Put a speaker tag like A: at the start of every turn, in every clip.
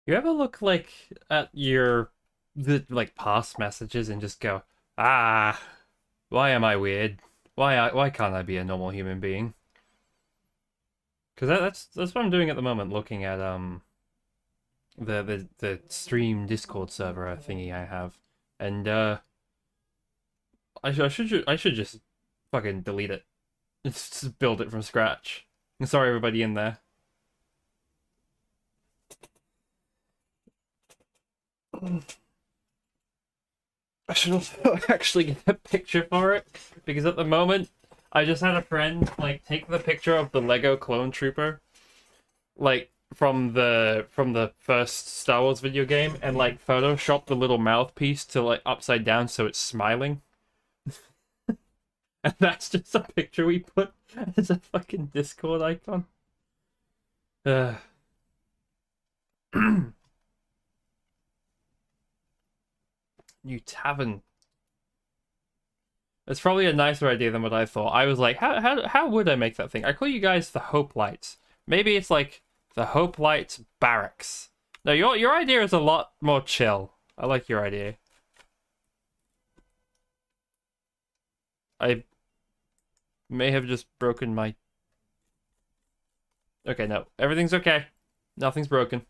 A: You ever look like at your the like past messages and just go, ah, why am I weird? Why can't I be a normal human being? Because that's what I'm doing at the moment, looking at the stream Discord server thingy I have, and I should just fucking delete it. Just build it from scratch. I'm sorry, everybody in there. I should also actually get a picture for it because at the moment I just had a friend like take the picture of the Lego clone trooper like from the first Star Wars video game and like Photoshop the little mouthpiece to like upside down so it's smiling. And that's just a picture we put as a fucking Discord icon. Uh, New tavern. It's probably a nicer idea than what I thought. I was like, how would I make that thing? I call you guys the Hope Lights. Maybe it's like the Hope Lights Barracks. No, your idea is a lot more chill. I like your idea. I may have just broken my. Okay, no, everything's okay. Nothing's broken.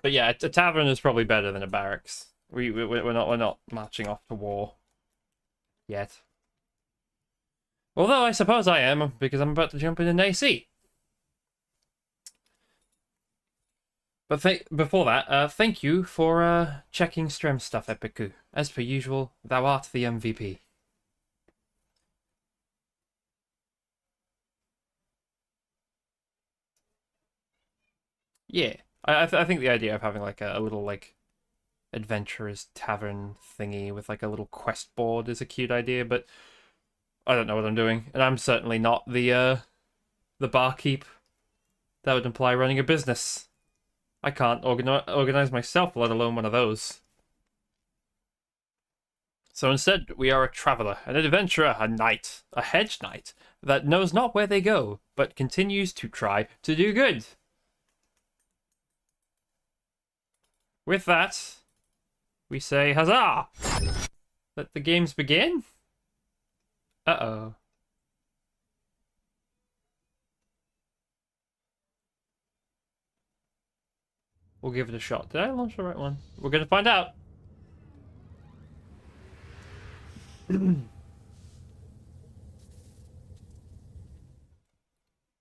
A: But yeah, a tavern is probably better than a barracks. We're not marching off to war yet. Although I suppose I am because I'm about to jump in an AC. But before that, thank you for checking Strem stuff, Epiku. As per usual, thou art the MVP. Yeah, I think the idea of having like a little like adventurous tavern thingy with like a little quest board is a cute idea, but I don't know what I'm doing, and I'm certainly not the barkeep. That would imply running a business. I can't organize myself, let alone one of those. So instead, we are a traveler, an adventurer, a knight, a hedge knight that knows not where they go, but continues to try to do good. With that, we say huzzah! Let the games begin? Uh-oh. We'll give it a shot. Did I launch the right one? We're gonna find out. I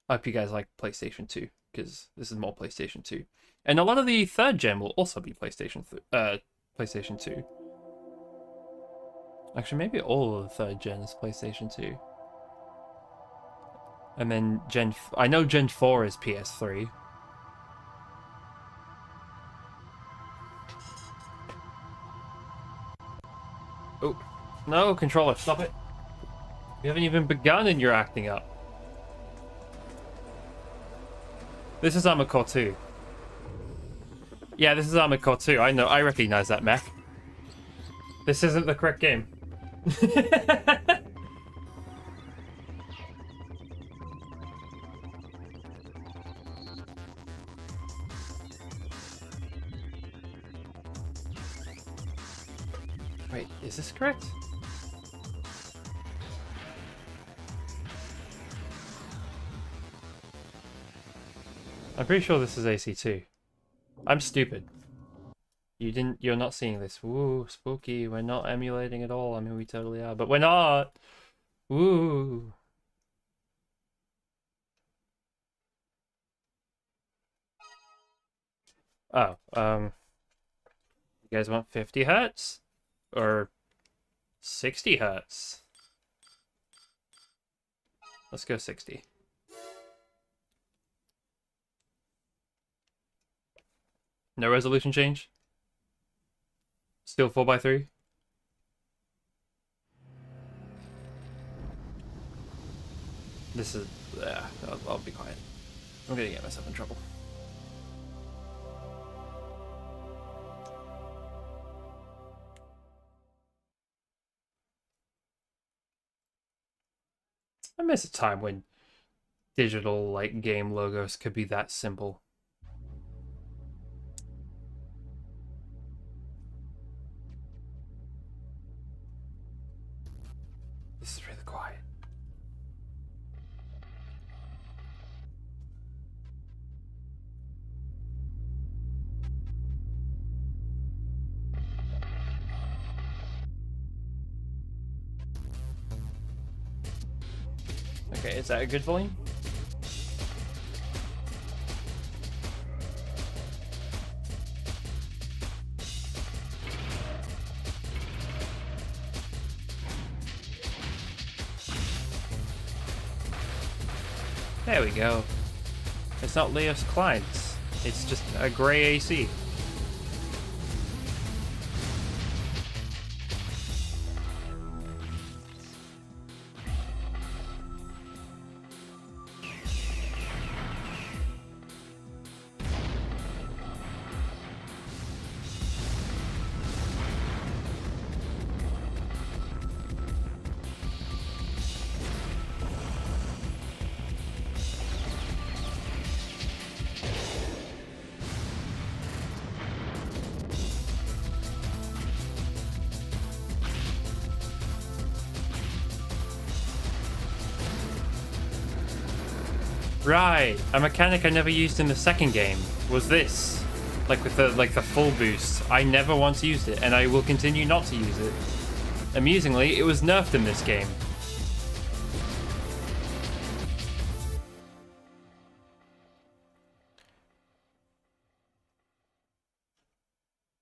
A: hope you guys like PlayStation 2, because this is more PlayStation 2. And a lot of the third gen will also be PlayStation 2. Actually, maybe all of the third gen is PlayStation 2. And then I know Gen 4 is PS3. Oh, no, controller, stop it. We haven't even begun and you're acting up. This is Armoured Core 2. Yeah, this is Armoured Core 2. I know, I recognize that mech. This isn't the correct game. Wait, is this correct? I'm pretty sure this is AC2. I'm stupid. You're not seeing this. Woo, spooky. We're not emulating at all. I mean, we totally are, but we're not. Woo. Oh, you guys want 50 hertz? Or 60 hertz? Let's go 60. No resolution change? Still 4x3? This is... I'll be quiet. I'm gonna get myself in trouble. I miss a time when digital like game logos could be that simple. This is really quiet. Okay, is that a good volume? There we go. It's not Leos Klein's. It's just a grey AC. Right, a mechanic I never used in the second game was this. Like with the full boost. I never once used it, and I will continue not to use it. Amusingly, it was nerfed in this game.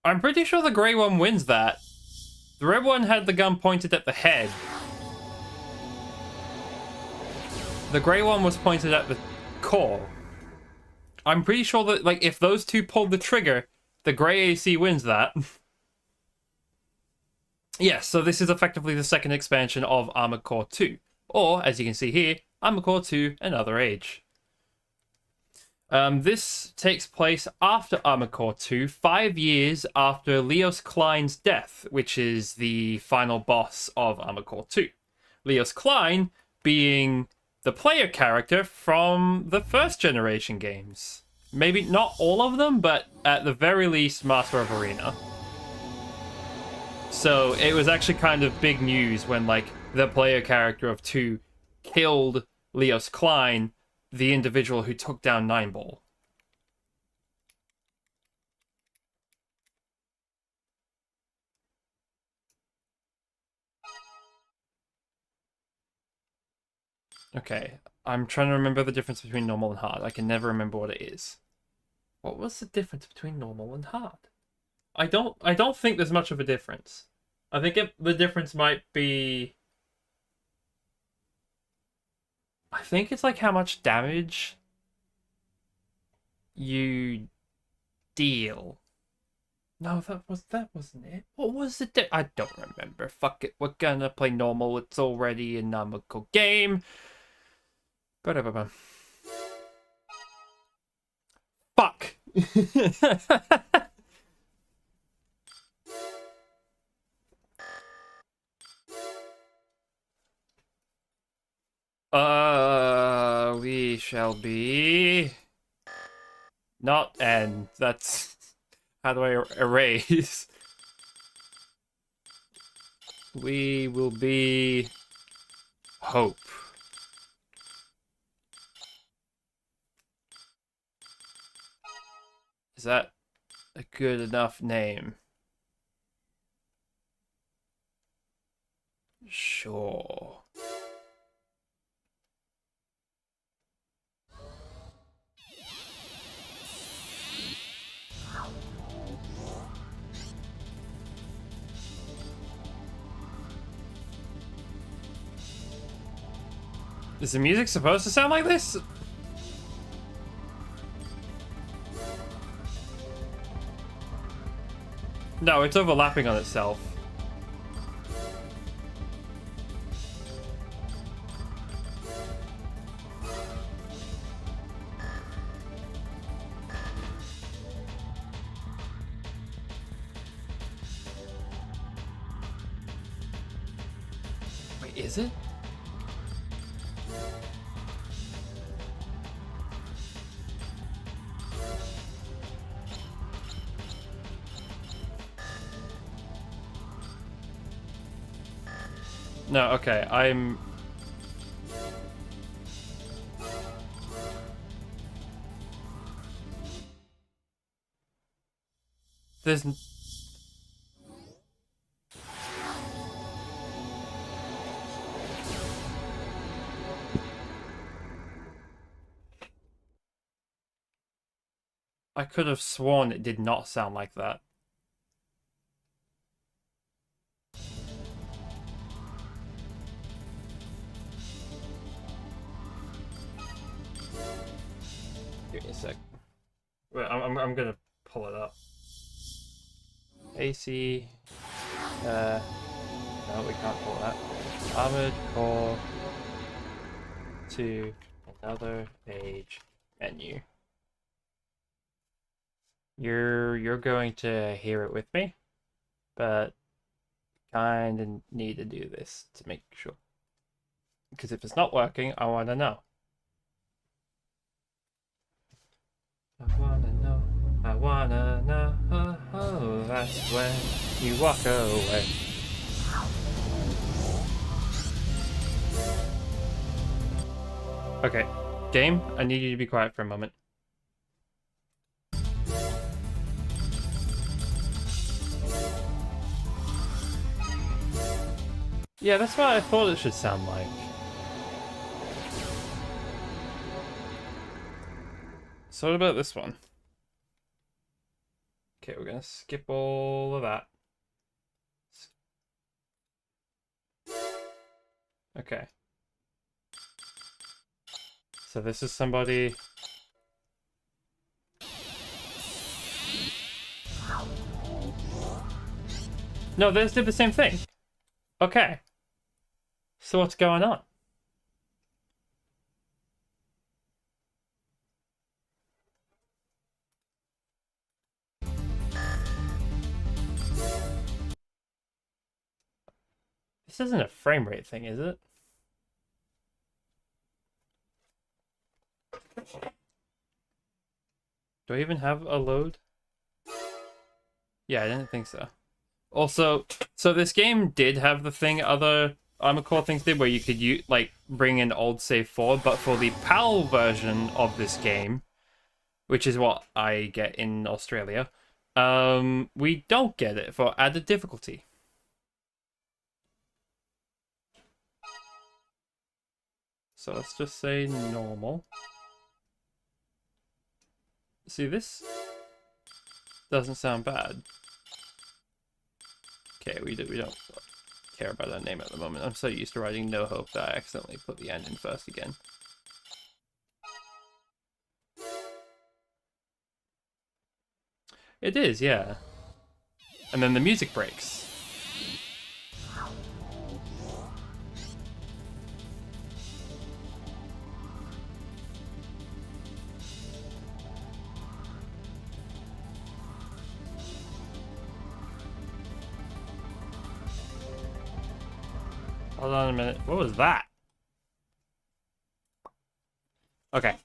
A: I'm pretty sure the grey one wins that. The red one had the gun pointed at the head. The grey one was pointed at the core. I'm pretty sure that, like, if those two pulled the trigger, the grey AC wins that. Yes, so this is effectively the second expansion of Armoured Core 2. Or, as you can see here, Armoured Core 2, Another Age. This takes place after Armoured Core 2, 5 years after Leos Klein's death, which is the final boss of Armoured Core 2. Leos Klein being the player character from the first generation games. Maybe not all of them, but at the very least, Master of Arena. So it was actually kind of big news when, like, the player character of 2 killed Leos Klein, the individual who took down Nineball. Okay, I'm trying to remember the difference between normal and hard. I can never remember what it is. What was the difference between normal and hard? I don't think there's much of a difference. I think the difference might be... I think it's like how much damage you deal. No, that wasn't it. What was it? I don't remember. Fuck it. We're gonna play normal. It's already a numerical game. Whatever. Fuck. We shall be not end. That's how do I erase? We will be hope. Is that a good enough name? Sure. Is the music supposed to sound like this? No, it's overlapping on itself. Wait, is it? No, okay, There's... I could have sworn it did not sound like that. Give me a sec. Wait, I'm gonna pull it up. AC. No, we can't pull that. Armored Core to another page menu. You're going to hear it with me, but kind of need to do this to make sure. Because if it's not working, I want to know. I wanna know. I wanna know. Oh, that's when you walk away. Okay, game, I need you to be quiet for a moment. Yeah, that's what I thought it should sound like. So what about this one? Okay, we're gonna skip all of that. Okay. So this is somebody... No, they just did the same thing. Okay. So what's going on? This isn't a frame rate thing, is it? Do I even have a load? Yeah, I didn't think so. Also, so this game did have the thing other Armoured Core things did, where you could like bring an old save forward, but for the PAL version of this game, which is what I get in Australia, we don't get it for added difficulty. So let's just say normal. See, this doesn't sound bad. Okay, we don't care about our name at the moment. I'm so used to writing no hope that I accidentally put the end in first again. It is, yeah. And then the music breaks. Hold on a minute. What was that? Okay.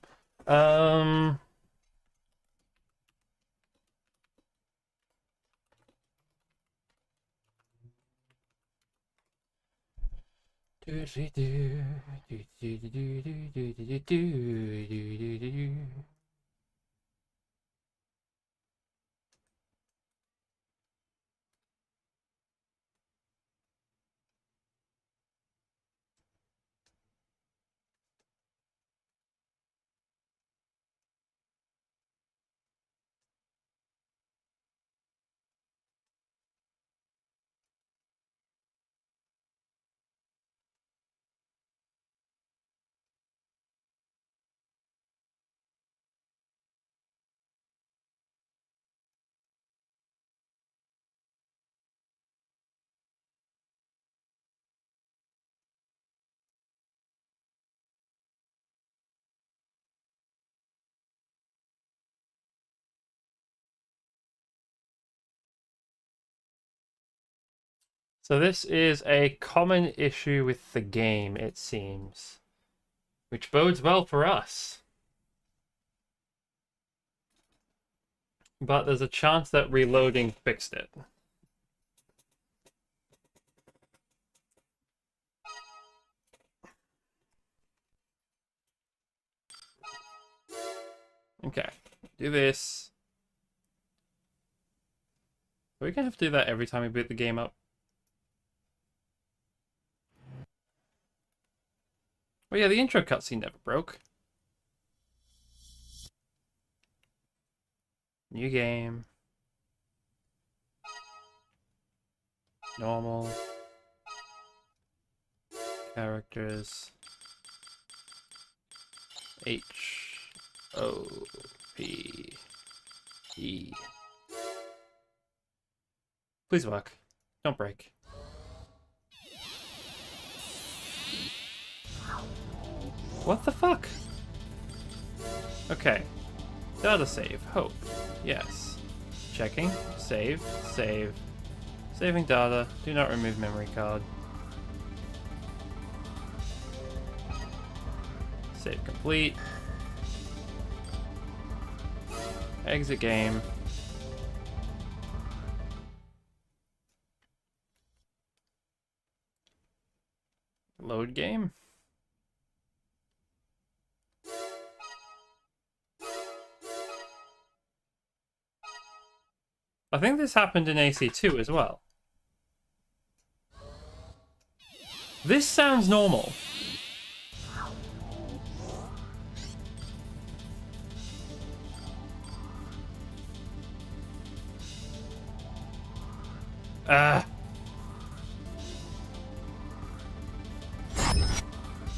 A: So this is a common issue with the game, it seems. Which bodes well for us. But there's a chance that reloading fixed it. Okay, do this. Are we gonna have to do that every time we boot the game up? Oh yeah, the intro cutscene never broke. New game. Normal. Characters. H. O. P. E. Please work. Don't break. What the fuck? Okay. Data save. Hope. Yes. Checking. Save. Save. Saving data. Do not remove memory card. Save complete. Exit game. Load game. I think this happened in AC2 as well. This sounds normal.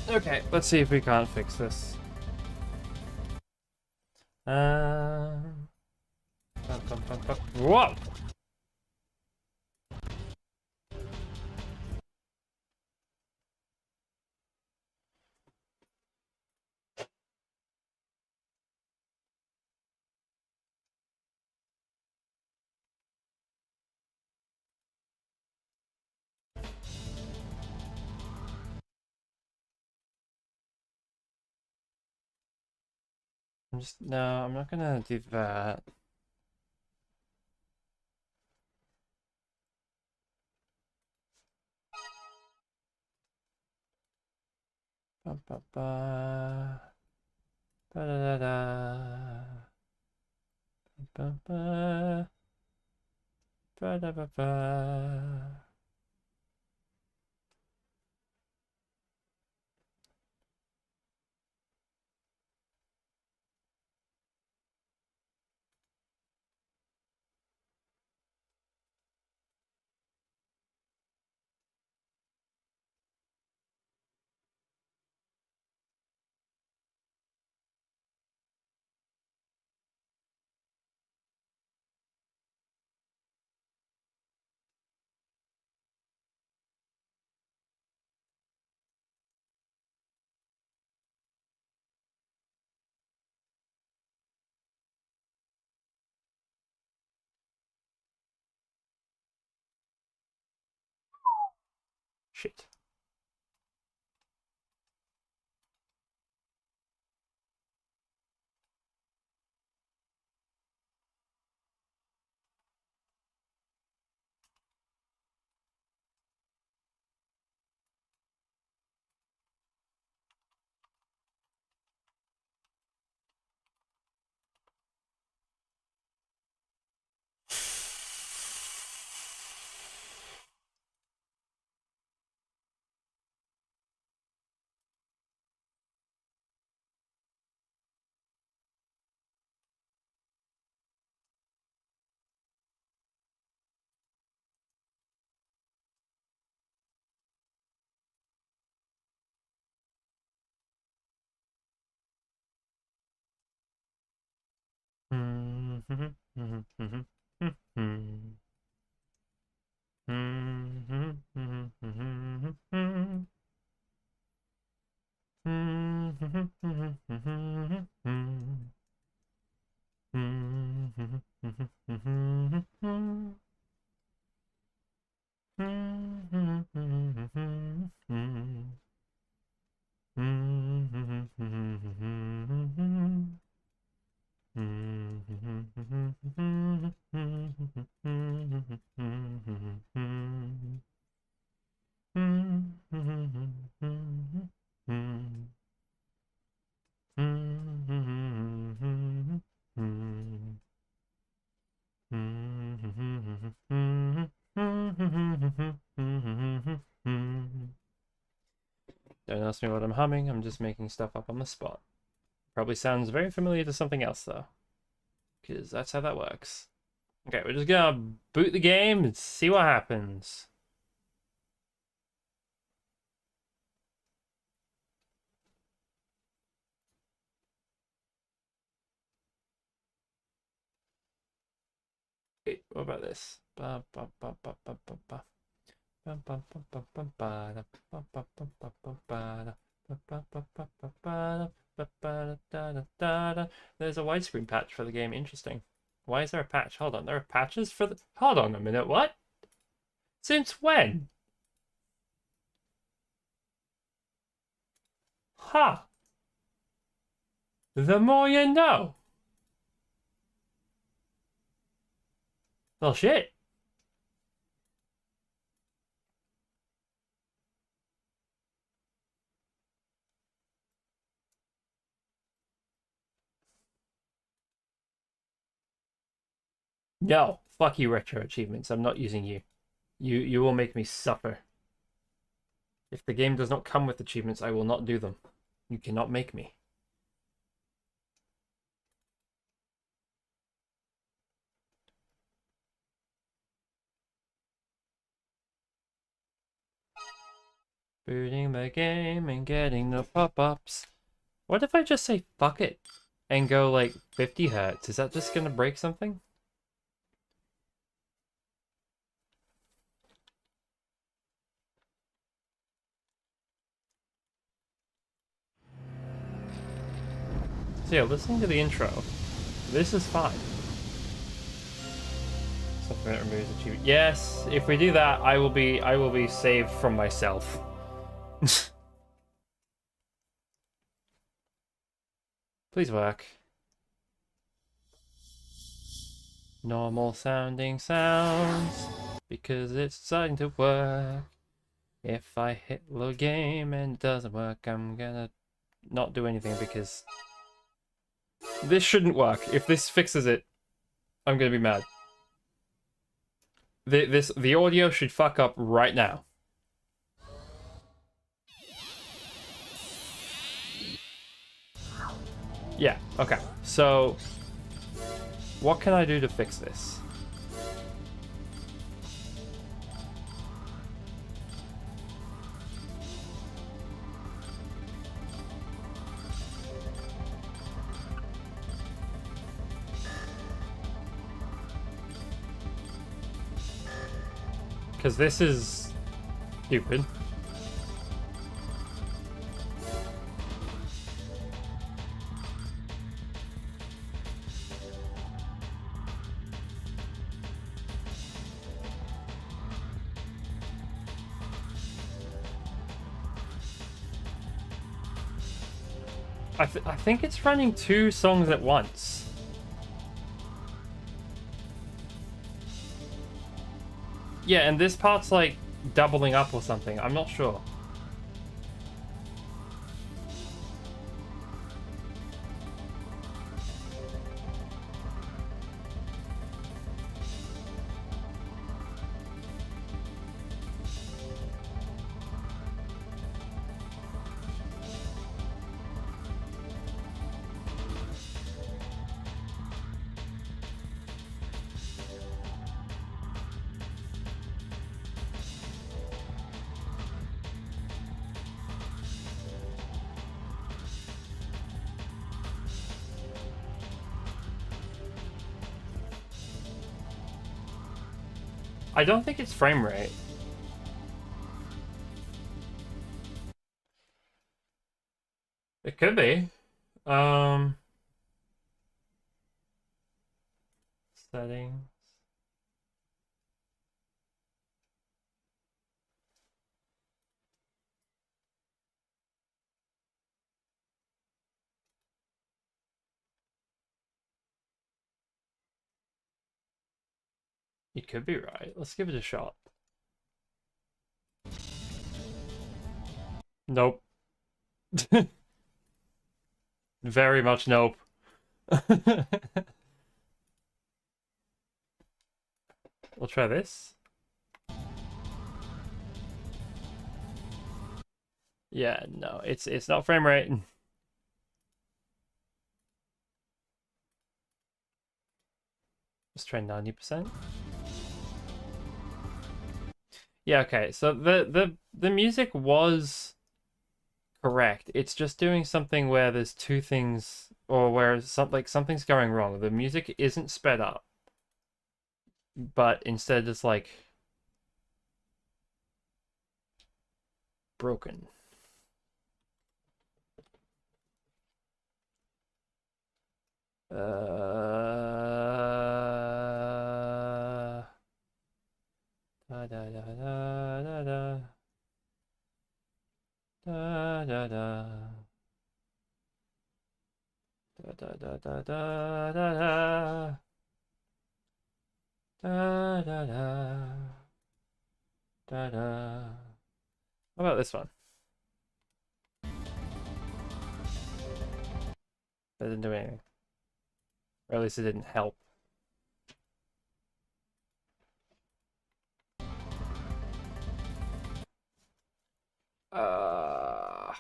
A: Okay, let's see if we can't fix this. Whoa! No, I'm not gonna do that. Ba ba ba. Ba da da da. Ba ba. Ba da ba ba. Shit. Don't ask me what I'm humming, I'm just making stuff up on the spot. Probably sounds very familiar to something else, though. Because that's how that works. Okay, we're just gonna boot the game and see what happens. Wait, what about this? There's a widescreen patch for the game. Interesting. Why is there a patch? Hold on, there are patches for the... Hold on a minute, what? Since when? Huh. The more you know. Well, shit. No. Fuck you, retro achievements. I'm not using you. You will make me suffer. If the game does not come with achievements, I will not do them. You cannot make me. Booting the game and getting the pop-ups. What if I just say fuck it and go like 50 hertz? Is that just gonna break something? So yeah, listening to the intro, this is fine. Something that removes achievement. Yes, if we do that, I will be saved from myself. Please work. Normal sounding sounds, because it's starting to work. If I hit load game and it doesn't work, I'm gonna not do anything because this shouldn't work. If this fixes it, I'm gonna be mad. The audio should fuck up right now. Yeah, okay. So, what can I do to fix this? Because this is stupid. I think it's running 2 songs at once. Yeah, and this part's like doubling up or something. I'm not sure. I don't think it's frame rate. It could be. Settings. You could be right. Let's give it a shot. Nope. Very much nope. We'll try this. Yeah, no, it's not frame rate. Let's try 90%. Yeah, okay. So the music was correct. It's just doing something where there's two things, or where something's going wrong. The music isn't sped up, but instead it's like broken. Da da da da da da da da da da da da da da da da da da da. How about this one? That didn't do anything. Or at least it didn't help. Uh,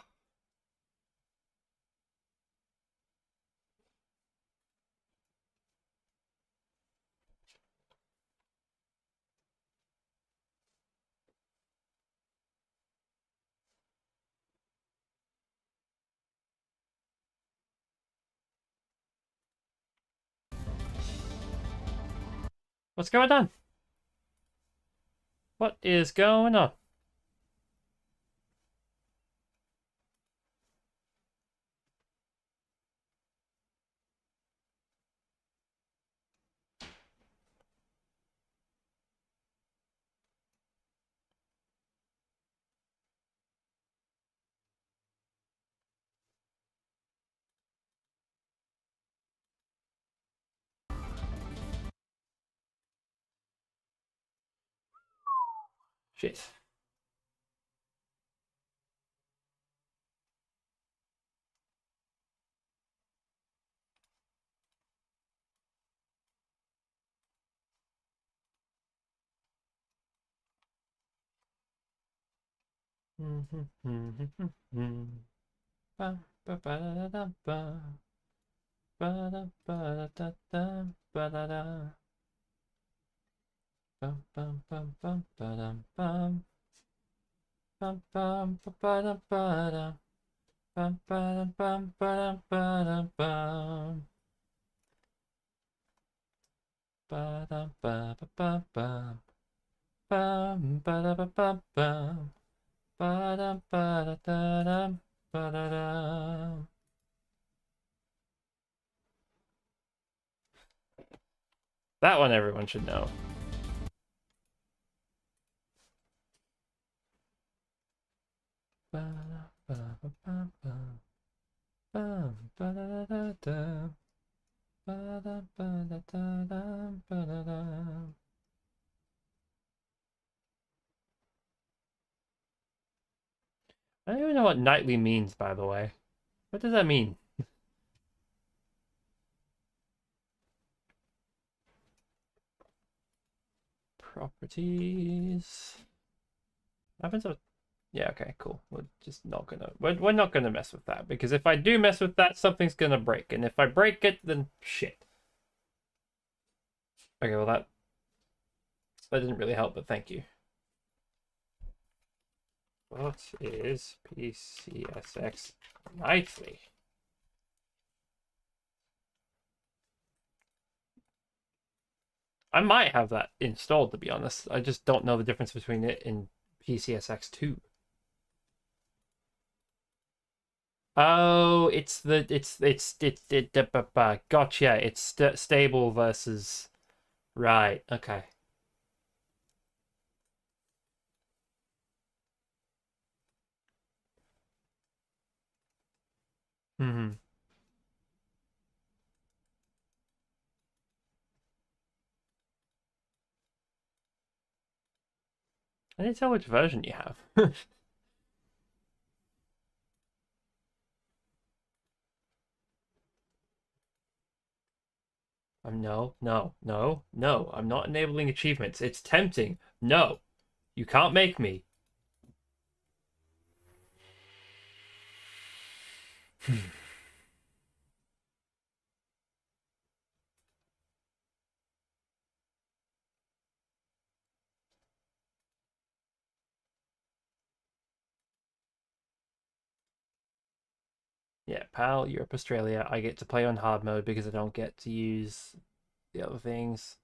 A: what's going on? What is going on? Shit. That one everyone should know. I don't even know what nightly means, by the way. What does that mean? Properties. What happens with... Yeah, okay, cool. We're not gonna mess with that, because if I do mess with that, something's gonna break, and if I break it, then shit. Okay, well that didn't really help, but thank you. What is PCSX nightly? I might have that installed, to be honest. I just don't know the difference between it and PCSX2. Oh, gotcha. It's stable versus right. Okay. Hmm. I didn't tell which version you have. No, no, no, no. I'm not enabling achievements. It's tempting. No, you can't make me. Yeah, PAL, Europe, Australia. I get to play on hard mode because I don't get to use the other things.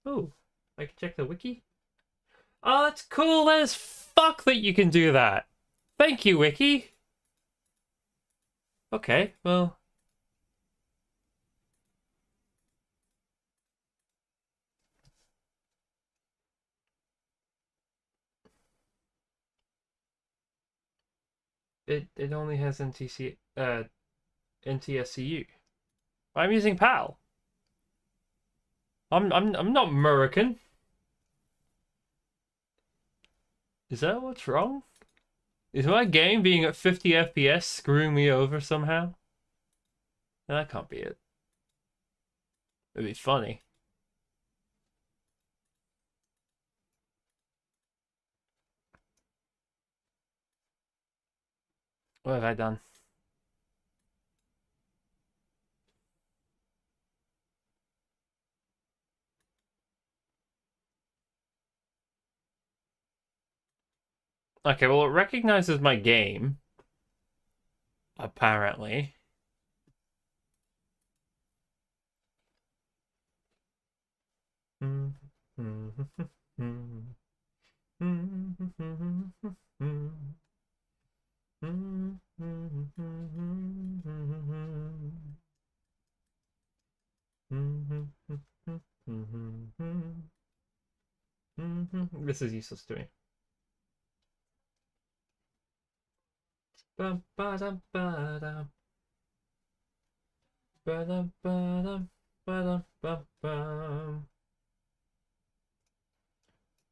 A: Oh, I can check the wiki. Oh, that's cool as fuck that you can do that. Thank you, wiki. Okay, well. It only has NTSCU. I'm using PAL. I'm not American. Is that what's wrong? Is my game being at 50 FPS screwing me over somehow? That can't be it. It'd be funny. What have I done? Okay, well, it recognizes my game. Apparently. This is useless to me. Bum, ba-dum, ba-dum. Ba-dum, ba-dum, ba-dum, bum, bum.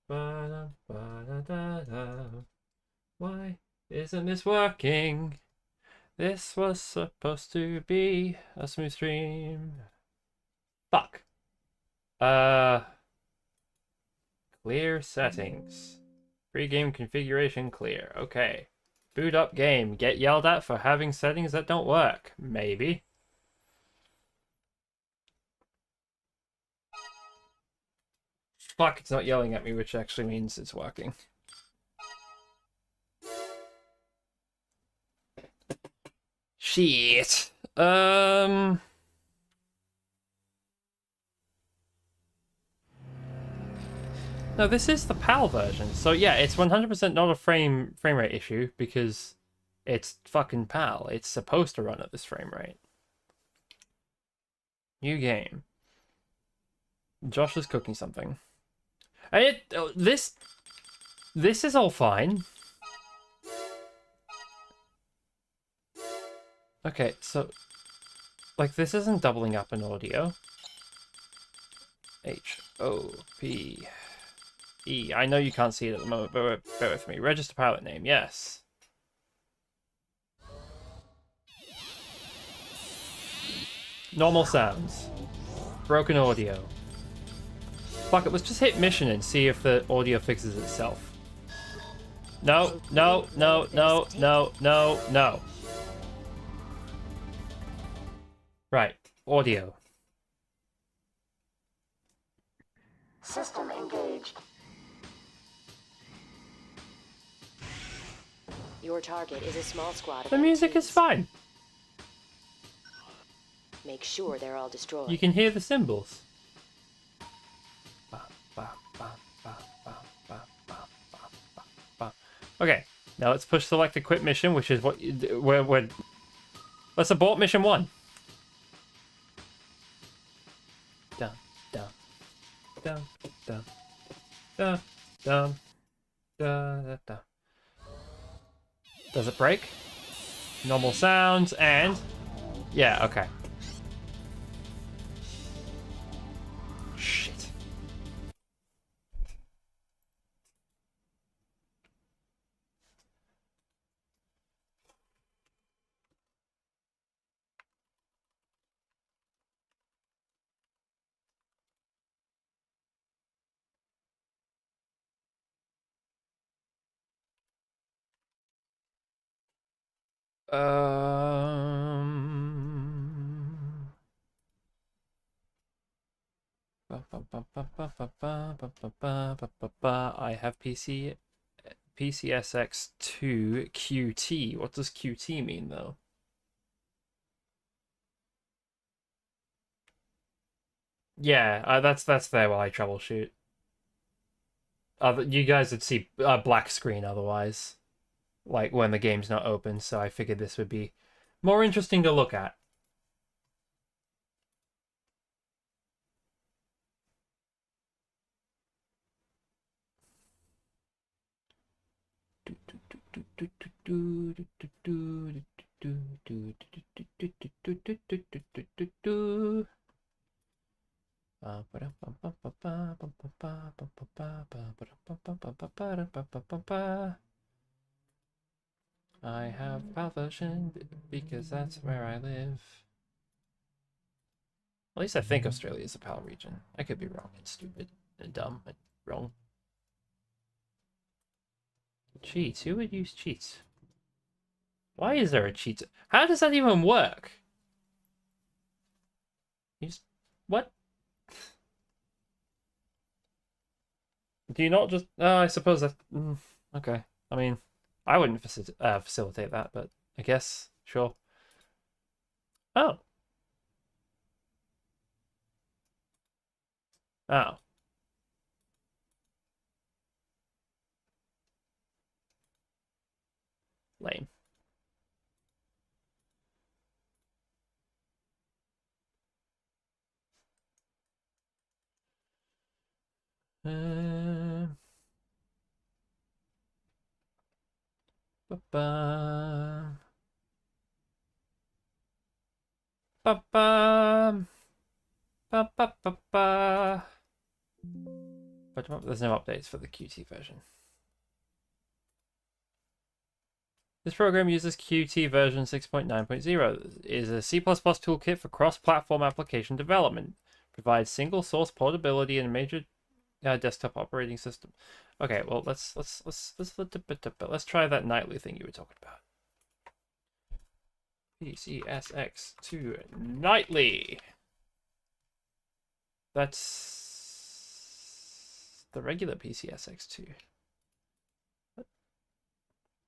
A: Ba-dum, ba-da-da-da. Why isn't this working? This was supposed to be a smooth stream. Fuck. Clear settings. Pre-game configuration clear. Okay. Boot up game. Get yelled at for having settings that don't work. Maybe. Fuck, it's not yelling at me, which actually means it's working. Shit. No, this is the PAL version. So yeah, it's 100% not a frame rate issue because it's fucking PAL. It's supposed to run at this frame rate. New game. Josh is cooking something. And this is all fine. Okay, so like this isn't doubling up in audio. HOPE. I know you can't see it at the moment, but bear with me. Register pilot name, yes. Normal sounds. Broken audio. Fuck it, let's just hit mission and see if the audio fixes itself. No, no, no, no, no, no, no. Right, audio.
B: System engaged. Your target is a small squad of
A: The music is fine.
B: Make sure they're all destroyed.
A: You can hear the cymbals. Okay, now let's push select the quit mission, which is what we're let's abort mission 1. Dun dun dun dun dun dun dun dun. Does it break? Normal sounds and yeah, okay. Shit. I have PCSX2 QT. What does QT mean though? Yeah, that's there while I troubleshoot. You guys would see a black screen otherwise, like when the game's not open. So I figured this would be more interesting to look at. I have PAL version because that's where I live. At least I think Australia is a PAL region. I could be wrong and stupid and dumb and wrong. Cheats? Who would use cheats? Why is there a cheat? How does that even work? What? Do you not just? I suppose that. Okay. I mean, I wouldn't facilitate that, but I guess sure. Oh. Oh. Lame. Ba-ba. Ba-ba. Ba-ba-ba-ba. But there's no updates for the Qt version. This program uses Qt version 6.9.0. It is a C++ toolkit for cross-platform application development. Provides single-source portability and a major desktop operating system. Okay, well let's try that nightly thing you were talking about. PCSX2 nightly. That's the regular PCSX2.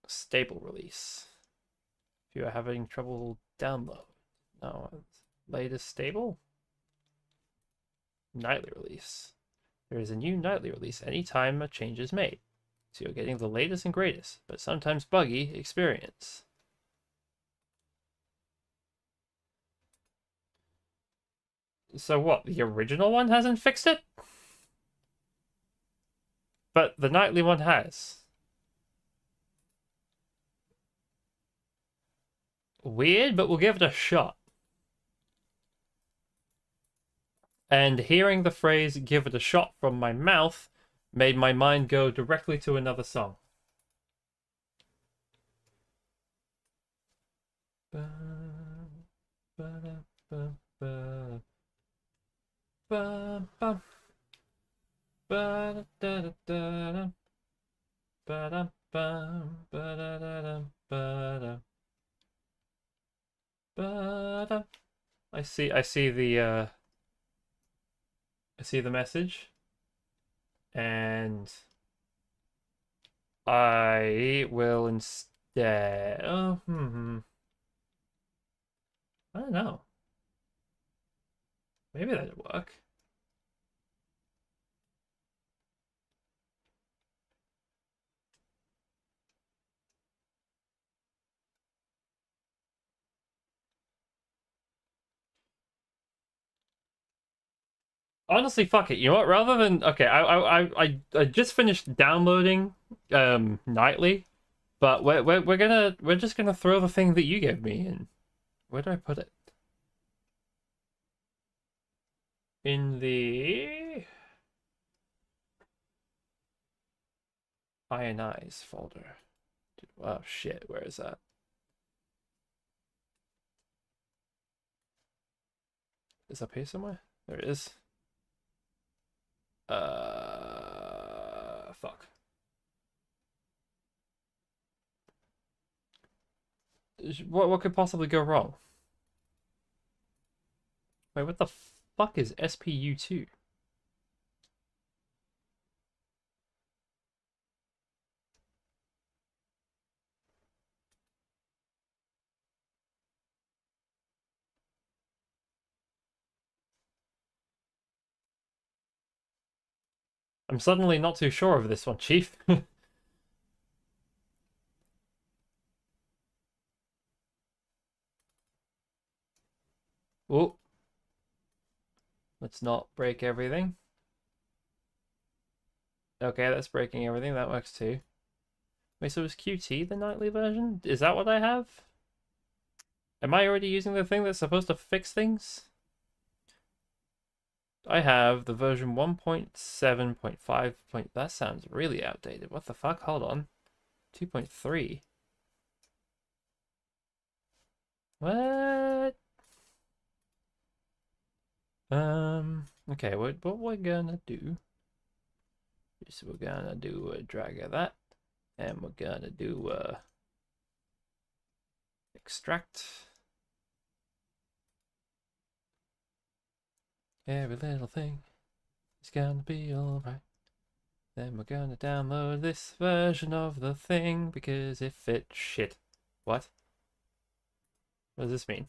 A: Stable release. If you are having trouble download. No, latest stable? Nightly release. There is a new nightly release anytime a change is made. So you're getting the latest and greatest, but sometimes buggy experience. So what, the original one hasn't fixed it? But the nightly one has. Weird, but we'll give it a shot. And hearing the phrase "give it a shot" from my mouth made my mind go directly to another song. I see the message, and I will instead. I don't know. Maybe that'd work. Honestly, fuck it. You know what? Rather than okay, I just finished downloading nightly, but we're just gonna throw the thing that you gave me in. Where do I put it? In the ionize folder. Oh shit, where is that? Is up here somewhere? There it is. Fuck. What could possibly go wrong? Wait, what the fuck is SPU2? I'm suddenly not too sure of this one, Chief. Oh, let's not break everything. Okay, that's breaking everything. That works too. Wait, so is QT the nightly version? Is that what I have? Am I already using the thing that's supposed to fix things? I have the version 1.7.5. That sounds really outdated. What the fuck? Hold on. 2.3. What? Okay, what we're gonna do is we're gonna do a drag of that, and we're gonna do extract. Every little thing is gonna be alright. Then we're gonna download this version of the thing because if it shit. What? What does this mean?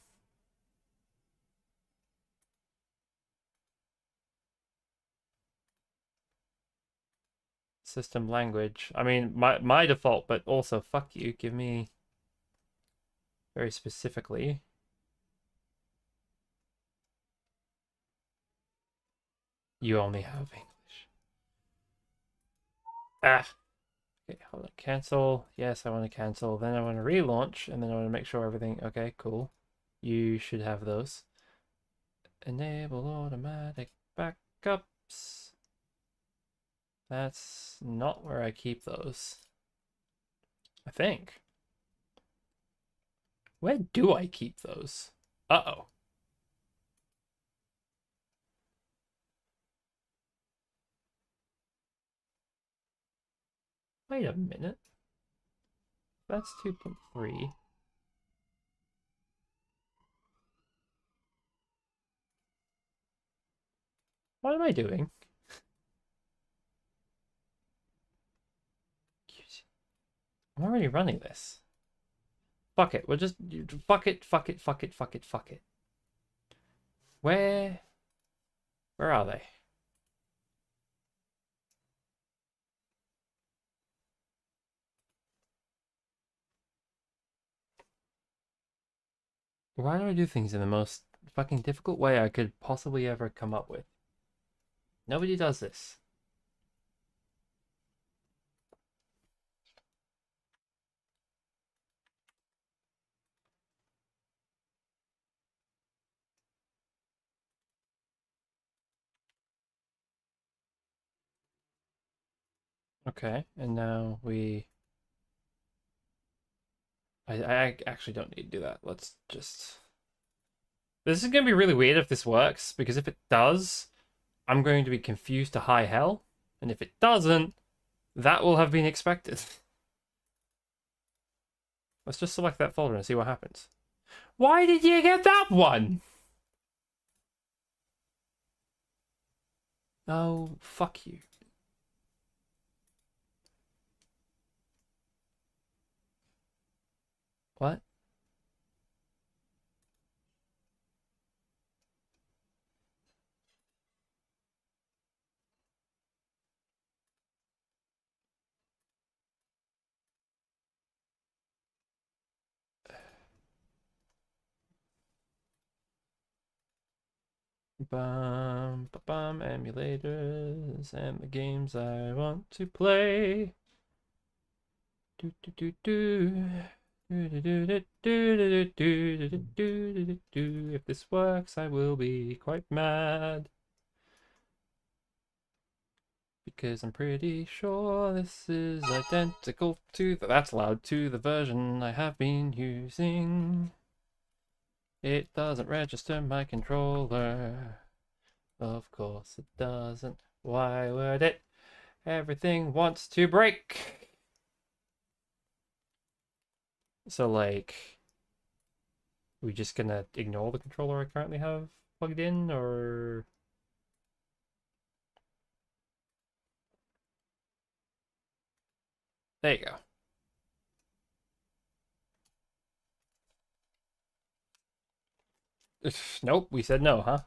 A: System language. I mean, my default, but also fuck you. Give me very specifically. You only have English. Ah. Okay, hold on. Cancel. Yes, I want to cancel. Then I want to relaunch, and then I want to make sure everything. Okay, cool. You should have those. Enable automatic backups. That's not where I keep those. I think. Where do I keep those? Uh-oh. Wait a minute. That's 2.3. What am I doing? I'm already running this. Fuck it. We'll just fuck it, fuck it, fuck it, fuck it, fuck it. Where are they? Why do I do things in the most fucking difficult way I could possibly ever come up with? Nobody does this. Okay, and now I actually don't need to do that. Let's just... This is going to be really weird if this works, because if it does, I'm going to be confused to high hell. And if it doesn't, that will have been expected. Let's just select that folder and see what happens. Why did you get that one? Oh, fuck you. What? Bum, ba bum, emulators and the games I want to play. Do do do do. If this works, I will be quite mad. Because I'm pretty sure this is identical to that's loud to the version I have been using. It doesn't register my controller. Of course it doesn't. Why would it? Everything wants to break. So, like, we just gonna ignore the controller I currently have plugged in, or... There you go. Nope, we said no, huh?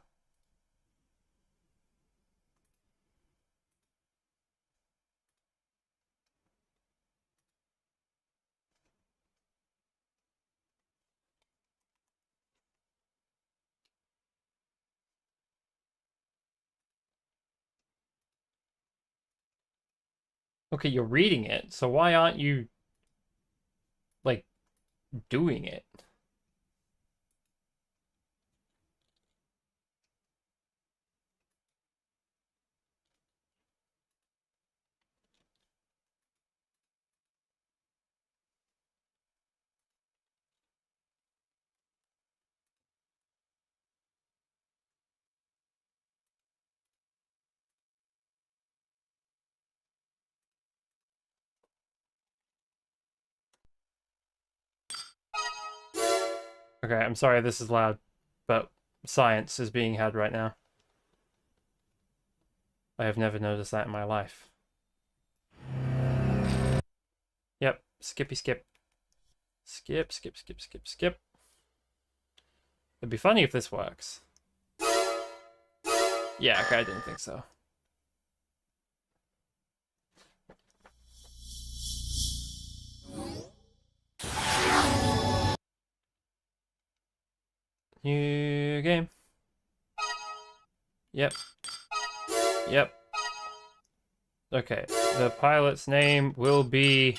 A: Okay, you're reading it, so why aren't you, like, doing it? Okay, I'm sorry this is loud, but science is being had right now. I have never noticed that in my life. Yep, skippy skip. Skip, skip, skip, skip, skip. It'd be funny if this works. Yeah, okay, I didn't think so. New game. Yep. Yep. Okay, the pilot's name will be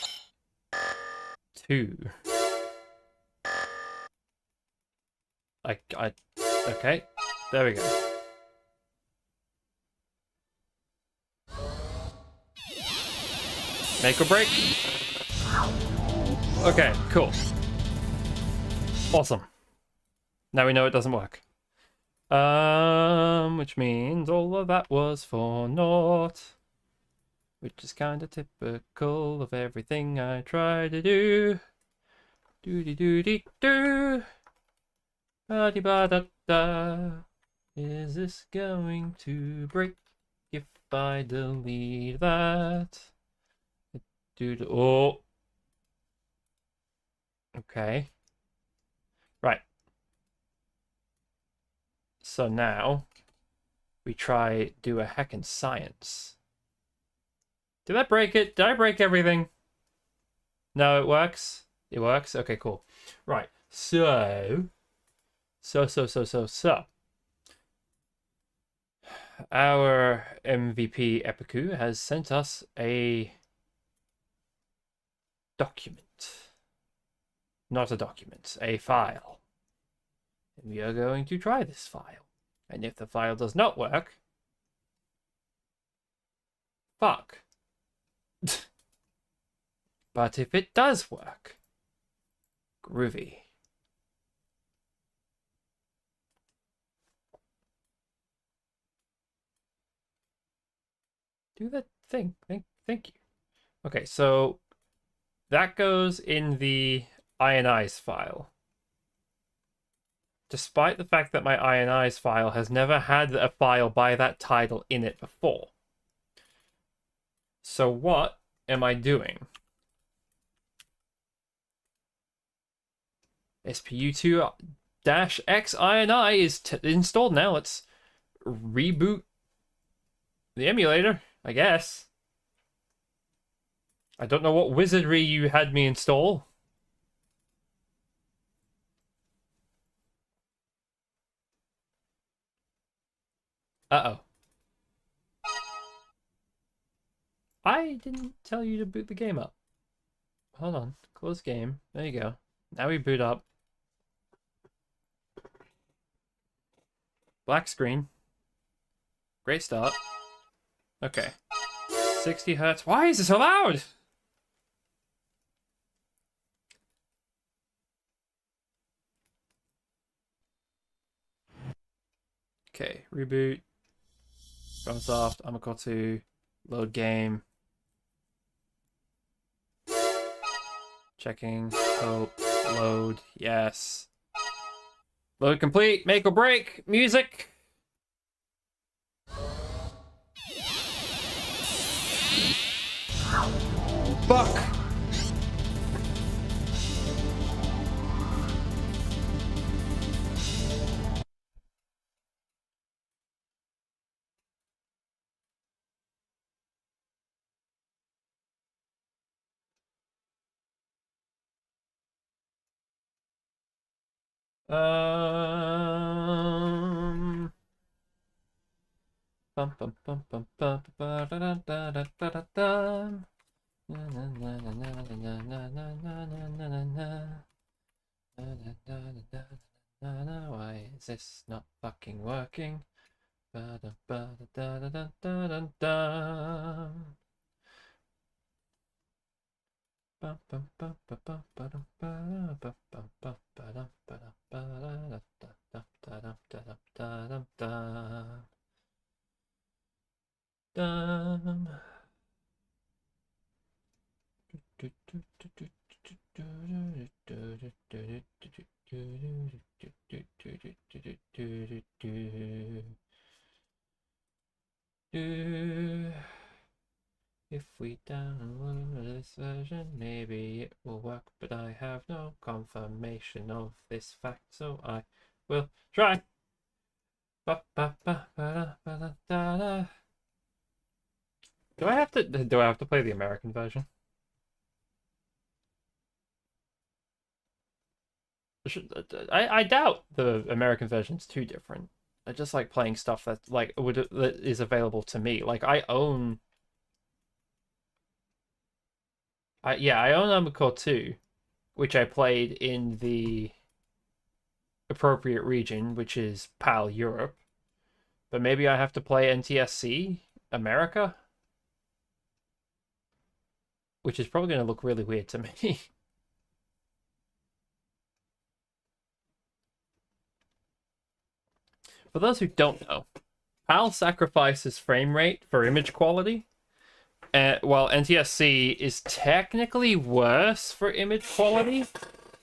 A: 2. Okay, there we go. Make or break. Okay, cool. Awesome. Now we know it doesn't work. Which means all of that was for naught. Which is kind of typical of everything I try to do. Doody doody doo. Ba di ba da da. Is this going to break if I delete that? Dude, oh. Okay. Right. So now we try do a heckin' science. Did that break it? Did I break everything? No, it works. It works. Okay, cool. Right. So our MVP Epiku has sent us a document. Not a document, a file. And we are going to try this file. And if the file does not work, fuck. But if it does work, groovy. Do that thing. Thank you. Okay, so that goes in the ionize file. Despite the fact that my ionize file has never had a file by that title in it before. So what am I doing? SPU2-X INI is installed now. Let's reboot the emulator, I guess. I don't know what wizardry you had me install. Uh-oh. I didn't tell you to boot the game up. Hold on. Close game. There you go. Now we boot up. Black screen. Great start. Okay. 60 hertz. Why is it so loud? Okay, reboot. FromSoft, Armoured Core 2, load game. Checking, hope, load, yes. Load complete, make or break, music. Fuck. Bum, bum, bum, bum, bum, ba, da, da, da, da, da, da, da. Why is this not fucking working? If we download this version, maybe it will work, but I have no confirmation of this fact, so I will try. Do I have to play the American version? I doubt the American version's too different. I just like playing stuff that is available to me. Like I own Armoured Core 2, which I played in the appropriate region, which is PAL Europe. But maybe I have to play NTSC America, which is probably going to look really weird to me. For those who don't know, PAL sacrifices frame rate for image quality, while NTSC is technically worse for image quality,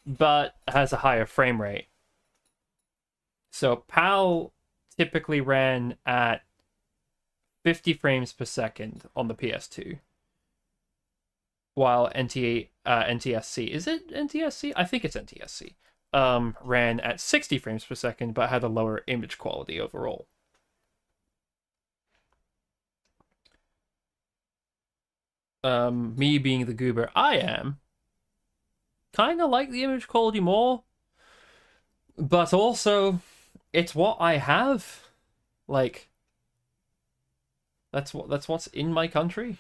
A: but has a higher frame rate. So PAL typically ran at 50 frames per second on the PS2, while NTSC, is it NTSC? I think it's NTSC. Ran at 60 frames per second, but had a lower image quality overall. Me being the goober I am, kind of like the image quality more, but also it's what I have. Like, that's what's in my country.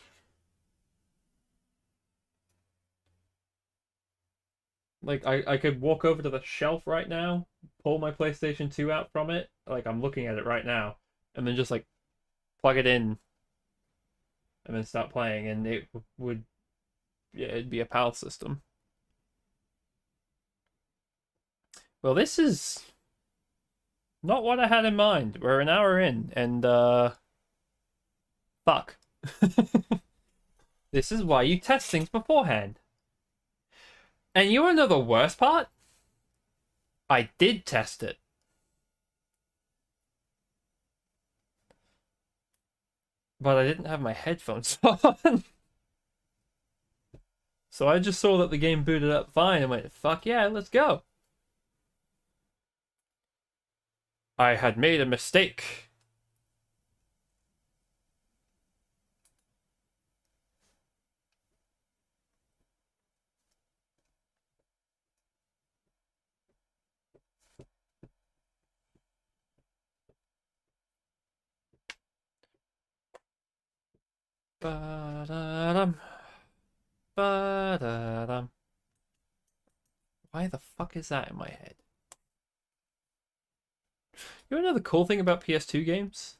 A: Like, I could walk over to the shelf right now, pull my PlayStation 2 out from it, like I'm looking at it right now, and then just like plug it in and then start playing, and it would, yeah, it'd be a PAL system. Well, this is not what I had in mind. We're an hour in, and fuck. This is why you test things beforehand. And you wanna know the worst part? I did test it. But I didn't have my headphones on. So I just saw that the game booted up fine and went, fuck yeah, let's go. I had made a mistake. Ba-da-dum. Ba-da-dum. Why the fuck is that in my head? You wanna know the cool thing about PS2 games?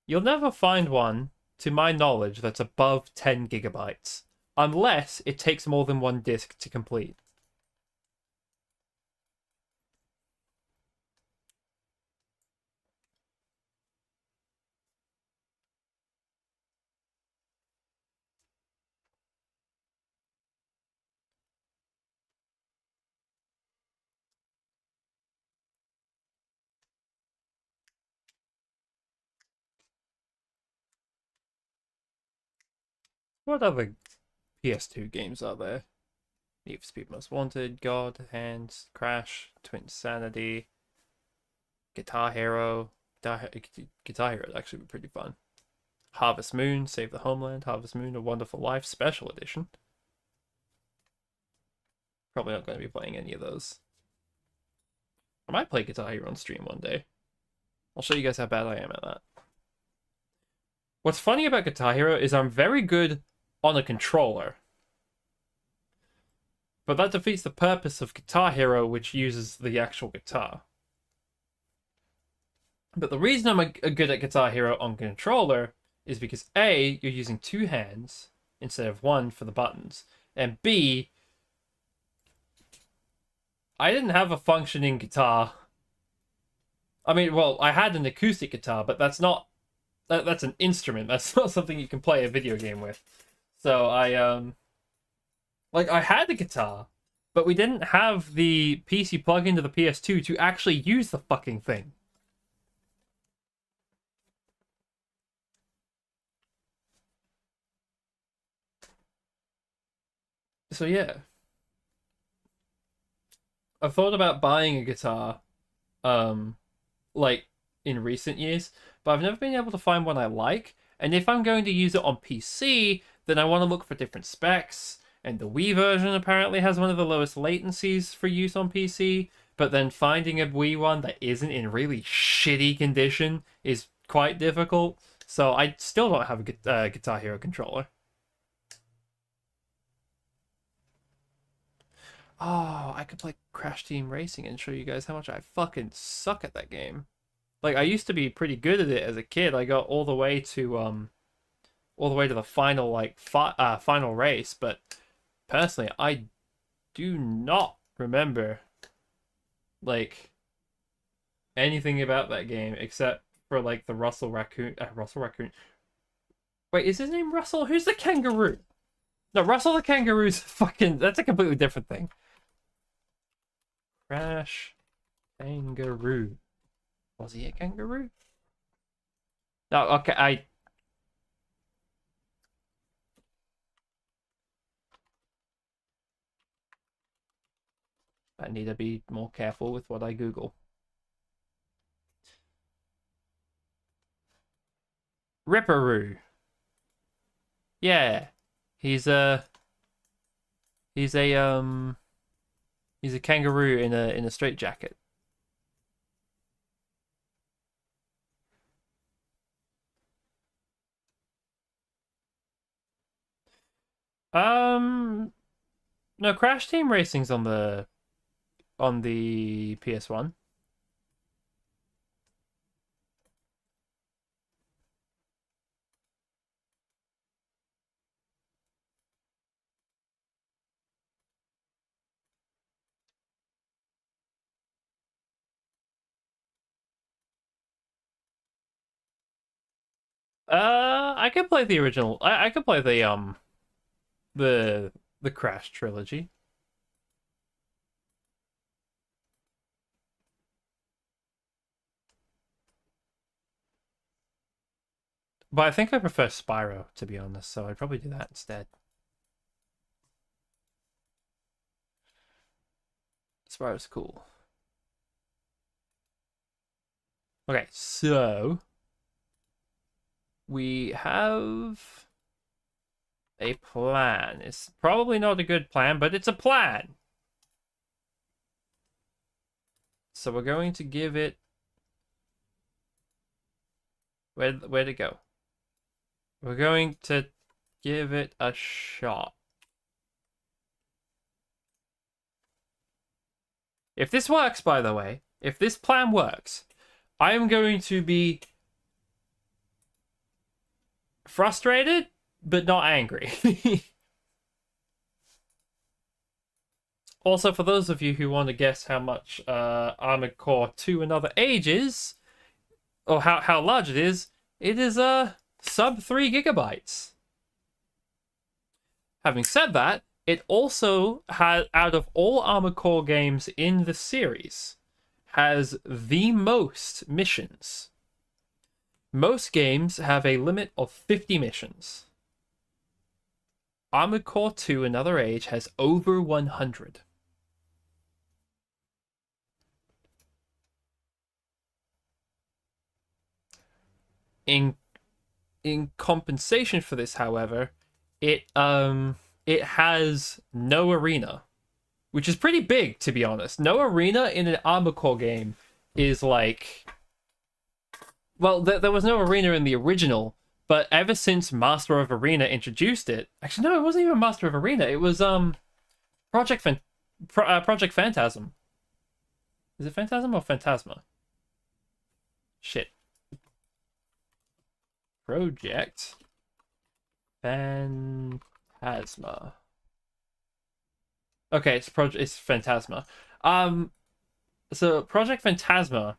A: You'll never find one, to my knowledge, that's above 10 gigabytes. Unless it takes more than one disc to complete. What other PS2 games are there? Need for Speed Most Wanted, God, Hands, Crash, Twin Sanity, Guitar Hero. Guitar Hero would actually be pretty fun. Harvest Moon, Save the Homeland, Harvest Moon, A Wonderful Life, Special Edition. Probably not going to be playing any of those. I might play Guitar Hero on stream one day. I'll show you guys how bad I am at that. What's funny about Guitar Hero is I'm very good on a controller. But that defeats the purpose of Guitar Hero, which uses the actual guitar. But the reason I'm good at Guitar Hero on controller is because A, you're using two hands instead of one for the buttons, and B, I didn't have a functioning guitar. I mean, well, I had an acoustic guitar, but that's an instrument. That's not something you can play a video game with. So I had the guitar, but we didn't have the PC plug into the PS2 to actually use the fucking thing. So yeah, I've thought about buying a guitar, like in recent years, but I've never been able to find one I like. And if I'm going to use it on PC, then I want to look for different specs. And the Wii version apparently has one of the lowest latencies for use on PC. But then finding a Wii one that isn't in really shitty condition is quite difficult. So I still don't have a Guitar Hero controller. Oh, I could play Crash Team Racing and show you guys how much I fucking suck at that game. Like, I used to be pretty good at it as a kid. I got all the way to the final final race, but personally, I do not remember like anything about that game except for like the Russell Raccoon. Wait, is his name Russell? Who's the kangaroo? No, Russell the kangaroo's fucking. That's a completely different thing. Crash Kangaroo. Was he a kangaroo? No, okay, I need to be more careful with what I Google. Ripperoo. Yeah. He's a he's a he's a kangaroo in a straitjacket. No, Crash Team Racing's on the PS1. I could play the original. I could play the Crash trilogy. But I think I prefer Spyro, to be honest, so I'd probably do that instead. Spyro's cool. Okay, so we have a plan. It's probably not a good plan, but it's a plan. So we're going to give it... Where'd it go? We're going to give it a shot. If this works, by the way, if this plan works, I am going to be frustrated, but not angry. Also, for those of you who want to guess how much Armored Core 2 Another Age is, or how large it is sub 3 gigabytes. Having said that, it also has, out of all Armored Core games in the series, has the most missions. Most games have a limit of 50 missions. Armored Core 2 Another Age has over 100. In compensation for this, however, it has no arena, which is pretty big, to be honest. No arena in an Armored Core game is like, well, there was no arena in the original, But ever since Master of Arena introduced it, actually no, it wasn't even Master of Arena. It was Project Phantasm. Is it Phantasm or Phantasma? Shit. Project Phantasma. Okay, it's Phantasma. So Project Phantasma,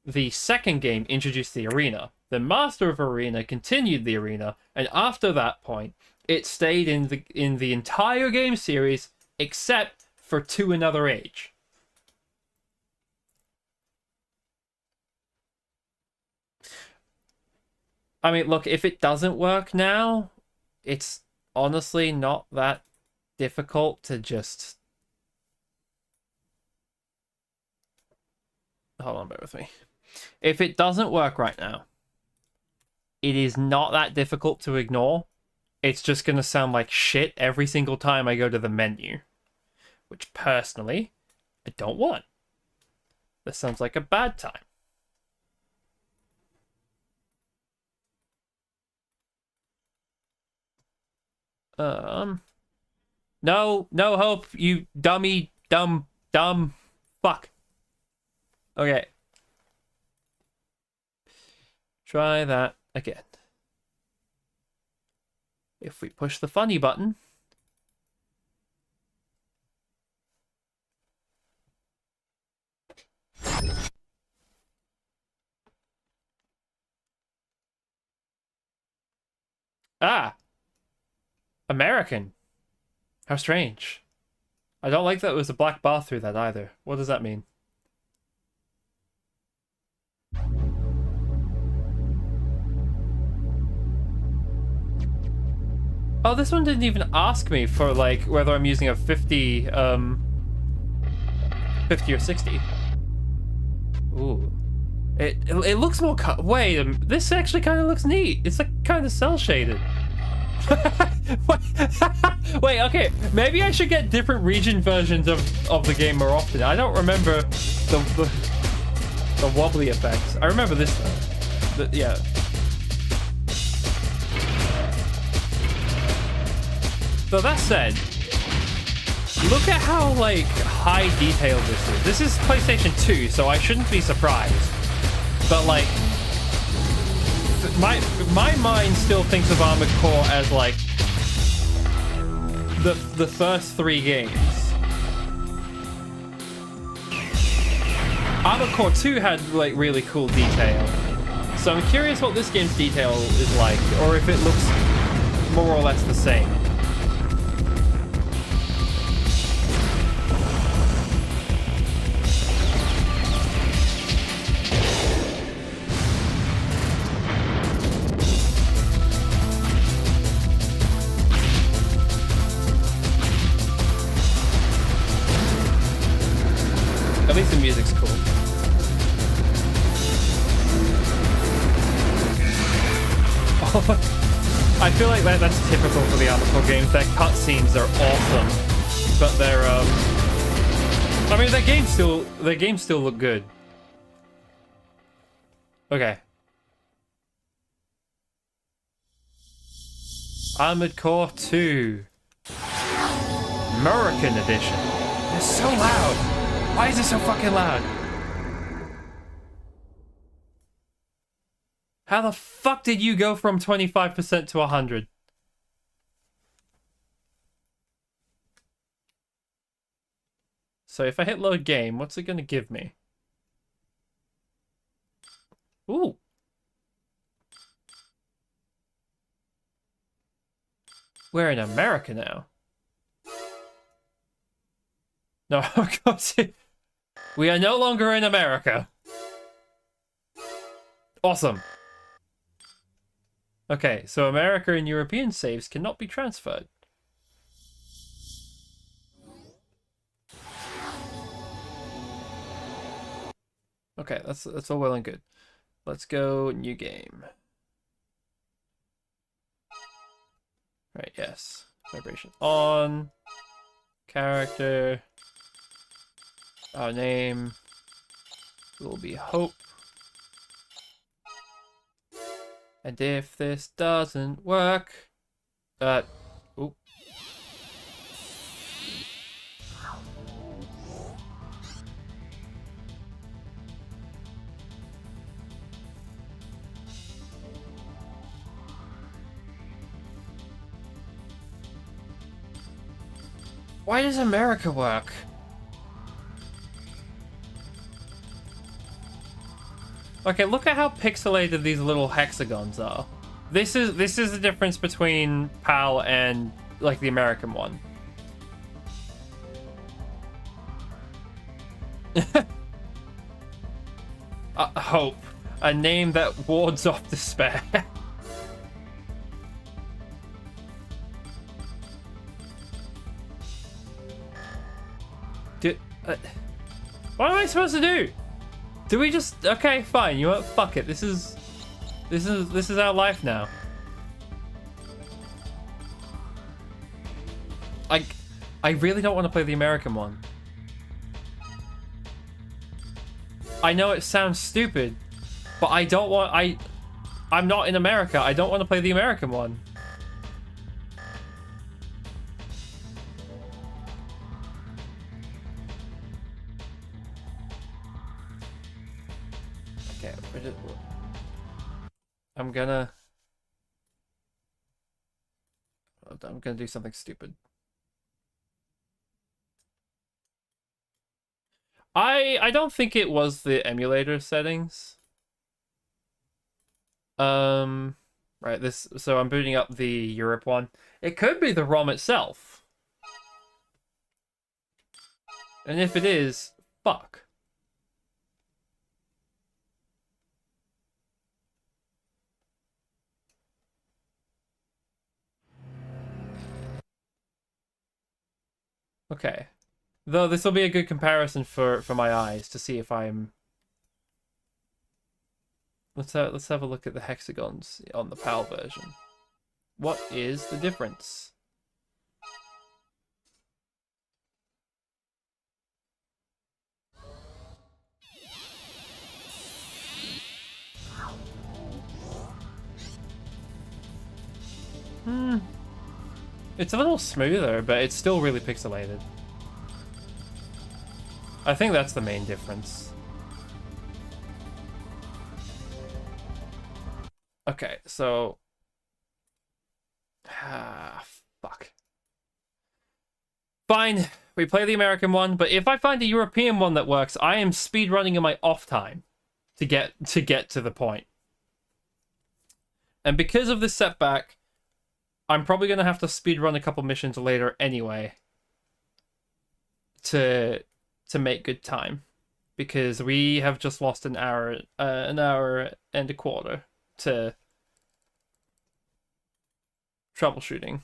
A: the second game, introduced the arena. The Master of Arena continued the arena, and after that point, it stayed in the entire game series except for To Another Age. I mean, look, if it doesn't work now, it's honestly not that difficult to just... Hold on, bear with me. If it doesn't work right now, it is not that difficult to ignore. It's just going to sound like shit every single time I go to the menu, which personally, I don't want. This sounds like a bad time. No hope, you dummy, dumb, fuck. Okay. Try that again. If we push the funny button. Ah! American. How strange. I don't like that there was a black bar through that either. What does that mean? Oh, this one didn't even ask me for, like, whether I'm using a 50 or 60. Ooh. It looks more wait, this actually kind of looks neat. It's like kind of cel shaded. Wait, okay. Maybe I should get different region versions of the game more often. I don't remember the wobbly effects. I remember this though. Yeah. So that said, look at how like high detail this is. This is PlayStation 2, so I shouldn't be surprised. But like, my mind still thinks of Armored Core as like the first 3 games. Armored Core 2 had like really cool detail. So I'm curious what this game's detail is like, or if it looks more or less the same. At least the music's cool. Oh, I feel like that's typical for the Armoured Core games. Their cutscenes are awesome, but they're I mean, their games still look good. Okay. Armored Core 2. American Edition. It's so loud. Why is it so fucking loud? How the fuck did you go from 25% to 100? So if I hit load game, what's it gonna give me? Ooh. We're in America now. No, of course. We are no longer in America. Awesome. Okay, so America and European saves cannot be transferred. Okay, that's all well and good. Let's go new game. Right, yes. Vibration on. Character. Our name will be Hope. And if this doesn't work, oop. Why does America work? Okay, look at how pixelated these little hexagons are. This is the difference between PAL and like the American one. Hope, a name that wards off despair. Dude, what am I supposed to do? Do we just... Okay, fine. You know what? Fuck it. This is our life now. I really don't want to play the American one. I know it sounds stupid, but I don't want... I'm not in America. I don't want to play the American one. Okay, I'm gonna do something stupid. I don't think it was the emulator settings. Right, so I'm booting up the Europe one. It could be the ROM itself. And if it is, fuck. Okay. Though this will be a good comparison for my eyes to see if I'm... Let's have a look at the hexagons on the PAL version. What is the difference? It's a little smoother, but it's still really pixelated. I think that's the main difference. Okay, so... fuck. Fine, we play the American one, but if I find a European one that works, I am speedrunning in my off time to get to the point. And because of this setback, I'm probably going to have to speedrun a couple missions later anyway to make good time, because we have just lost an hour and a quarter to troubleshooting.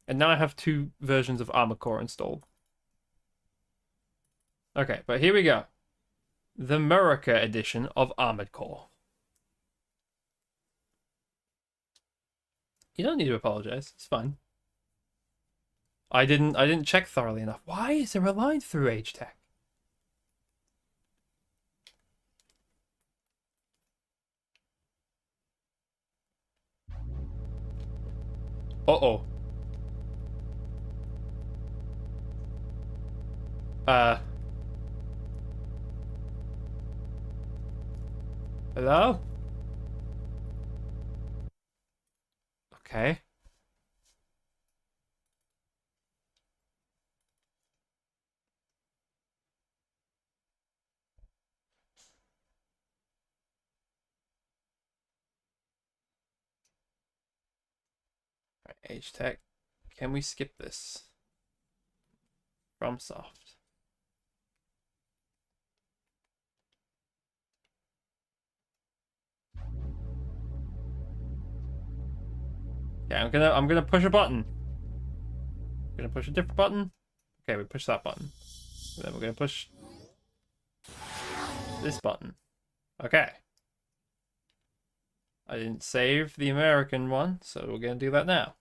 A: And now I have 2 versions of Armoured Core installed. Okay, but here we go. The America edition of Armoured Core. You don't need to apologize. It's fine. I didn't check thoroughly enough. Why is there a line through Age Tech? Uh-oh. Hello? Okay. Right, Age Tech. Can we skip this? From soft. Yeah, I'm gonna push a button. I'm gonna push a different button. Okay, we push that button. And then we're gonna push this button. Okay. I didn't save the American one, so we're gonna do that now.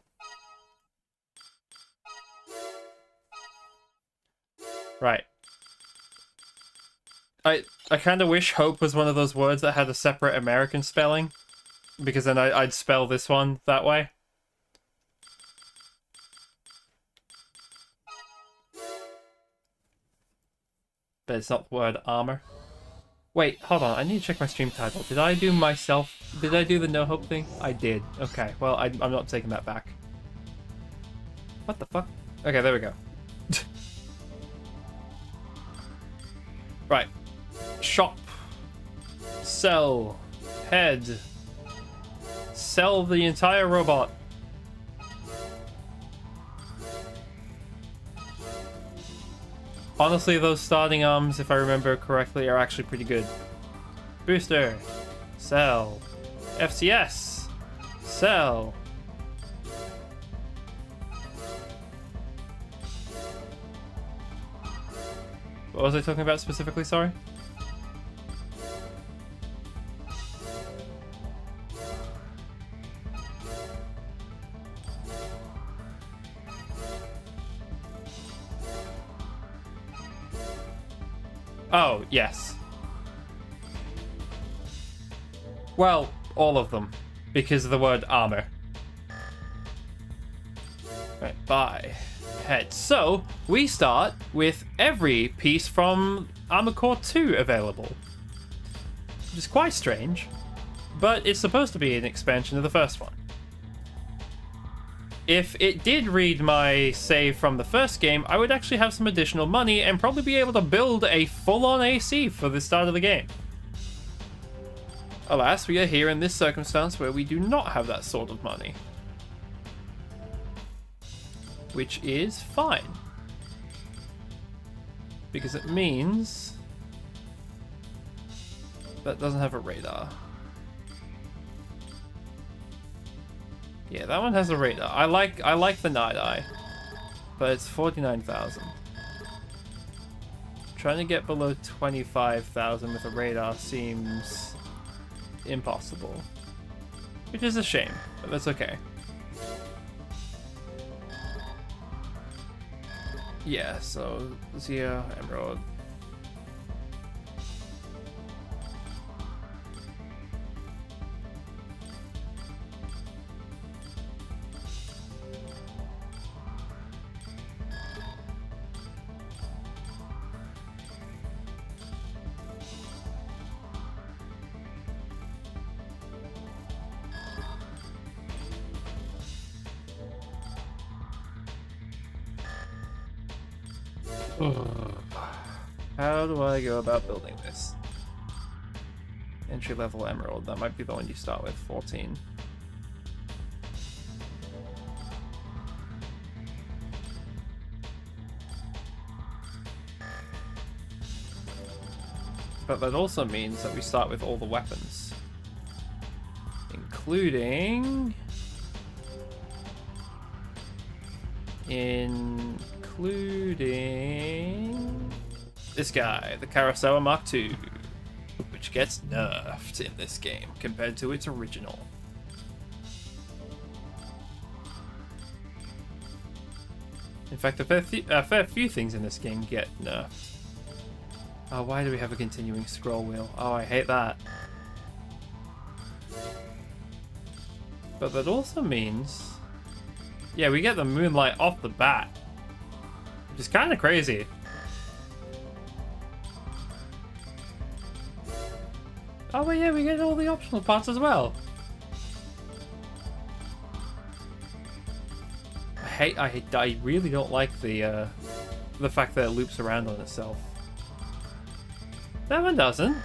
A: Right. I kind of wish hope was one of those words that had a separate American spelling. because then I'd spell this one that way. But it's not the word armor. Wait, hold on. I need to check my stream title. Did I do the no hope thing? I did. Okay, well, I'm not taking that back. What the fuck? Okay, there we go. Right. Shop. Sell. Head. Sell the entire robot. Honestly, those starting arms, if I remember correctly, are actually pretty good. Booster. Sell. FCS. Sell. What was I talking about specifically, sorry? Oh, yes. Well, all of them, because of the word armor. Right, buy. Head. So, we start with every piece from Armoured Core 2 available. Which is quite strange, but it's supposed to be an expansion of the first one. If it did read my save from the first game, I would actually have some additional money and probably be able to build a full-on AC for the start of the game. Alas, we are here in this circumstance where we do not have that sort of money. Which is fine. Because it means that doesn't have a radar. Yeah, that one has a radar. I like the Night Eye, but it's 49,000. Trying to get below 25,000 with a radar seems impossible, which is a shame, but that's okay. Yeah, so Zia, Emerald. How do I go about building this? Entry level Emerald, that might be the one you start with, 14. But that also means that we start with all the weapons. Including this guy, the Carousel Mark II, which gets nerfed in this game compared to its original. In fact, a fair few things in this game get nerfed. Oh, why do we have a continuing scroll wheel? Oh, I hate that. But that also means, yeah, we get the Moonlight off the bat, which is kind of crazy. Oh, but yeah, we get all the optional parts as well. I really don't like the fact that it loops around on itself. That one doesn't.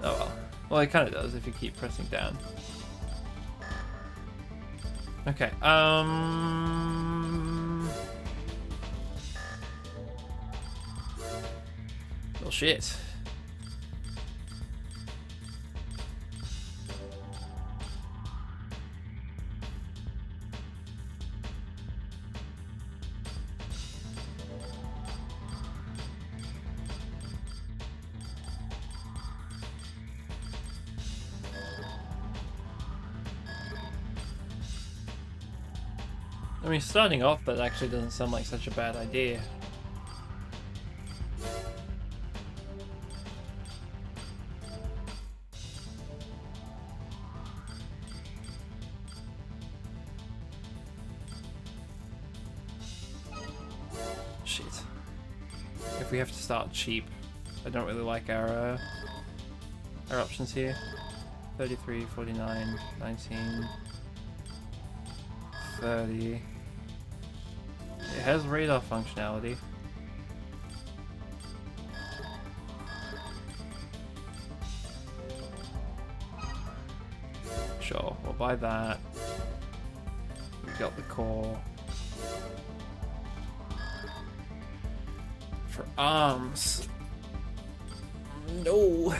A: Oh well. Well, it kind of does if you keep pressing down. Okay, well, shit. I mean, starting off, that actually doesn't sound like such a bad idea. if we have to start cheap. I don't really like our options here. 33, 49, 19, 30. It has radar functionality. Sure, we'll buy that. We got the core. For arms. No!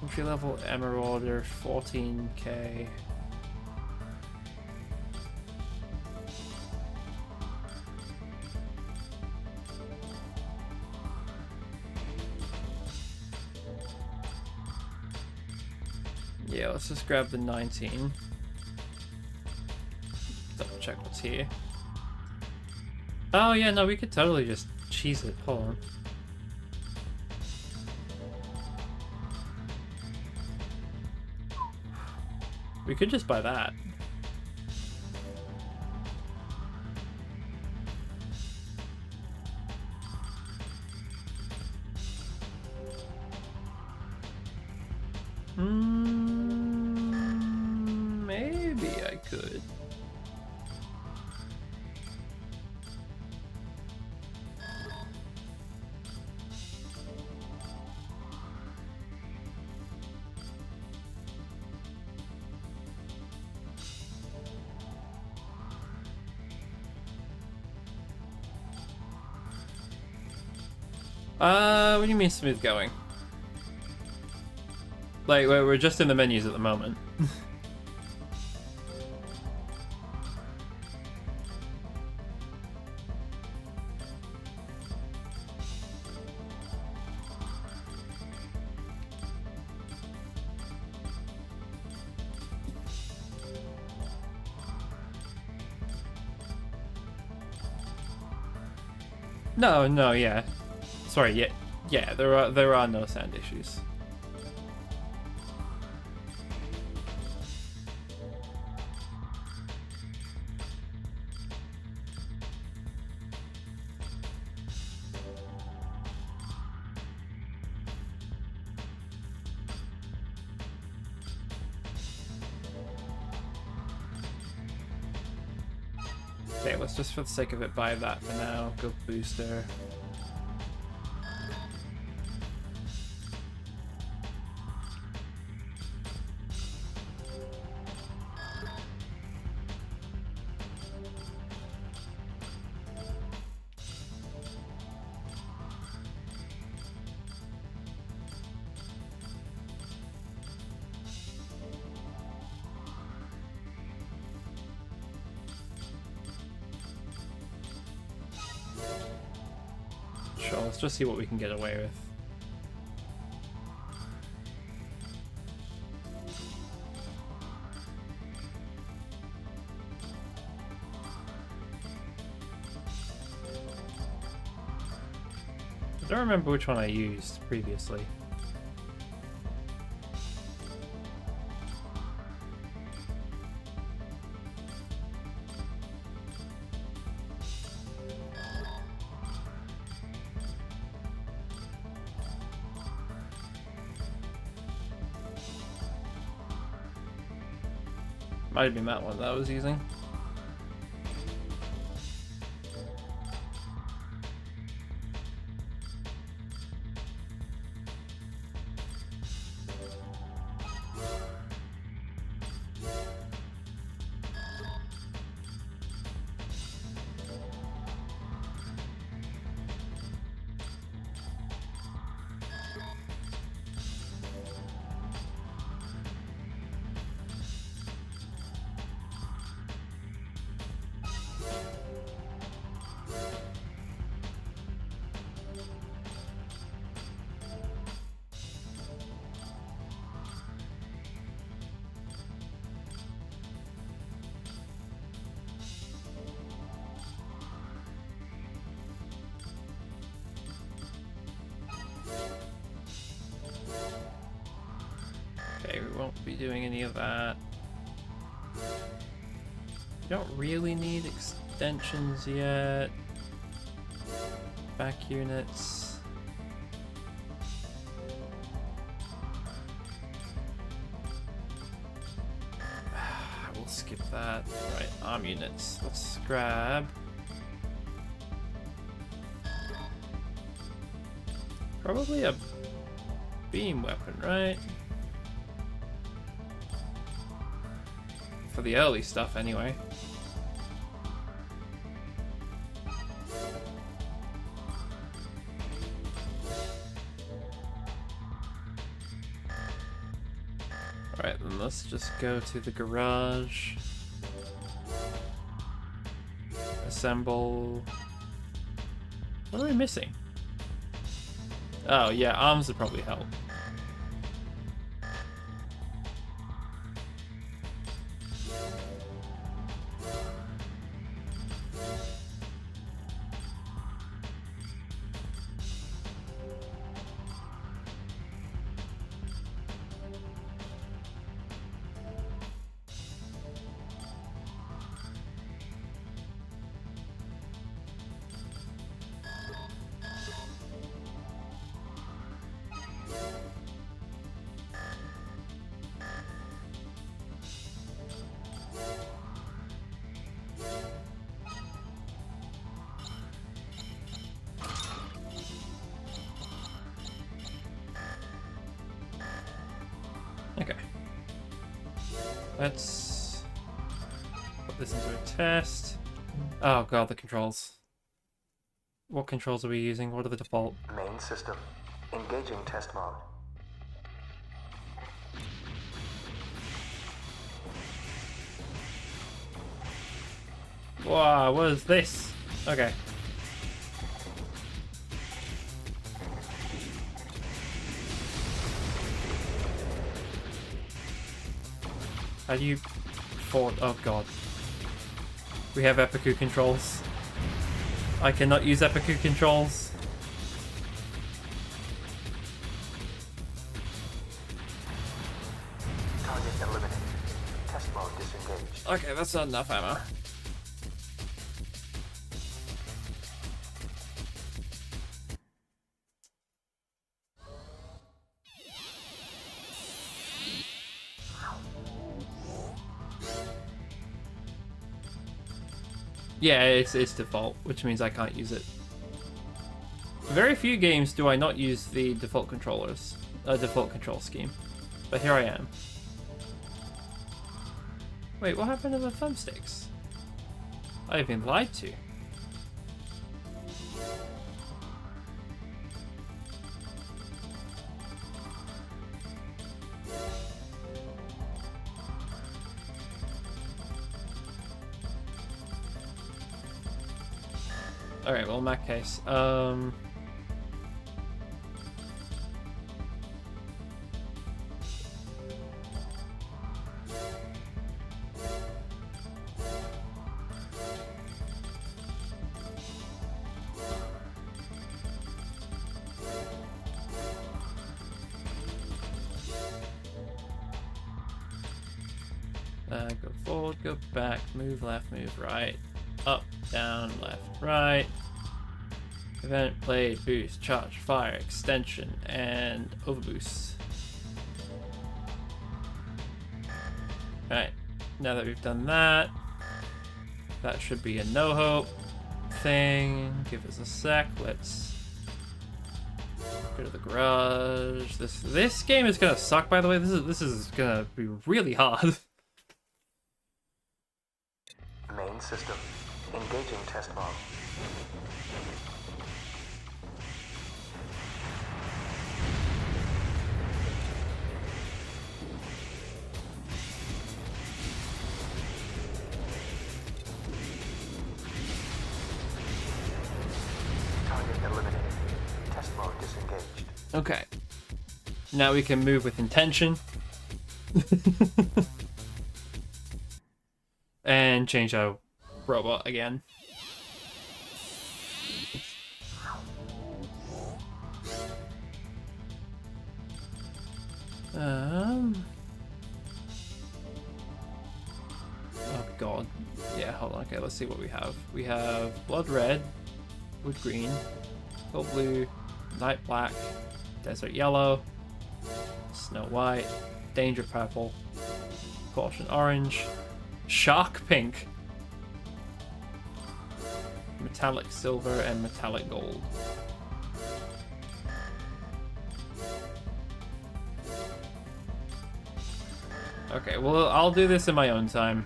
A: Entry level Emeralder, 14k. Yeah, let's just grab the 19. Double check what's here. Oh yeah, no, we could totally just cheese it. Hold on. We could just buy that. Maybe I could. What do you mean smooth going? Like, we're just in the menus at the moment. No, yeah. Sorry, yeah, there are no sound issues. Okay, let's just for the sake of it buy that for now. Go booster. Sure, let's just see what we can get away with. I don't remember which one I used previously. Might have been that one that I was using. Okay, we won't be doing any of that. We don't really need extensions yet. back units. We'll skip that. Right, arm units. Let's grab. Probably a beam weapon, right? For the early stuff, anyway. Alright, then let's just go to the garage. Assemble. What are we missing? Oh, yeah, arms would probably help. Okay. Let's put this into a test. Oh god, the controls. What controls are we using? What are the default?
C: Main system. Engaging test mode.
A: Wow, what is this? Okay. How do you afford? Oh god. We have Epiku controls. I cannot use Epiku controls.
C: Target eliminated. Test mode disengaged.
A: Okay, that's not enough ammo. Yeah, it's default, which means I can't use it. Very few games do I not use the default controllers, default control scheme, but here I am. Wait, what happened to the thumbsticks? I've been lied to. Alright, well in that case, go forward, go back, move left, move right, up, down, left, right. Event, blade, boost, charge, fire, extension, and overboost. Alright, now that we've done that, that should be a no-hope thing. Give us a sec, let's go to the garage. This game is gonna suck, by the way. This is gonna be really hard.
C: Main system. Engaging test mode. Target eliminated. Test mode disengaged.
A: Okay. Now we can move with intention. And change our robot again. Oh god. Yeah, hold on. Okay, let's see what we have. We have blood red, wood green, Gold blue, night black, desert yellow, snow white, danger purple, caution orange, shark pink, metallic silver, and metallic gold. Okay, well, I'll do this in my own time.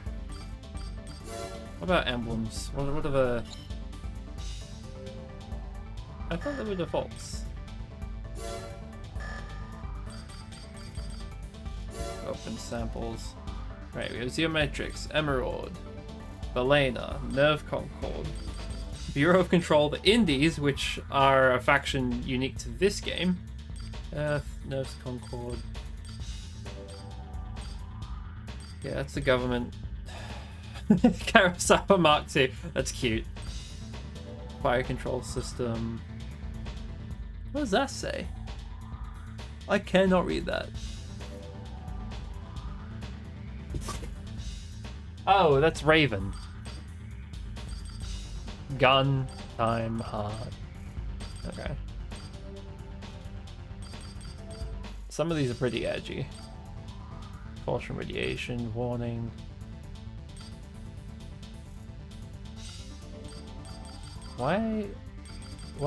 A: What about emblems? What are the... I thought they were defaults. Open samples. Right, we have Geometrics, Emerald, Balena, Nerve Concord, Bureau of Control, the Indies, which are a faction unique to this game. Earth, Nerves Concord. Yeah, that's the government. Kurosawa Mark II. That's cute. Fire control system. What does that say? I cannot read that. Oh, that's Raven. Gun time hard. Okay. Some of these are pretty edgy. Caution radiation, warning. Why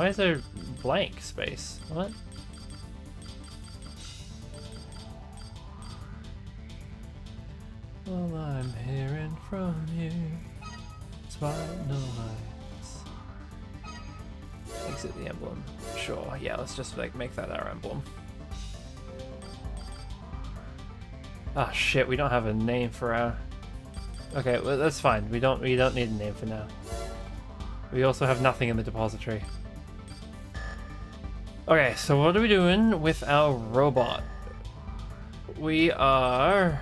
A: is there blank space? What? Well, I'm hearing from you. Spot no lights. Exit the emblem. Sure, yeah, let's just like make that our emblem. Ah, shit, we don't have a name for our... Okay, well, that's fine. We don't need a name for now. We also have nothing in the depository. Okay, so what are we doing with our robot? We are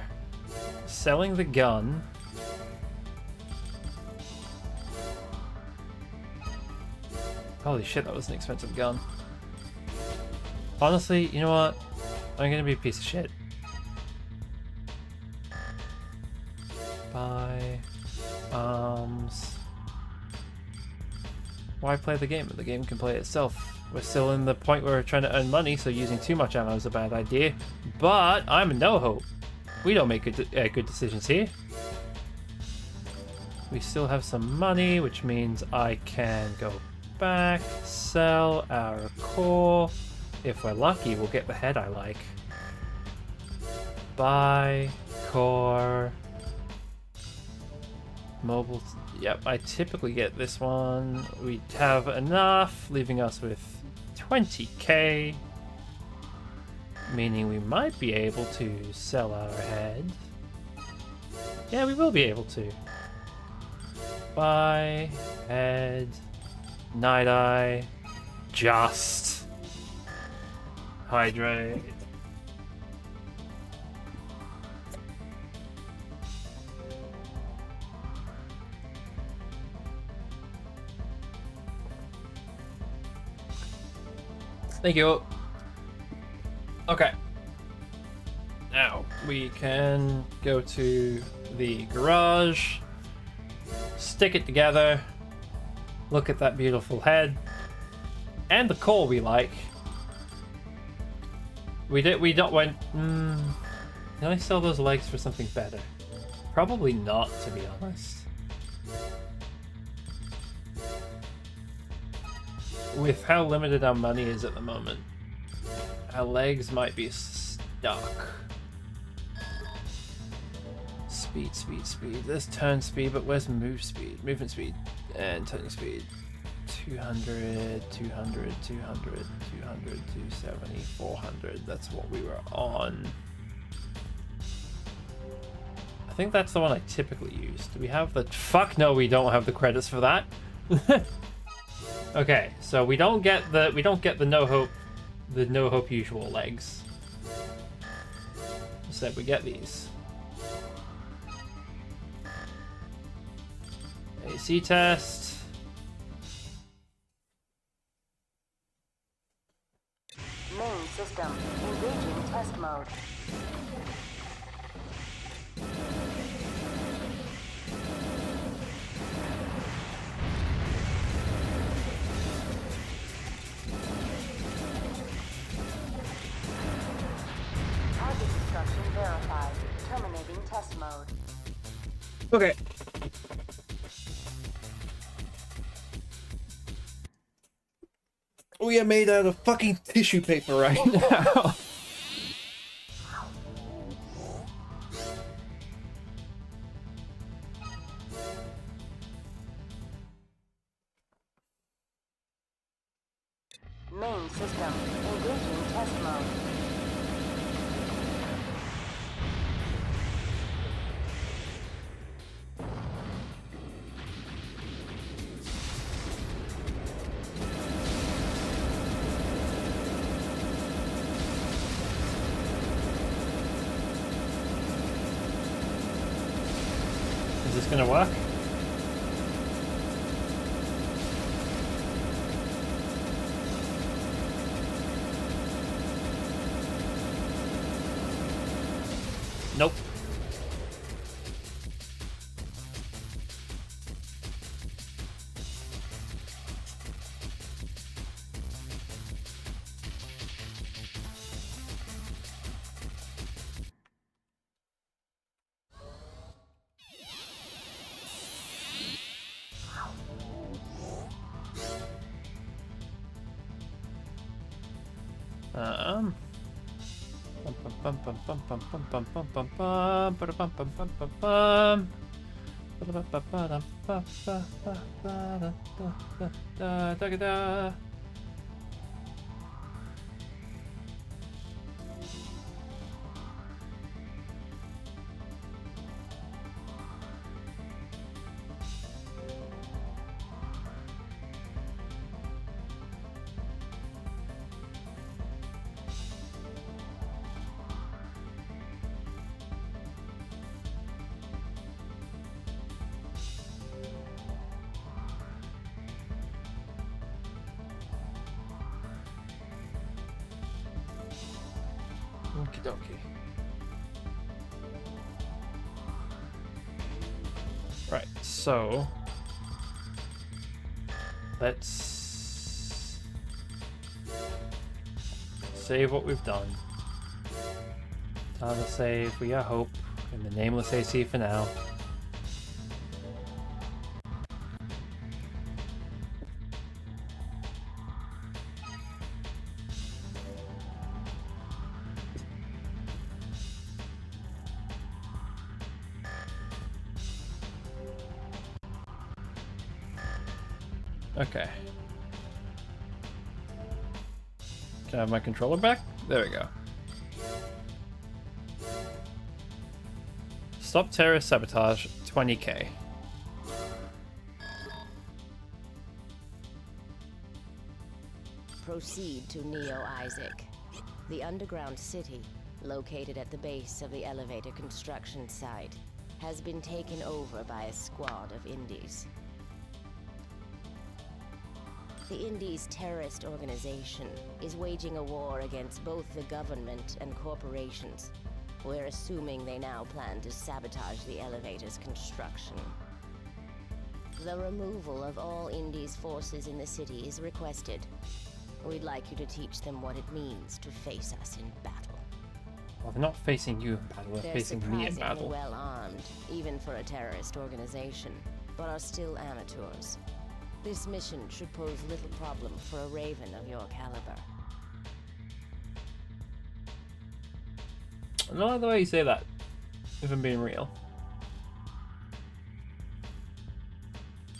A: selling the gun. Holy shit, that was an expensive gun. Honestly, you know what? I'm gonna be a piece of shit. Buy arms. Why play the game? The game can play itself. We're still in the point where we're trying to earn money, so using too much ammo is a bad idea. But I'm in no hope. We don't make good decisions here. We still have some money, which means I can go back, sell our core. If we're lucky, we'll get the head I like. Buy core. Mobile. Yep, I typically get this one. We have enough, leaving us with 20k. Meaning we might be able to sell our head. Yeah, we will be able to. Buy head. Night eye. Just. Hydrate. Thank you. Okay. Now we can go to the garage, stick it together, look at that beautiful head, and the core we like. We don't want. Can I sell those legs for something better? Probably not, to be honest. With how limited our money is at the moment, our legs might be stuck. Speed, speed, speed. There's turn speed, but where's move speed? Movement speed and turning speed. 200, 200, 200, 200, 270, 400. That's what we were on. I think that's the one I typically use. Do we have the... Fuck no, we don't have the credits for that. Okay, so we don't get the no hope usual legs. Instead we get these. AC test.
B: Main system engaging test mode. Terminating test mode.
A: Okay. We are made out of fucking tissue paper right now.
B: Main system engaging test mode.
A: Is this gonna work? Nope. Okie dokie. Right, so let's save what we've done. Time to save We Are Hope in the nameless AC for now. Okay. Can I have my controller back? There we go. Stop terrorist sabotage, 20k.
D: Proceed to Neo Isaac, the underground city located at the base of the elevator construction site has been taken over by a squad of Indies. The Indies terrorist organization is waging a war against both the government and corporations. We're assuming they now plan to sabotage the elevator's construction. The removal of all Indies forces in the city is requested. We'd like you to teach them what it means to face us in battle.
A: Well, they're not facing you in battle, they're facing me in
D: surprisingly
A: battle.
D: well armed, even for a terrorist organization, but are still amateurs. This mission should pose little problem for a Raven of your caliber.
A: I don't like the way you say that, if I'm being real.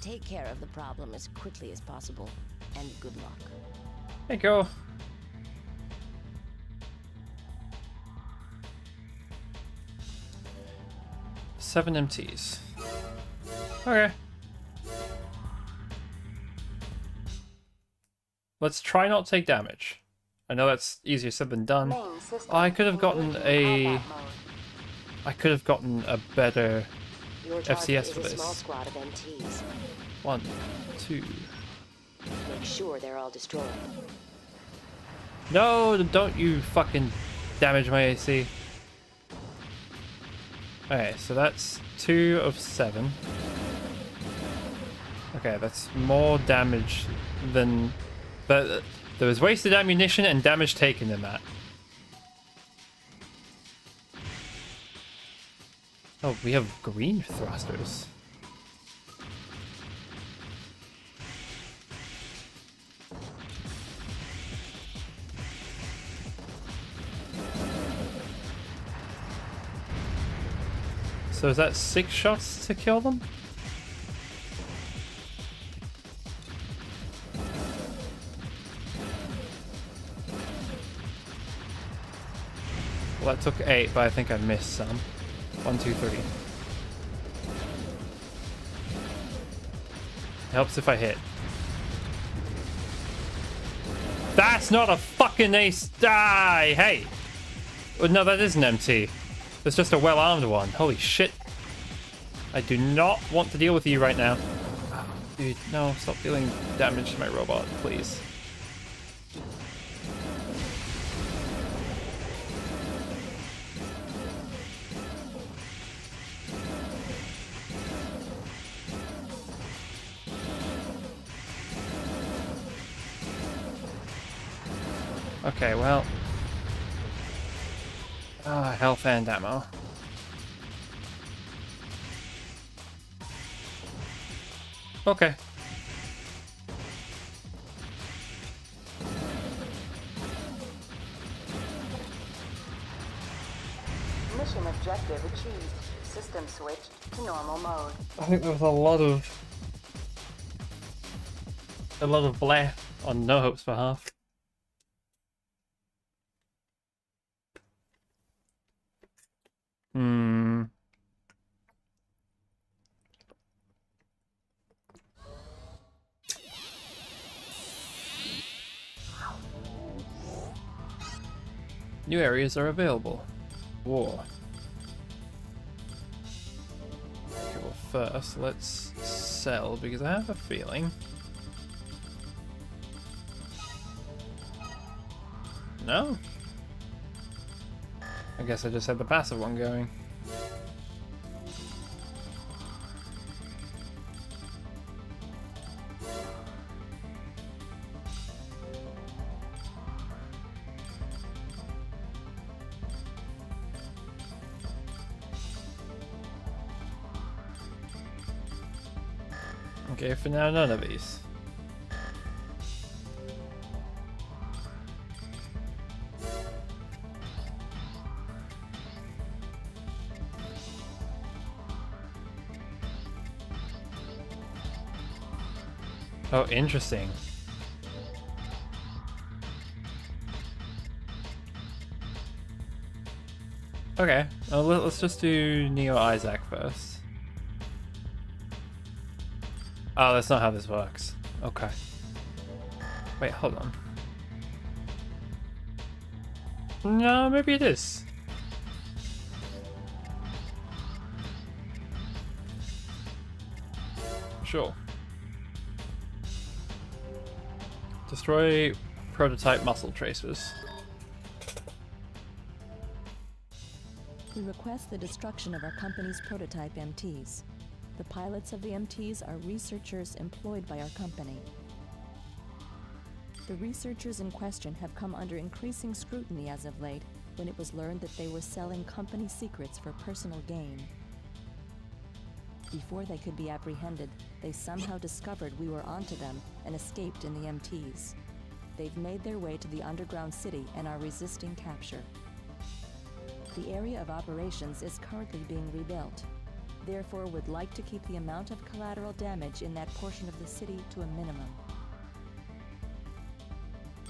D: Take care of the problem as quickly as possible, and good luck.
A: Hey, girl. Seven MTs. Okay. Let's try not to take damage. I know that's easier said than done.
B: Main system
A: I could have gotten
B: engaging
A: a...
B: combat mode.
A: I could have gotten a better
D: Your
A: FCS
D: target
A: for
D: is a small
A: this.
D: squad of MTs.
A: 1, 2.
D: Make sure they're all destroyed.
A: No, don't you fucking damage my AC. Okay, so that's 2 of 7. Okay, that's more damage than... But there was wasted ammunition and damage taken in that. Oh, we have green thrusters. So is that 6 shots to kill them? Well, that took 8, but I think I missed some. 1, 2, 3. Helps if I hit. That's not a fucking ace die! Hey! Oh, no, that is an MT. It's just a well-armed one. Holy shit. I do not want to deal with you right now. Oh, dude, no, stop dealing damage to my robot, please. Okay, well. Health and ammo. Okay.
B: Mission objective achieved. System switched to normal mode.
A: I think there was a lot of bleh on No Hope's behalf. New areas are available. War. Okay, well first let's sell because I have a feeling. No? I guess I just had the passive one going. Okay, for now, none of these. Oh, interesting. Okay, let's just do Neo Isaac first. Oh, that's not how this works. Okay. Wait, hold on. No, maybe it is. Sure. Destroy prototype muscle tracers.
E: We request the destruction of our company's prototype MTs. The pilots of the MTs are researchers employed by our company. The researchers in question have come under increasing scrutiny as of late when it was learned that they were selling company secrets for personal gain. Before they could be apprehended, they somehow discovered we were onto them and escaped in the MTs. They've made their way to the underground city and are resisting capture. The area of operations is currently being rebuilt. Therefore, would like to keep the amount of collateral damage in that portion of the city to a minimum.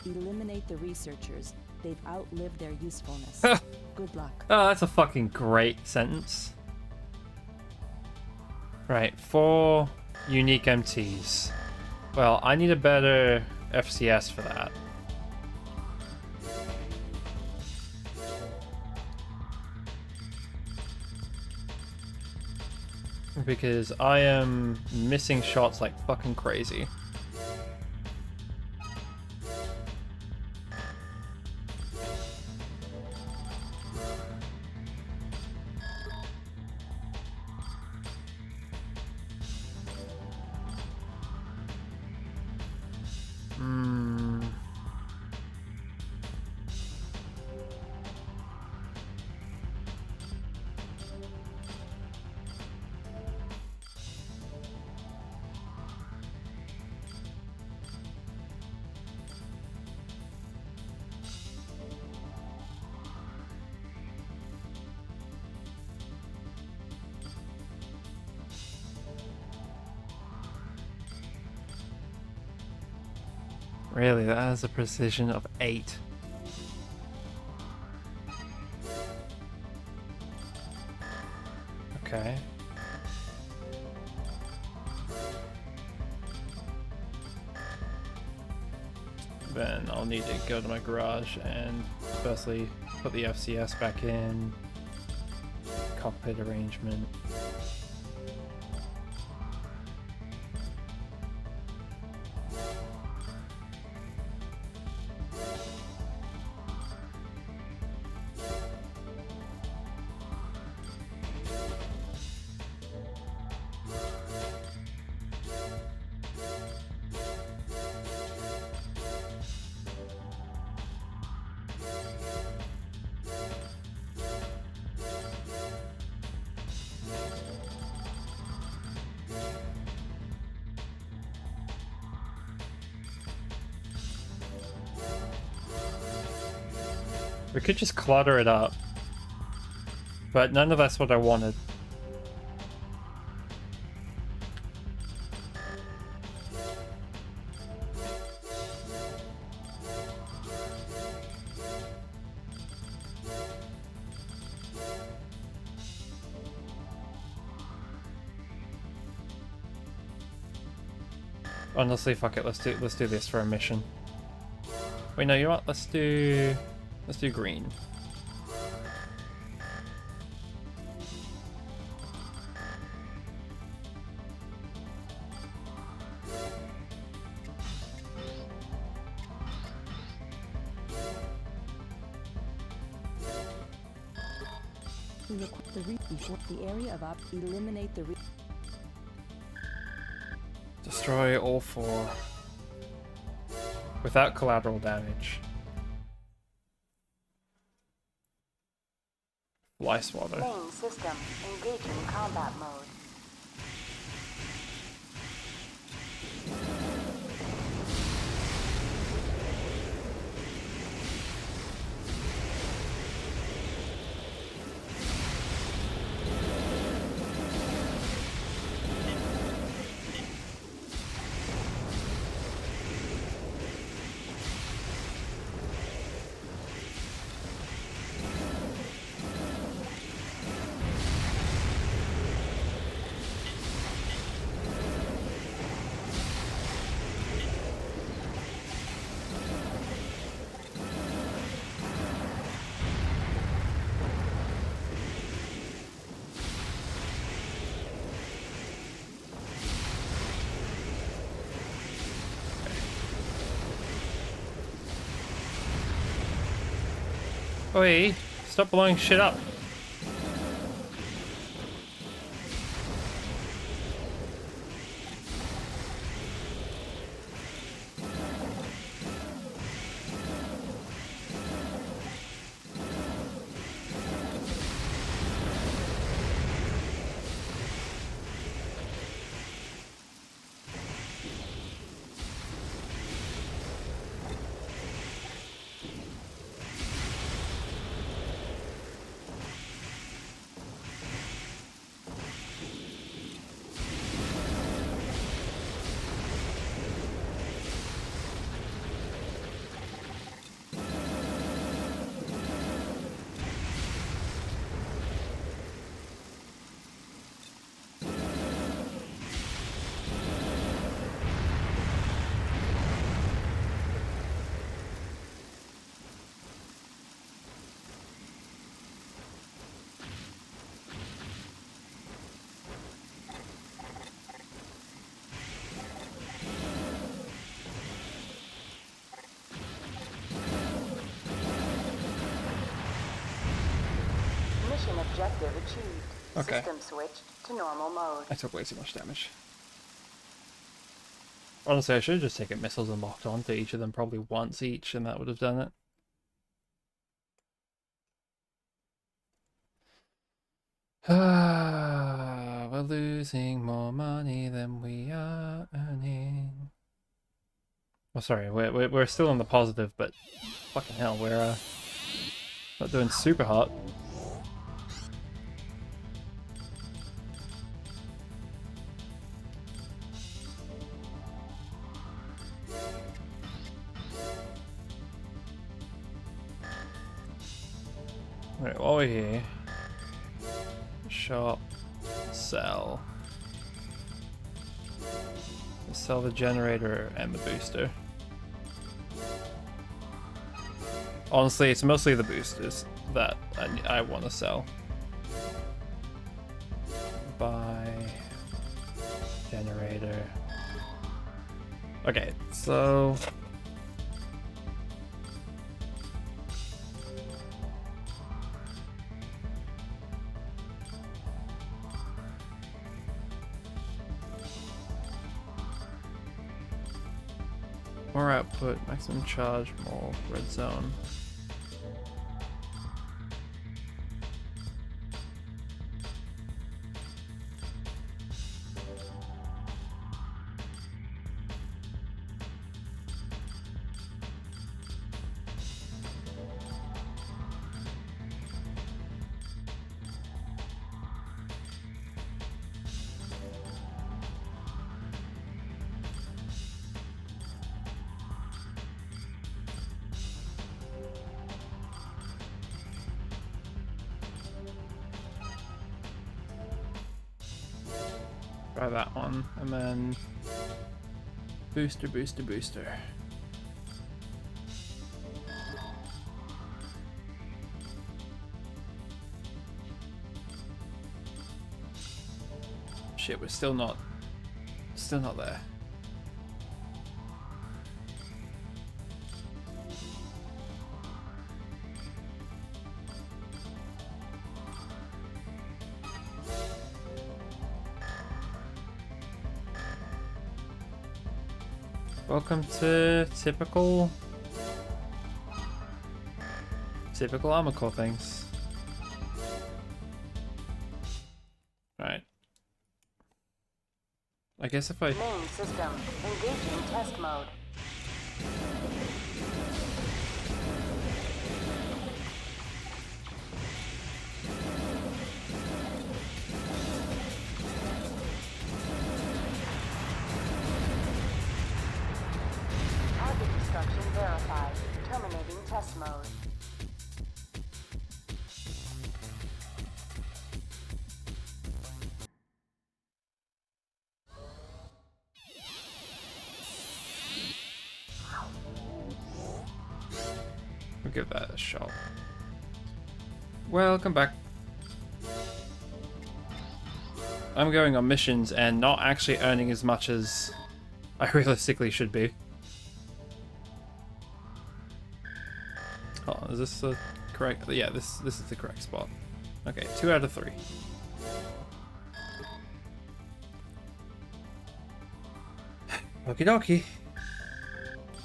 E: Eliminate the researchers. They've outlived their usefulness. Good luck.
A: Oh, that's a fucking great sentence. Right, 4 unique MTs. Well, I need a better FCS for that. Because I am missing shots like fucking crazy. Really, that has a precision of 8. Okay. Then I'll need to go to my garage and firstly put the FCS back in. Cockpit arrangement. We could just clutter it up, but none of that's what I wanted. Honestly, fuck it. Let's do this for a mission. Wait, no, you know what? Let's do green.
E: We request the area of eliminate the
A: Destroy all 4 without collateral damage. Fly swatter.
B: Main system engaging combat mode.
A: Oi, stop blowing shit up.
B: Mission objective achieved.
A: Okay.
B: System switched to normal mode.
A: I took way too much damage. Honestly, I should have just taken missiles and locked onto each of them probably once each, and that would have done it. We're losing more money than we are earning. Oh, sorry, we're still in the positive, but fucking hell, we're not doing super hot. Right, while we're here, shop, sell. Sell the generator and the booster. Honestly, it's mostly the boosters that I want to sell. Buy generator. Okay, so more output, maximum charge, more red zone. Try that one, and then booster, booster, booster. Shit, we're still not there. Welcome to typical Armoured Core things. Right. I guess if I...
B: Main system. Engaging test mode. Target destruction verified. Terminating test mode.
A: We'll give that a shot. Welcome back. I'm going on missions and not actually earning as much as I realistically should be. Oh, is this the correct? Yeah, this is the correct spot. Okay, 2 out of 3. Okie dokie.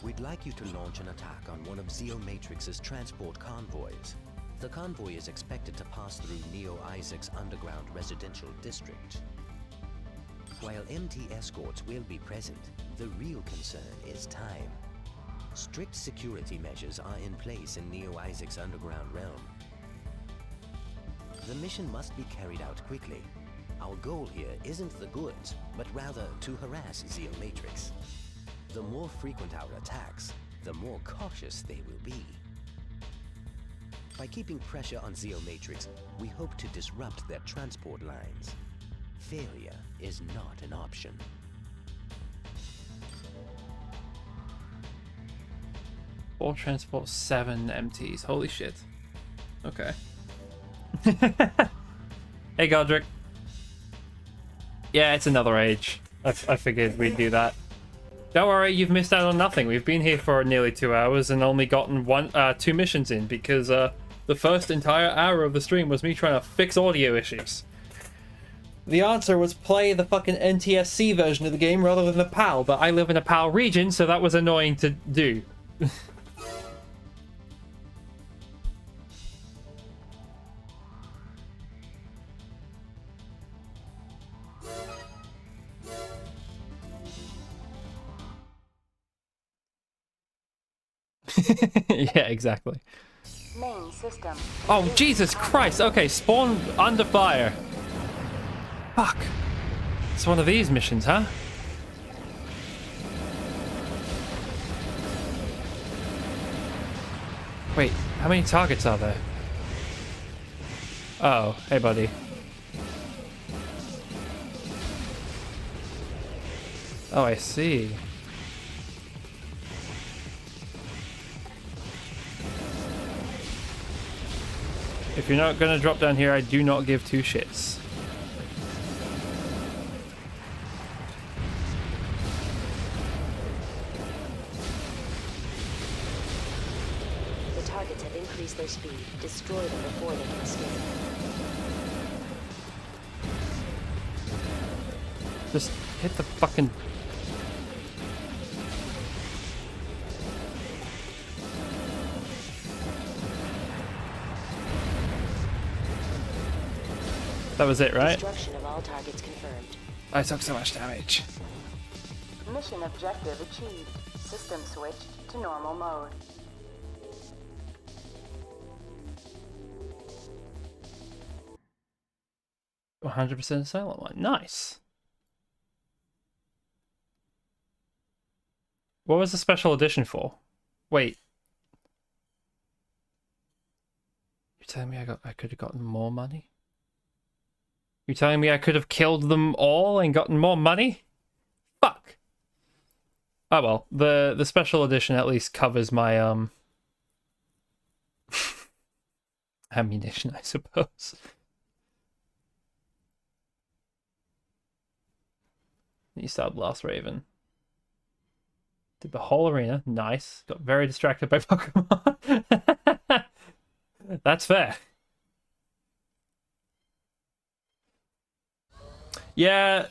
F: We'd like you to launch an attack on one of Zeo Matrix's transport convoys. The convoy is expected to pass through Neo Isaac's underground residential district. While MT escorts will be present, the real concern is time. Strict security measures are in place in Neo Isaac's underground realm. The mission must be carried out quickly. Our goal here isn't the goods, but rather to harass Zeo Matrix. The more frequent our attacks, the more cautious they will be. By keeping pressure on Zeo Matrix, we hope to disrupt their transport lines. Failure is not an option.
A: All transport 7 MTs. Holy shit. Okay. Hey, Godric. Yeah, it's another age. I figured we'd do that. Don't worry, you've missed out on nothing. We've been here for nearly 2 hours and only gotten 2 missions in because the first entire hour of the stream was me trying to fix audio issues. The answer was play the fucking NTSC version of the game rather than the PAL, but I live in a PAL region, so that was annoying to do. Yeah, exactly.
B: Main system.
A: Oh, Jesus Christ! Okay, spawn under fire. Fuck. It's one of these missions, huh? Wait, how many targets are there? Oh, hey, buddy. Oh, I see. If you're not gonna drop down here, I do not give two shits.
D: The targets have increased their speed. Destroy them before they can escape.
A: Just hit the fucking... That was it, right?
D: Destruction of all targets confirmed.
A: I took so much damage.
B: Mission objective achieved. System switched to normal mode.
A: %silent one. Nice. What was the special edition for? Wait. You're telling me I could have gotten more money? You're telling me I could have killed them all and gotten more money? Fuck. Oh well, the special edition at least covers my ammunition, I suppose. You start Last Raven. Did the whole arena. Nice. Got very distracted by Pokemon. That's fair. Yeah,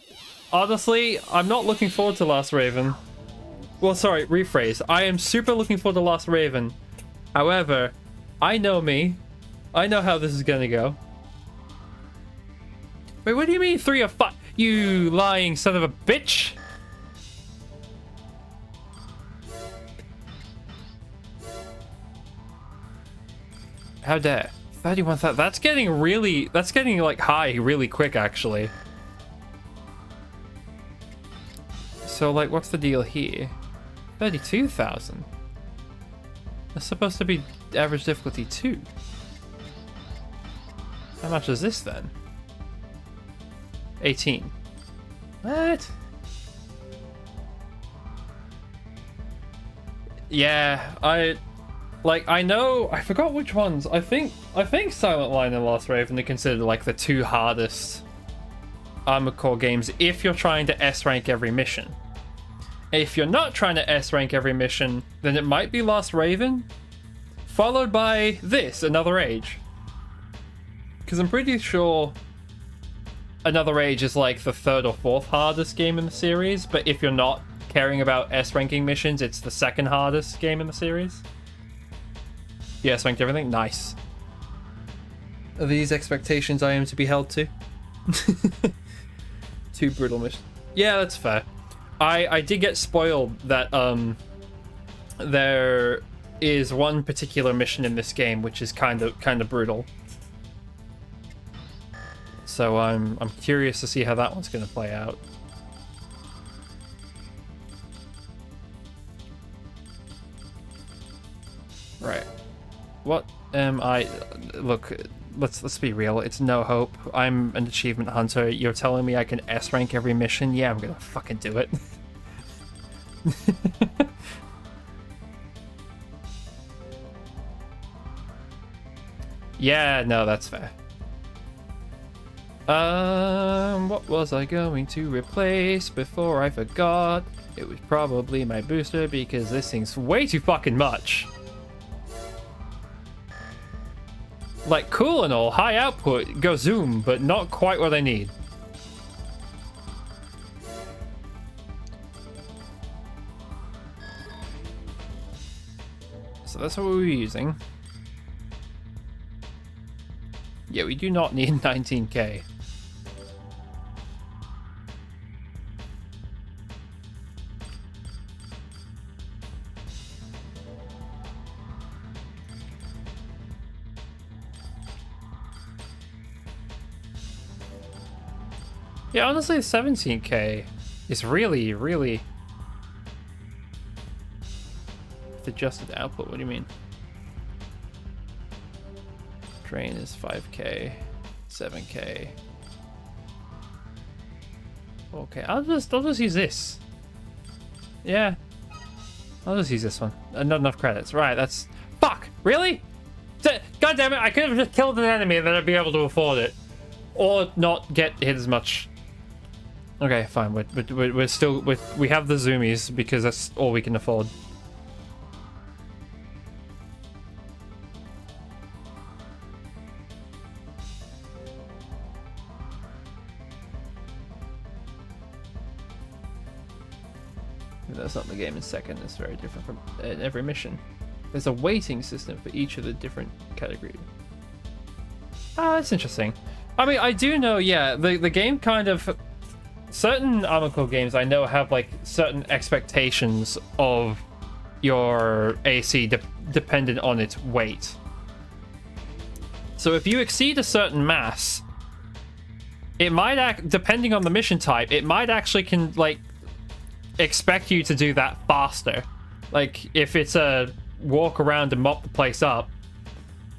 A: honestly, I'm not looking forward to Last Raven. Well, sorry, rephrase. I am super looking forward to Last Raven. However, I know me. I know how this is gonna go. Wait, what do you mean 3 or 5? You lying son of a bitch! How dare. 31,000. That's getting like high really quick actually. So like what's the deal here? 32,000. That's supposed to be average difficulty 2. How much is this then? 18. What? Yeah, I know, I forgot which ones. I think Silent Line and Lost Raven are considered like the 2 hardest Armored Core games if you're trying to S rank every mission. If you're not trying to S rank every mission, then it might be Lost Raven, followed by this, Another Age. Because I'm pretty sure Another Age is like the 3rd or 4th hardest game in the series, but if you're not caring about S ranking missions, it's the 2nd hardest game in the series. Yeah, S ranked everything? Nice. Are these expectations I am to be held to? 2 brutal missions. Yeah, that's fair. I did get spoiled that there is one particular mission in this game which is kind of brutal. So I'm curious to see how that one's going to play out. Right. What am I? Look, let's be real. It's no hope. I'm an achievement hunter. You're telling me I can S rank every mission? Yeah, I'm gonna fucking do it. Yeah, no, that's fair. What was I going to replace before I forgot? It was probably my booster because this thing's way too fucking much. Like, cool and all, high output, go zoom, but not quite what I need. So that's what we were using. Yeah, we do not need 19k. Yeah, honestly, 17k is really, really... With adjusted output, what do you mean? Drain is 5k. 7K. Okay, I'll just use this. Yeah. I'll just use this one. Not enough credits. Right, that's... Fuck! Really? God damn it, I could have just killed an enemy and then I'd be able to afford it. Or not get hit as much. Okay, fine. We're still... We have the zoomies because that's all we can afford. That's not the game in second. It's very different from every mission. There's a weighting system for each of the different categories. Ah, that's interesting. I mean, I do know, yeah, the game kind of... Certain Armoured Core games I know have, like, certain expectations of your AC dependent on its weight. So if you exceed a certain mass, it might depending on the mission type, it might actually expect you to do that faster. Like, if it's a walk around and mop the place up,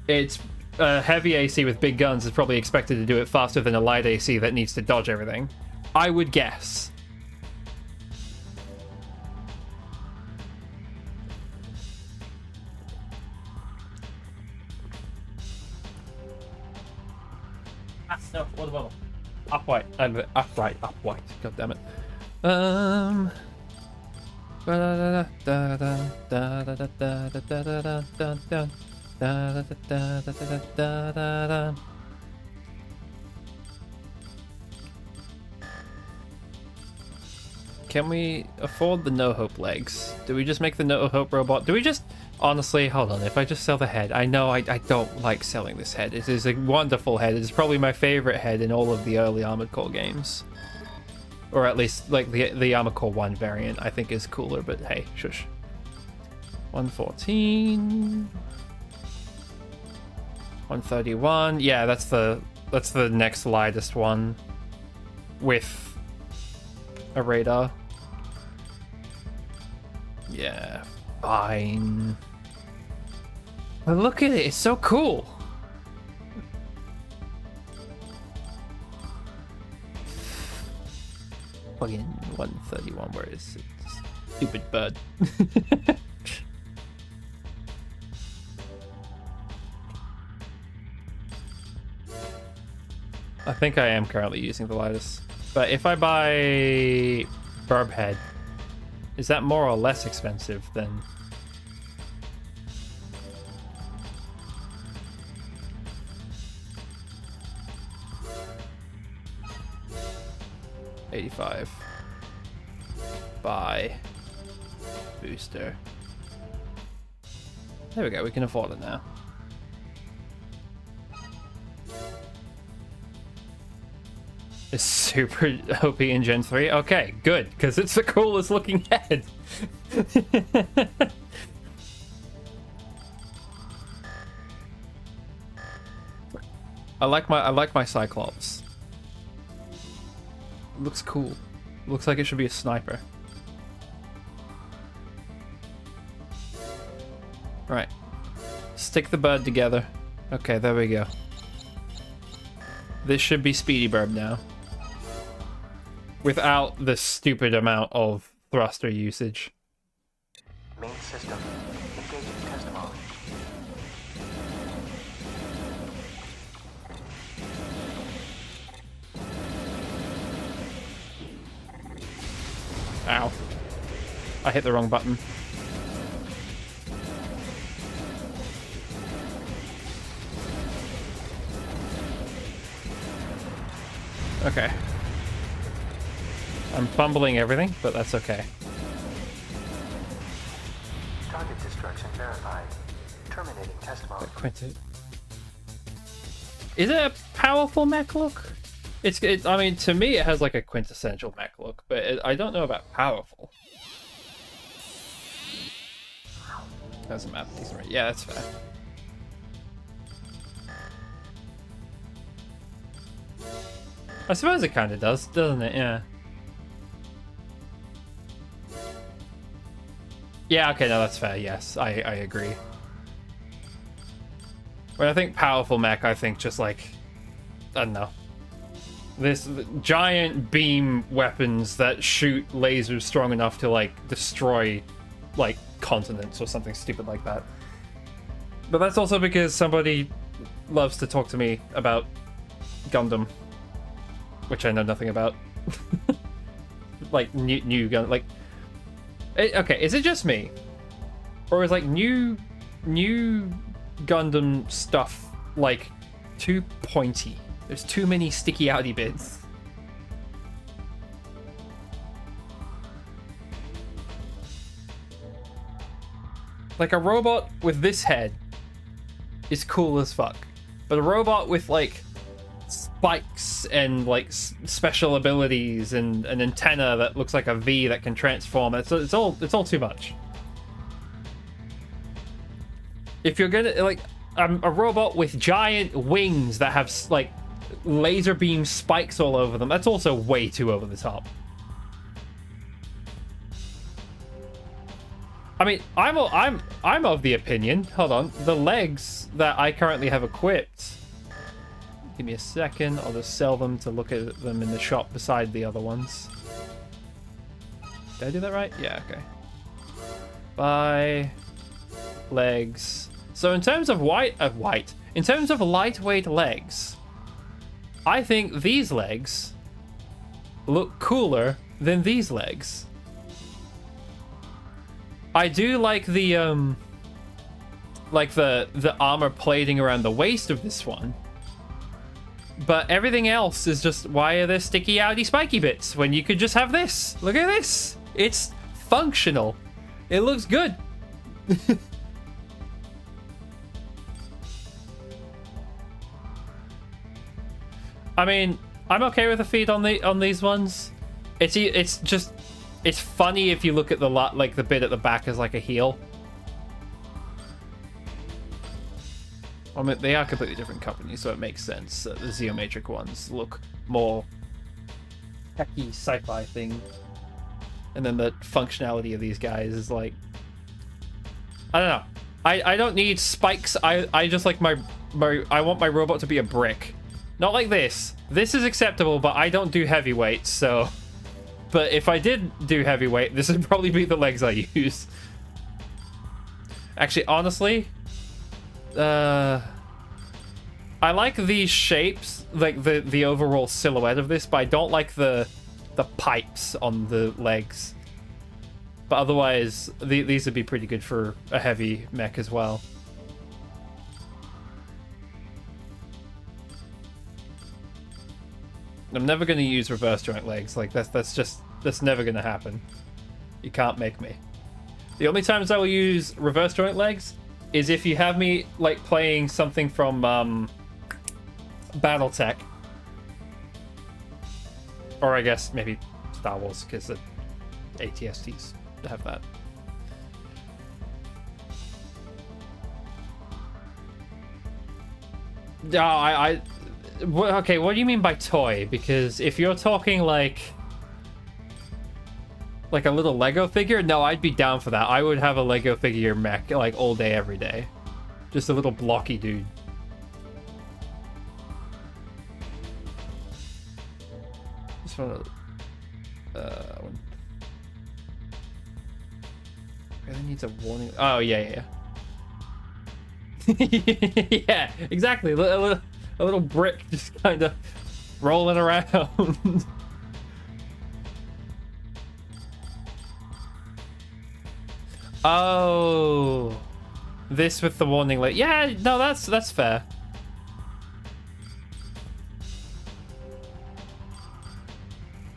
A: it's a heavy AC with big guns is probably expected to do it faster than a light AC that needs to dodge everything. I would guess. No, what about upright? Upright. God damn it. Can we afford the No Hope legs? Do we just make the No Hope robot? Do we just... Honestly, hold on. If I just sell the head... I know I don't like selling this head. It is a wonderful head. It's probably my favorite head in all of the early Armored Core games. Or at least, like, the Armored Core 1 variant I think is cooler, but hey, shush. 114... 131... Yeah, that's the next lightest one. With a radar. Yeah, fine. But look at it, it's so cool. Fucking 131, where is it? Stupid bird. I think I am currently using the lightest. But if I buy Burb Head, is that more or less expensive than... $85. Buy. Booster. There we go, we can afford it now. Is super OP in Gen 3? Okay, good, because it's the coolest looking head. I like my Cyclops. It looks cool. Looks like it should be a sniper. Right. Stick the bird together. Okay, there we go. This should be Speedy Burb now. Without the stupid amount of thruster usage.
C: Main system. Engaging test mode.
A: Ow. I hit the wrong button. Okay. I'm fumbling everything, but that's okay.
C: Target destruction verified. Terminating test mode.
A: Is it a powerful mech look? I mean, to me, it has like a quintessential mech look, but I don't know about powerful. That's a map. Right. Yeah, that's fair. I suppose it kind of does, doesn't it? Yeah. Yeah, okay, no, that's fair. Yes, I agree. When I think powerful mech, I think just like I don't know. This giant beam weapons that shoot lasers strong enough to like destroy like continents or something stupid like that. But that's also because somebody loves to talk to me about Gundam, which I know nothing about. Like new gun, like okay, is it just me, or is like new Gundam stuff like too pointy? There's too many sticky outy bits. Like a robot with this head is cool as fuck, but a robot with like spikes and like special abilities and an antenna that looks like a V that can transform, it's all too much. If you're gonna like a robot with giant wings that have like laser beam spikes all over them, that's also way too over the top. I mean, I'm of the opinion, hold on, the legs that I currently have equipped, give me a second, I'll just sell them to look at them in the shop beside the other ones. Did I do that right? Yeah, okay. Buy legs. So in terms of in terms of lightweight legs, I think these legs look cooler than these legs. I do like the armor plating around the waist of this one, but everything else is just, why are there sticky outy spiky bits when you could just have this? Look at this, it's functional, it looks good. I mean, I'm okay with the feet on these ones. It's funny if you look at the bit at the back as like a heel. I mean, they are completely different companies, so it makes sense that the Geometric ones look more techy sci-fi thing, and then the functionality of these guys is like, I don't know. I don't need spikes. I just like I want my robot to be a brick. Not like this. This is acceptable, but I don't do heavyweight, so... But if I did do heavyweight, this would probably be the legs I use. Actually, honestly... I like these shapes, like the overall silhouette of this, but I don't like the pipes on the legs. But otherwise, these would be pretty good for a heavy mech as well. I'm never going to use reverse joint legs. Like, that's never going to happen. You can't make me. The only times I will use reverse joint legs is if you have me, like, playing something from, Battletech. Or I guess maybe Star Wars, because the ATSTs have that. Okay, what do you mean by toy? Because if you're talking like a little Lego figure, no, I'd be down for that. I would have a Lego figure mech like all day, every day. Just a little blocky dude. Just want to... really needs a warning. Oh, yeah. Yeah, exactly. A little brick just kind of rolling around. Oh, this with the warning light. Yeah, no, that's fair.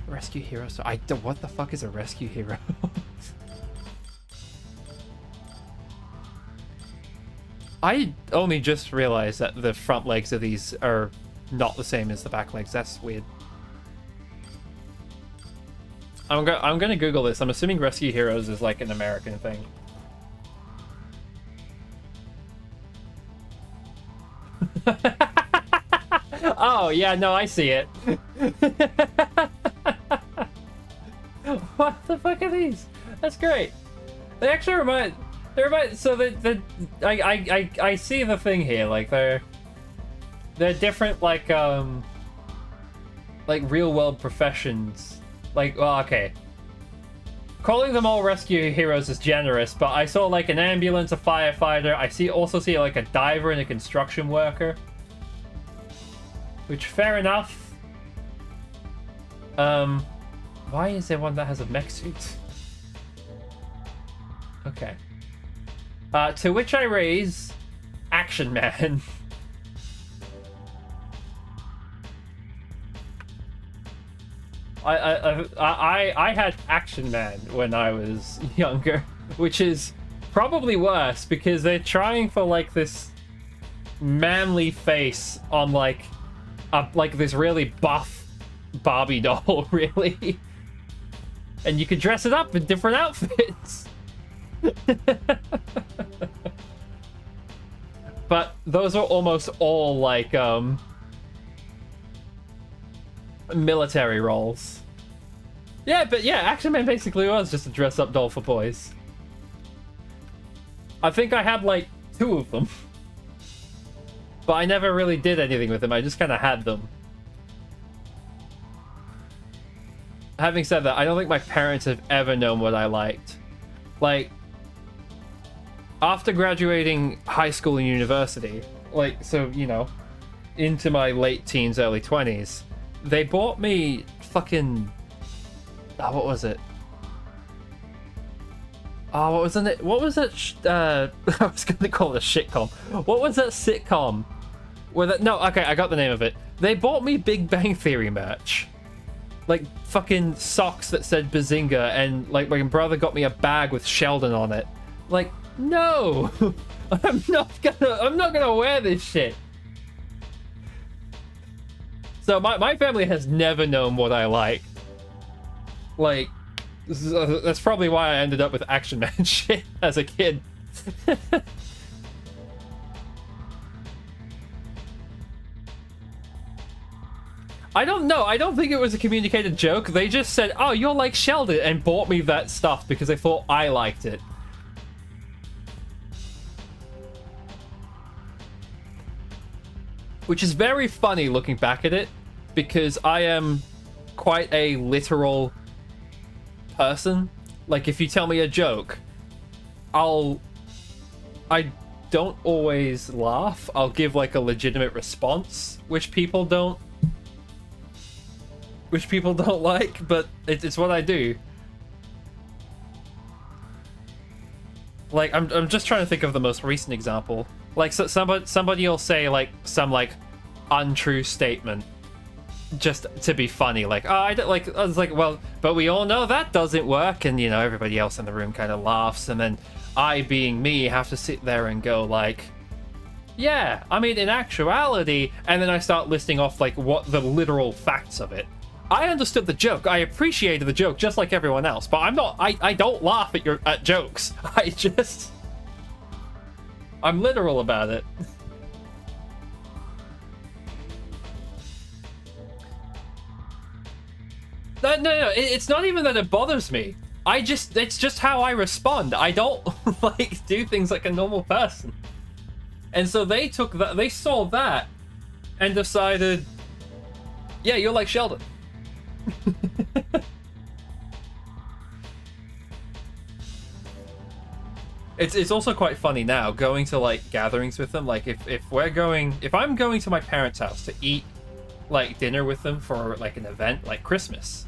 A: Rescue hero. So what the fuck is a rescue hero? I only just realized that the front legs of these are not the same as the back legs. That's weird. I'm gonna Google this. I'm assuming Rescue Heroes is like an American thing. Oh yeah, no, I see it. What the fuck are these? That's great. They actually remind. So I see the thing here. Like they're They're different, like real world professions. Like, well, okay. Calling them all rescue heroes is generous, but I saw like an ambulance, a firefighter. I also see like a diver and a construction worker. Which, fair enough. Why is there one that has a mech suit? Okay. To which I raise, Action Man. I had Action Man when I was younger, which is probably worse because they're trying for like this manly face on like this really buff Barbie doll, really, and you could dress it up in different outfits. But those are almost all like military roles. Yeah, but yeah, Action Man basically was just a dress-up doll for boys. I think I had like 2 of them. But I never really did anything with them, I just kind of had them. Having said that, I don't think my parents have ever known what I liked. Like, after graduating high school and university, like, so, you know, into my late teens, early 20s, they bought me fucking... Oh, what was it? Oh, what was it? What was it? I was going to call it a shitcom. What was that sitcom? Where that? No, okay, I got the name of it. They bought me Big Bang Theory merch. Like, fucking socks that said Bazinga, and, like, my brother got me a bag with Sheldon on it. Like, no! I'm not gonna wear this shit. So my family has never known what I like. Like, that's probably why I ended up with Action Man shit as a kid. I don't know. I don't think it was a communicated joke. They just said, oh, you're like Sheldon, and bought me that stuff because they thought I liked it. Which is very funny looking back at it, because I am quite a literal person. Like, if you tell me a joke, I don't always laugh. I'll give like a legitimate response, which people don't like, but it's what I do. Like, I'm just trying to think of the most recent example. Like, so somebody will say like some like untrue statement just to be funny, like, oh, I was like, well, but we all know that doesn't work, and you know, everybody else in the room kind of laughs, and then I, being me, have to sit there and go like, yeah, I mean, in actuality, and then I start listing off like what the literal facts of it. I understood the joke, I appreciated the joke just like everyone else, but I don't laugh at jokes. I'm literal about it. No, it's not even that it bothers me. It's just how I respond. I don't like do things like a normal person. And so they saw that and decided, yeah, you're like Sheldon. It's also quite funny now going to like gatherings with them. Like if I'm going to my parents' house to eat like dinner with them for like an event like Christmas,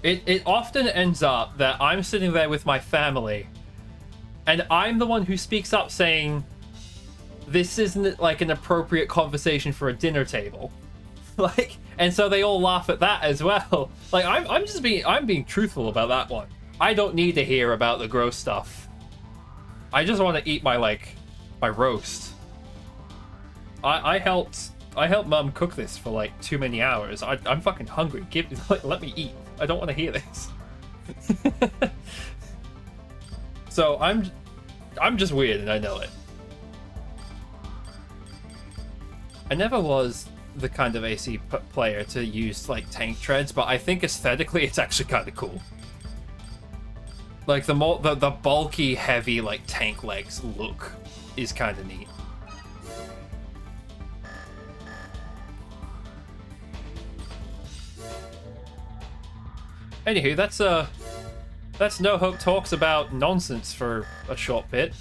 A: it often ends up that I'm sitting there with my family and I'm the one who speaks up saying, this isn't like an appropriate conversation for a dinner table. Like, and so they all laugh at that as well. Like, I'm being truthful about that one. I don't need to hear about the gross stuff. I just want to eat my roast. I helped Mum cook this for like too many hours. I'm fucking hungry. Let me eat. I don't want to hear this. So I'm just weird and I know it. I never was the kind of AC player to use like tank treads, but I think aesthetically it's actually kind of cool. Like, the bulky, heavy, like, tank legs look is kind of neat. Anywho, that's No Hope talks about nonsense for a short bit.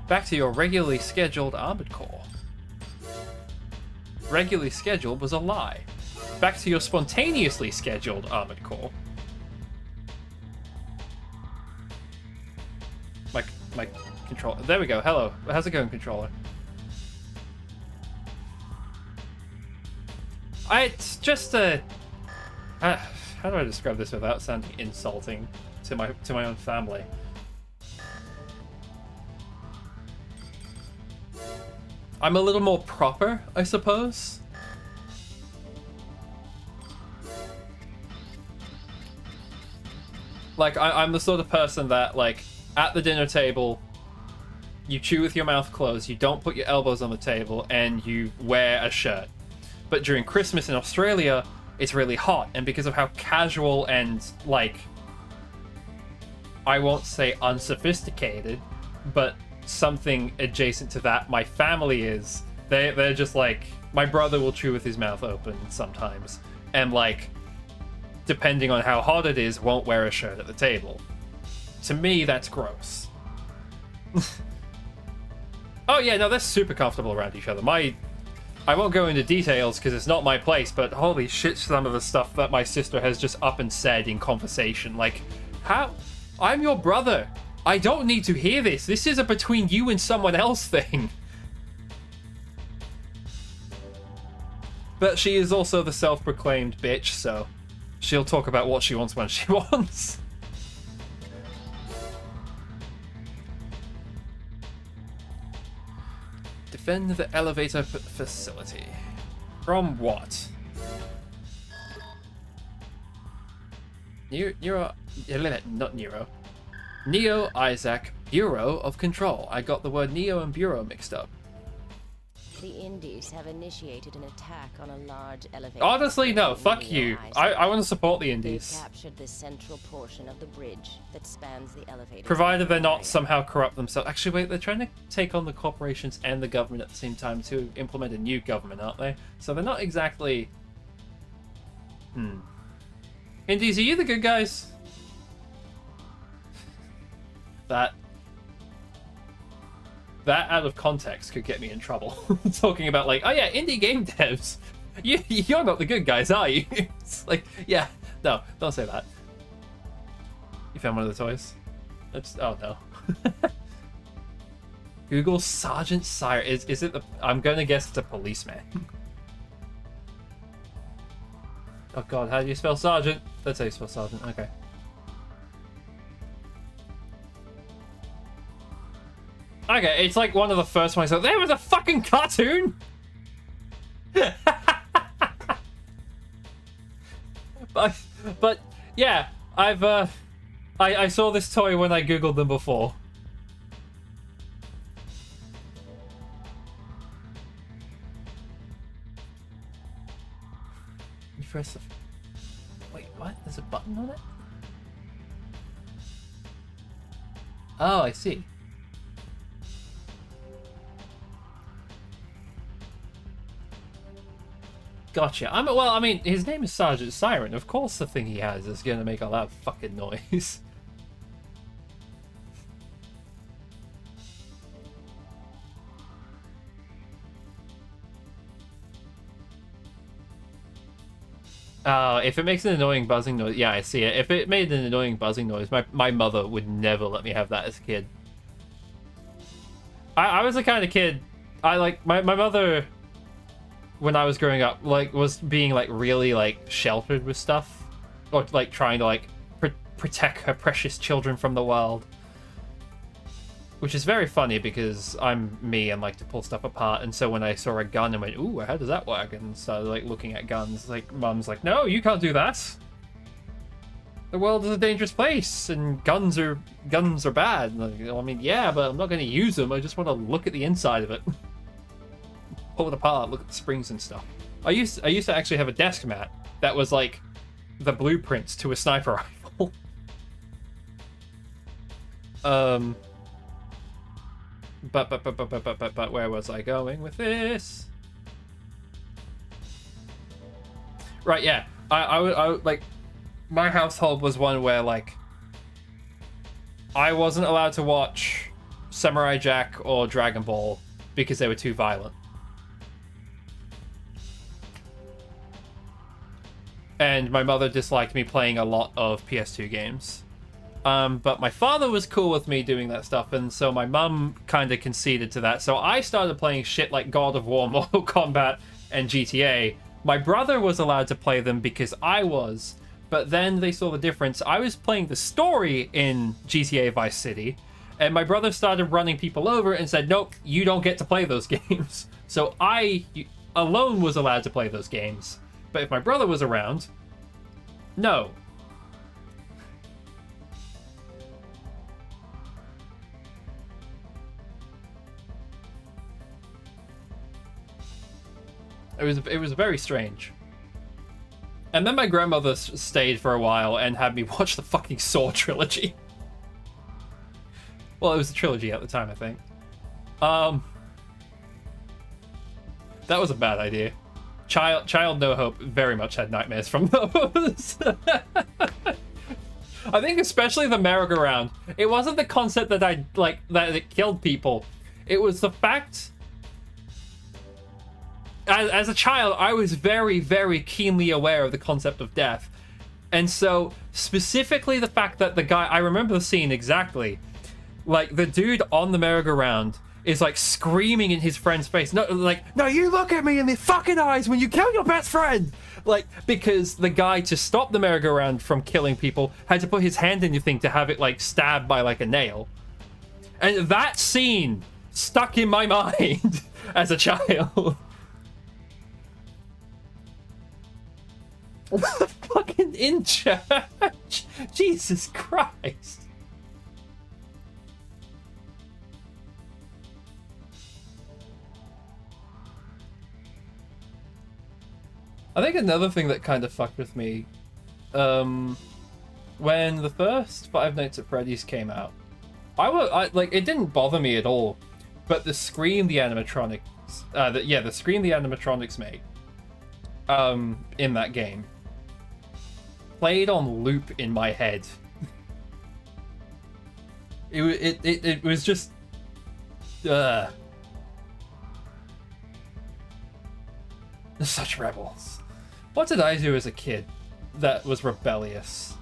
A: Back to your regularly scheduled Armored Core. Regularly scheduled was a lie. Back to your spontaneously scheduled Armored Core. My controller. There we go. Hello. How's it going, controller? It's just a. How do I describe this without sounding insulting to my own family? I'm a little more proper, I suppose. Like, I'm the sort of person that, like, at the dinner table, you chew with your mouth closed, you don't put your elbows on the table, and you wear a shirt. But during Christmas in Australia, it's really hot, and because of how casual and, like, I won't say unsophisticated, but something adjacent to that my family is, they're just like, my brother will chew with his mouth open sometimes, and, like, depending on how hot it is, won't wear a shirt at the table. To me, that's gross. Oh yeah, no, they're super comfortable around each other. I won't go into details because it's not my place, but holy shit, some of the stuff that my sister has just up and said in conversation. Like, how? I'm your brother. I don't need to hear this. This is a between you and someone else thing. But she is also the self-proclaimed bitch, so she'll talk about what she wants when she wants. Defend the elevator facility. From what? Not Nero. Neo Isaac, Bureau of Control. I got the word Neo and Bureau mixed up.
D: The Indies have initiated an attack on a large elevator.
A: Honestly, no, fuck
D: Neo
A: you.
D: Isaac.
A: I want to support the
D: They've
A: Indies.
D: captured the central portion of the bridge that spans the elevator.
A: Provided they're not somehow corrupt themselves. Actually, wait, they're trying to take on the corporations and the government at the same time to implement a new government, aren't they? So they're not exactly... Indies, are you the good guys? That out of context could get me in trouble. Talking about, like, oh yeah, indie game devs. You're not the good guys, are you? It's like, yeah, no, don't say that. You found one of the toys? Oh no. Google Sergeant Sire. Is it the... I'm gonna guess it's a policeman. Oh god, how do you spell sergeant? That's how you spell sergeant, okay. Okay, it's like one of the first ones. Like, there was a fucking cartoon! but yeah, I saw this toy when I googled them before. You press the... Wait, what? There's a button on it? Oh, I see. Gotcha. Well, I mean, his name is Sergeant Siren. Of course the thing he has is gonna make a loud fucking noise. If it makes an annoying buzzing noise, yeah, I see it. If it made an annoying buzzing noise, my mother would never let me have that as a kid. I was the kind of kid, my mother, when I was growing up, like, was being, like, really, like, sheltered with stuff. Or, like, trying to, like, protect her precious children from the world. Which is very funny because I'm me and like to pull stuff apart, and so when I saw a gun and went, ooh, how does that work? And started like looking at guns, like mum's like, no, you can't do that. The world is a dangerous place, and guns are bad. And like, I mean, yeah, but I'm not going to use them. I just want to look at the inside of it, pull it apart, look at the springs and stuff. I used to actually have a desk mat that was like the blueprints to a sniper rifle. But where was I going with this? Right, yeah. I like, my household was one where, like, I wasn't allowed to watch Samurai Jack or Dragon Ball because they were too violent. And my mother disliked me playing a lot of PS2 games. But my father was cool with me doing that stuff, and so my mum kind of conceded to that. So I started playing shit like God of War, Mortal Kombat, and GTA. My brother was allowed to play them because I was, but then they saw the difference. I was playing the story in GTA Vice City, and my brother started running people over and said, nope, you don't get to play those games. So I alone was allowed to play those games. But if my brother was around, no. It was very strange. And then my grandmother stayed for a while and had me watch the fucking Saw trilogy. Well, it was a trilogy at the time, I think. That was a bad idea. Child No Hope very much had nightmares from those. I think especially the merry-go-round. It wasn't the concept that that it killed people. It was the fact... As a child, I was very, very keenly aware of the concept of death. And so, specifically the fact that the guy... I remember the scene exactly. Like, the dude on the merry-go-round is, like, screaming in his friend's face. No, like, no, you look at me in the fucking eyes when you kill your best friend! Like, because the guy, to stop the merry-go-round from killing people, had to put his hand in the thing to have it, like, stabbed by, like, a nail. And that scene stuck in my mind as a child. Fucking in church. Jesus Christ. I think another thing that kind of fucked with me, when the first Five Nights at Freddy's came out, like, it didn't bother me at all, but the scream the animatronics, the scream the animatronics made, in that game, played on loop in my head. It was just, such rebels. What did I do as a kid that was rebellious?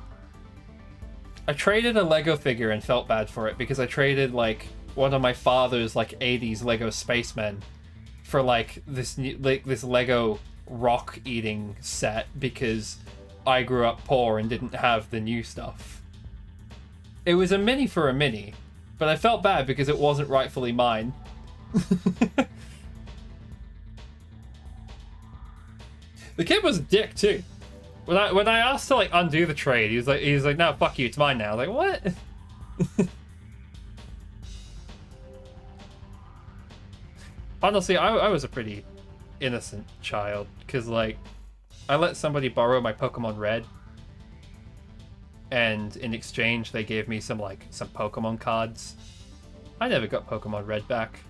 A: I traded a Lego figure and felt bad for it because I traded, like, one of my father's, like, 80s Lego spacemen for, like, this Lego rock eating set because I grew up poor and didn't have the new stuff. It was a mini for a mini, but I felt bad because it wasn't rightfully mine. The kid was a dick too. When I asked to, like, undo the trade, he was like, no, fuck you, it's mine now. I was like, what? Honestly, I was a pretty innocent child, because, like, I let somebody borrow my Pokemon Red, and in exchange they gave me some Pokemon cards. I never got Pokemon Red back.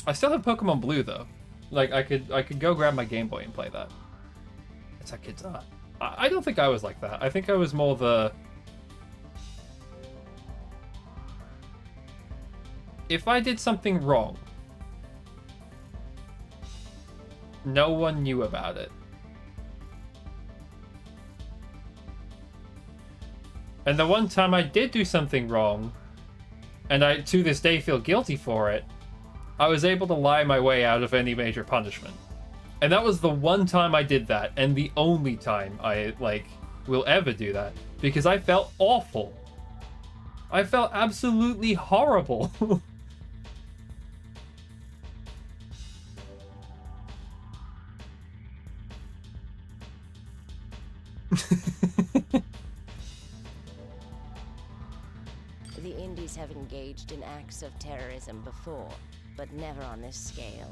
A: I still have Pokemon Blue though. Like, I could go grab my Game Boy and play that. That's how kids are. I don't think I was like that. I think I was more the... If I did something wrong, no one knew about it. And the one time I did do something wrong, and I to this day feel guilty for it, I was able to lie my way out of any major punishment. And that was the one time I did that, and the only time I, like, will ever do that, because I felt awful. I felt absolutely horrible.
D: The Indies have engaged in acts of terrorism before, but never on this scale.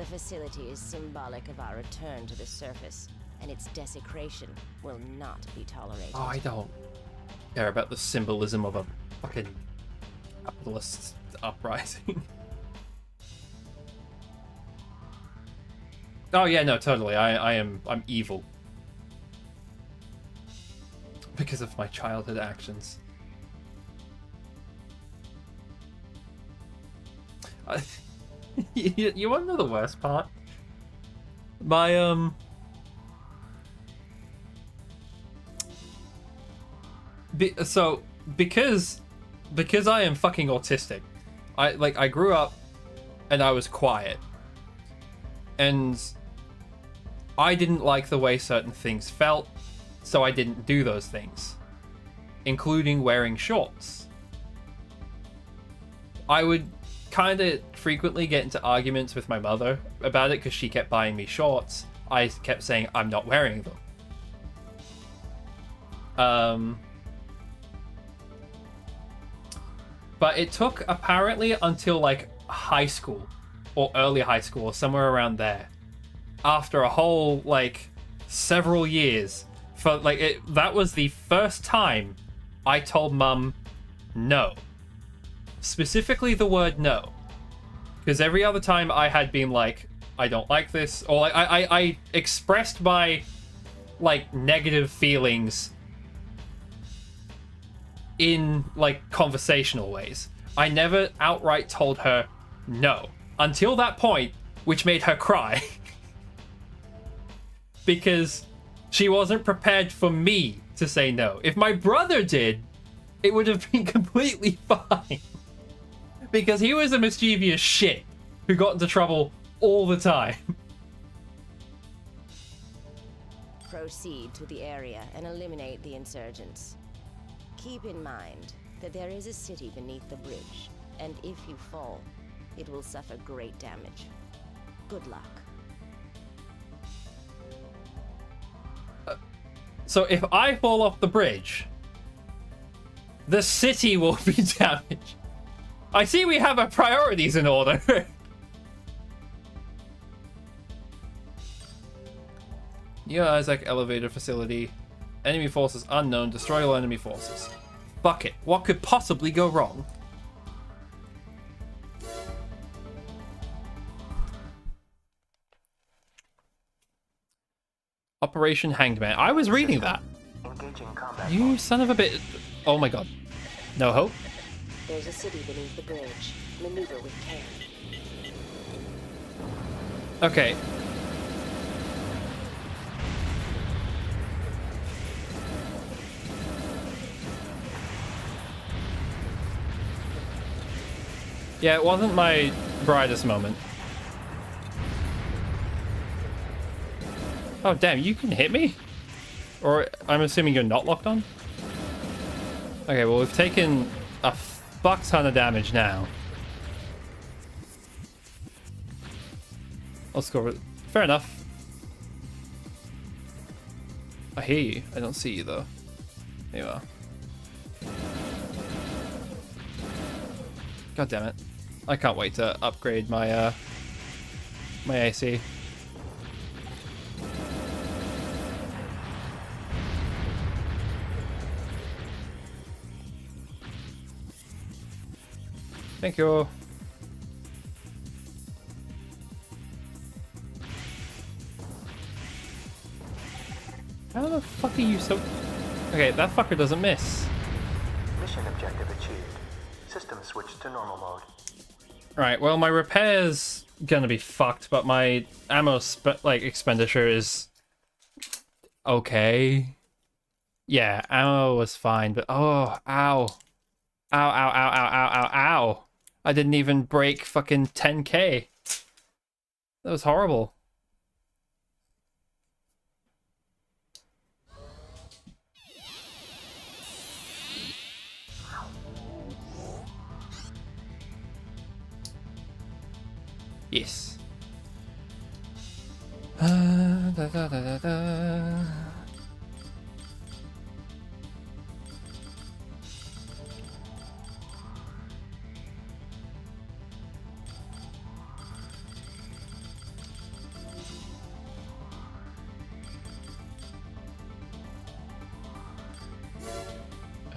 D: The facility is symbolic of our return to the surface, and its desecration will not be tolerated.
A: Oh, I don't care about the symbolism of a fucking capitalist uprising. Oh yeah, no, totally. I'm evil. Because of my childhood actions. You want to know the worst part? My because I am fucking autistic, I grew up and I was quiet, and I didn't like the way certain things felt, so I didn't do those things, including wearing shorts. I would kind of frequently get into arguments with my mother about it because she kept buying me shorts. I kept saying I'm not wearing them. But it took apparently until like high school or early high school or somewhere around there, after a whole like several years, for like that was the first time I told mum no. Specifically the word no. Because every other time I had been like, I don't like this, or like I expressed my like negative feelings in like conversational ways. I never outright told her no. Until that point, which made her cry. Because she wasn't prepared for me to say no. If my brother did, it would have been completely fine. Because he was a mischievous shit who got into trouble all the time.
D: Proceed to the area and eliminate the insurgents. Keep in mind that there is a city beneath the bridge, and if you fall, it will suffer great damage. Good luck.
A: So if I fall off the bridge, the city will be damaged. I see we have our priorities in order. Neo Isaac elevator facility. Enemy forces unknown. Destroy all enemy forces. Fuck it. What could possibly go wrong? Operation Hanged Man. I was reading that.
C: Engaging combat.
A: You son of a bit. Oh my god. No hope?
D: There's a city beneath the bridge. Maneuver with care.
A: Okay. Yeah, it wasn't my brightest moment. Oh, damn, you can hit me? Or I'm assuming you're not locked on? Okay, well, we've taken a fuck ton of damage now. I'll score it. Fair enough. I hear you. I don't see you, though. There you are. God damn it. I can't wait to upgrade my, my AC. Thank you. How the fuck are you so... Okay, that fucker doesn't miss.
C: Mission objective achieved. System switched to normal mode.
A: Right, well, my repair's gonna be fucked, but my ammo expenditure is okay. Yeah, ammo was fine, but oh, ow. Ow, ow, ow, ow, ow, ow, ow. I didn't even break fucking 10k. That was horrible. Yes. Da, da, da, da, da.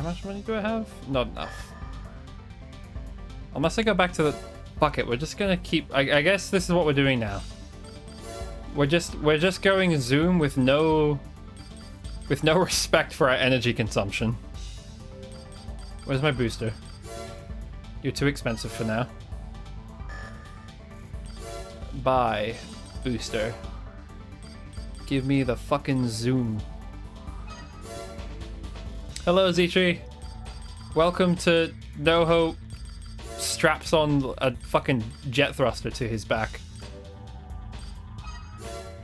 A: How much money do I have? Not enough. Unless I go back to the... Fuck it, we're just gonna keep... I guess this is what we're doing now. We're just going Zoom with no respect for our energy consumption. Where's my booster? You're too expensive for now. Buy booster. Give me the fucking Zoom. Hello, Z-Tree. Welcome to NoHo straps on a fucking jet thruster to his back.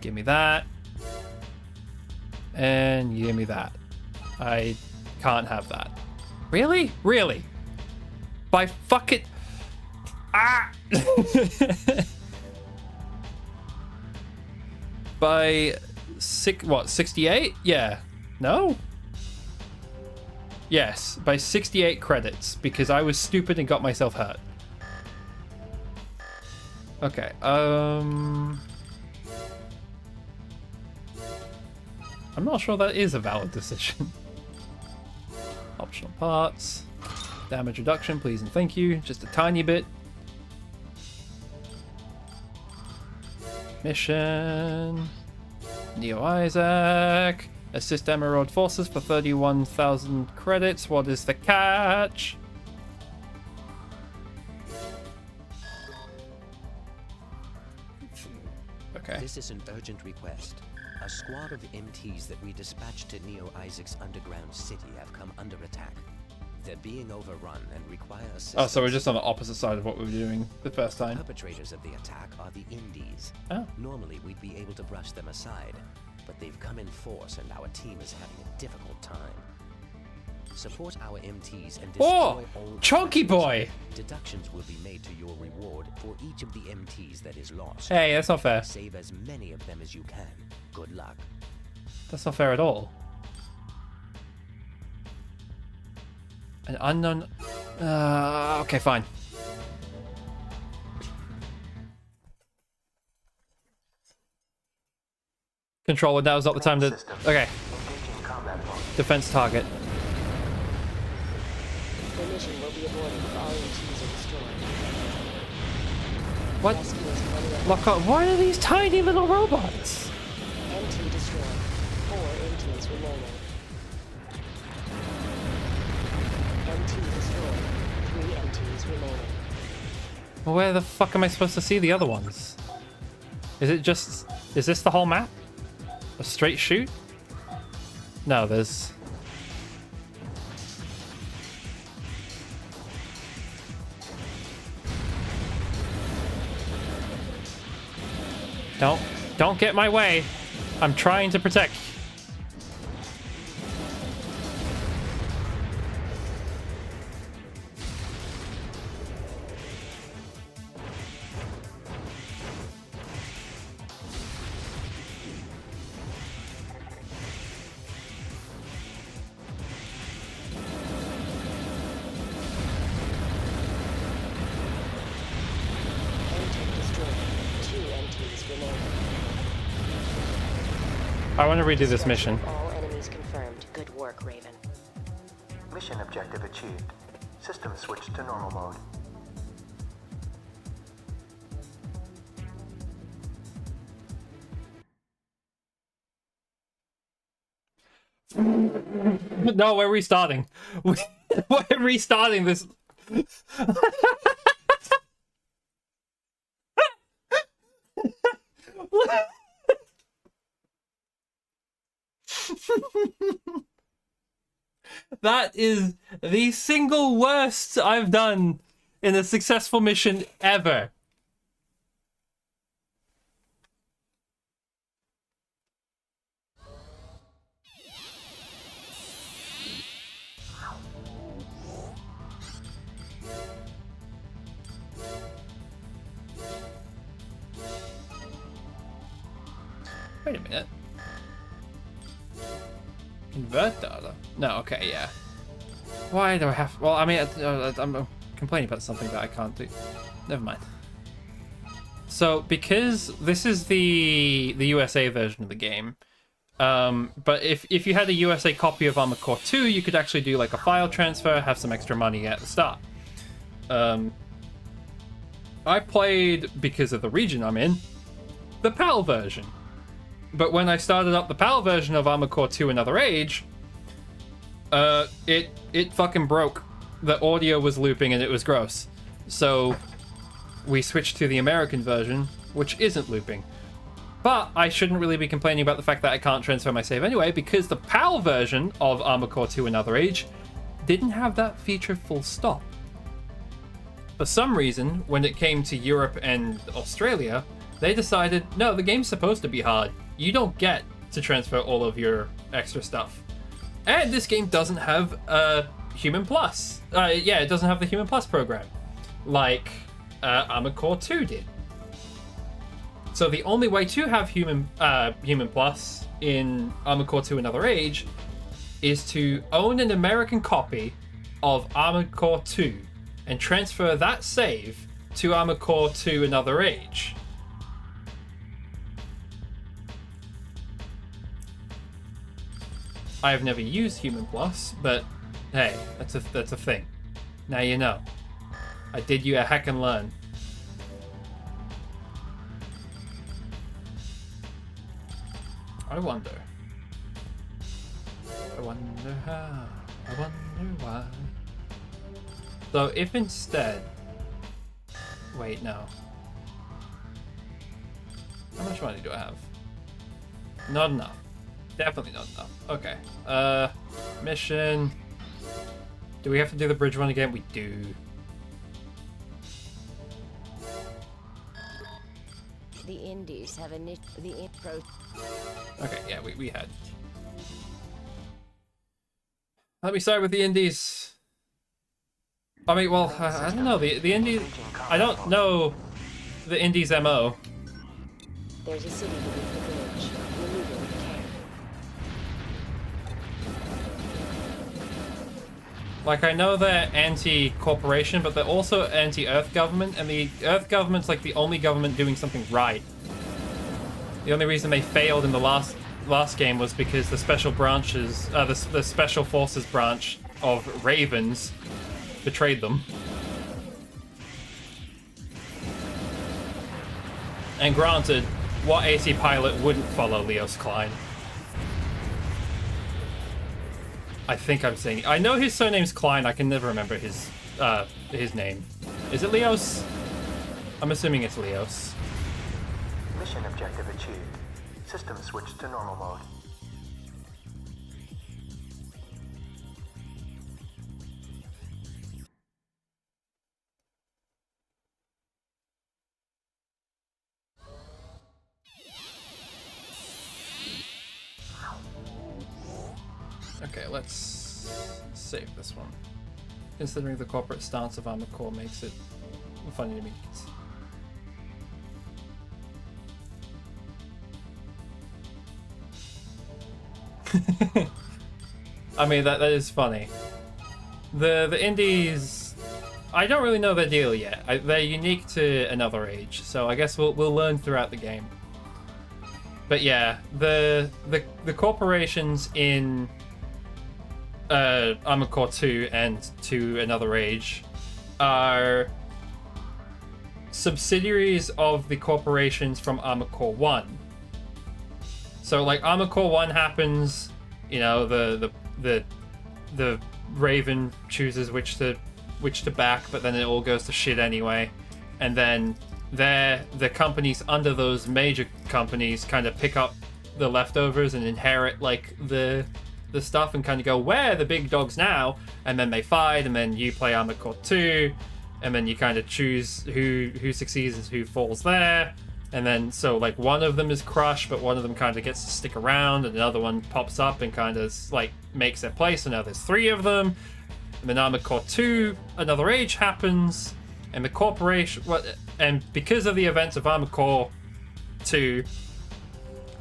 A: Give me that. And give me that. I can't have that. Really? Really? By fucking... Ah! By... 68? Yeah. No? Yes, by 68 credits, because I was stupid and got myself hurt. Okay, I'm not sure that is a valid decision. Optional parts. Damage reduction, please and thank you. Just a tiny bit. Mission. Neo Isaac. Assist Emerald Forces for 31,000 credits. What is the catch? Okay.
F: This is an urgent request. A squad of MTs that we dispatched to Neo Isaac's underground city have come under attack. They're being overrun and require assistance.
A: Oh, so we're just on the opposite side of what we were doing the first
F: The
A: time.
F: perpetrators of the attack are the Indies.
A: Oh.
F: Normally, we'd be able to brush them aside, but they've come in force and our team is having a difficult time. Support our MTs and destroy
A: Oh!
F: all...
A: Chunky boy!
F: Deductions will be made to your reward for each of the MTs that is lost.
A: Hey, that's not fair.
F: Save as many of them as you can. Good luck.
A: That's not fair at all. An unknown... okay, fine. Controller, that was not the time to... Okay.
C: Engaging combat mode.
A: Defense target.
D: The mission will be aborted if all MTs are destroyed.
A: What?
D: Rescue as many of
A: Lock on. Why are these tiny little robots?
D: MT destroyed. 4 MTs remaining. MT destroyed. 3 MTs remaining.
A: Well, where the fuck am I supposed to see the other ones? Is it just... Is this the whole map? A straight shoot? No, there's... Don't get my way. I'm trying to protect.
D: MT destroyed. 2 MTs remaining.
A: I want to redo this mission.
D: All enemies confirmed. Good work, Raven.
C: Mission objective achieved. System switched to normal mode.
A: No, we're restarting. We're restarting this. That is the single worst I've done in a successful mission ever. Wait a minute. Convert data? No, okay, yeah. Why do I have... Well, I mean, I'm complaining about something that I can't do. Never mind. So, because this is the USA version of the game, But if you had a USA copy of Armored Core 2, you could actually do like a file transfer, have some extra money at the start. I played, because of the region I'm in, the PAL version. But when I started up the PAL version of Armored Core 2 Another Age, it fucking broke. The audio was looping and it was gross. So we switched to the American version, which isn't looping. But I shouldn't really be complaining about the fact that I can't transfer my save anyway, because the PAL version of Armored Core 2 Another Age didn't have that feature full stop. For some reason, when it came to Europe and Australia, they decided, no, the game's supposed to be hard. You don't get to transfer all of your extra stuff. And this game doesn't have Human Plus. It doesn't have the Human Plus program, like Armored Core 2 did. So the only way to have Human Plus in Armored Core 2 Another Age is to own an American copy of Armored Core 2 and transfer that save to Armored Core 2 Another Age. I have never used Human Plus, but hey, that's a thing. Now you know. I did you a hack and learn. I wonder how, I wonder why. So if instead, wait, no. How much money do I have? Not enough. Definitely not enough. Okay. Mission. Do we have to do the bridge one again? We do.
D: The Indies have
A: Okay, yeah, we had. Let me start with the Indies. I mean, well, I don't know. The Indies. I don't know the Indies MO.
D: There's a city beneath the village. Removing the camp.
A: Like, I know they're anti-corporation, but they're also anti-Earth government, and the Earth government's like the only government doing something right. The only reason they failed in the last game was because the special branches, the special forces branch of Ravens betrayed them. And granted, what AC pilot wouldn't follow Leos Klein? I think I'm saying. I know his surname's Klein. I can never remember his name. Is it Leos? I'm assuming it's Leos.
C: Mission objective achieved. System switched to normal mode.
A: Okay, let's save this one. Considering the corporate stance of Armoured Core makes it funny to me. I mean, that is funny. The Indies, I don't really know their deal yet. They're unique to Another Age, so I guess we'll learn throughout the game. But yeah, the corporations in Armored Core 2 and to Another Age are subsidiaries of the corporations from Armored Core 1. So like Armored Core 1 happens, you know, the Raven chooses which to back, but then it all goes to shit anyway. And then the companies under those major companies kind of pick up the leftovers and inherit like the stuff and kind of go, we're the big dogs now, and then they fight, and then you play Armored Core 2, and then you kind of choose who succeeds and who falls there. And then, so, like, one of them is crushed, but one of them kind of gets to stick around, and another one pops up and kind of, like, makes their place, so now there's 3 of them. And then Armored Core 2, Another Age happens, and the corporation... And because of the events of Armored Core 2,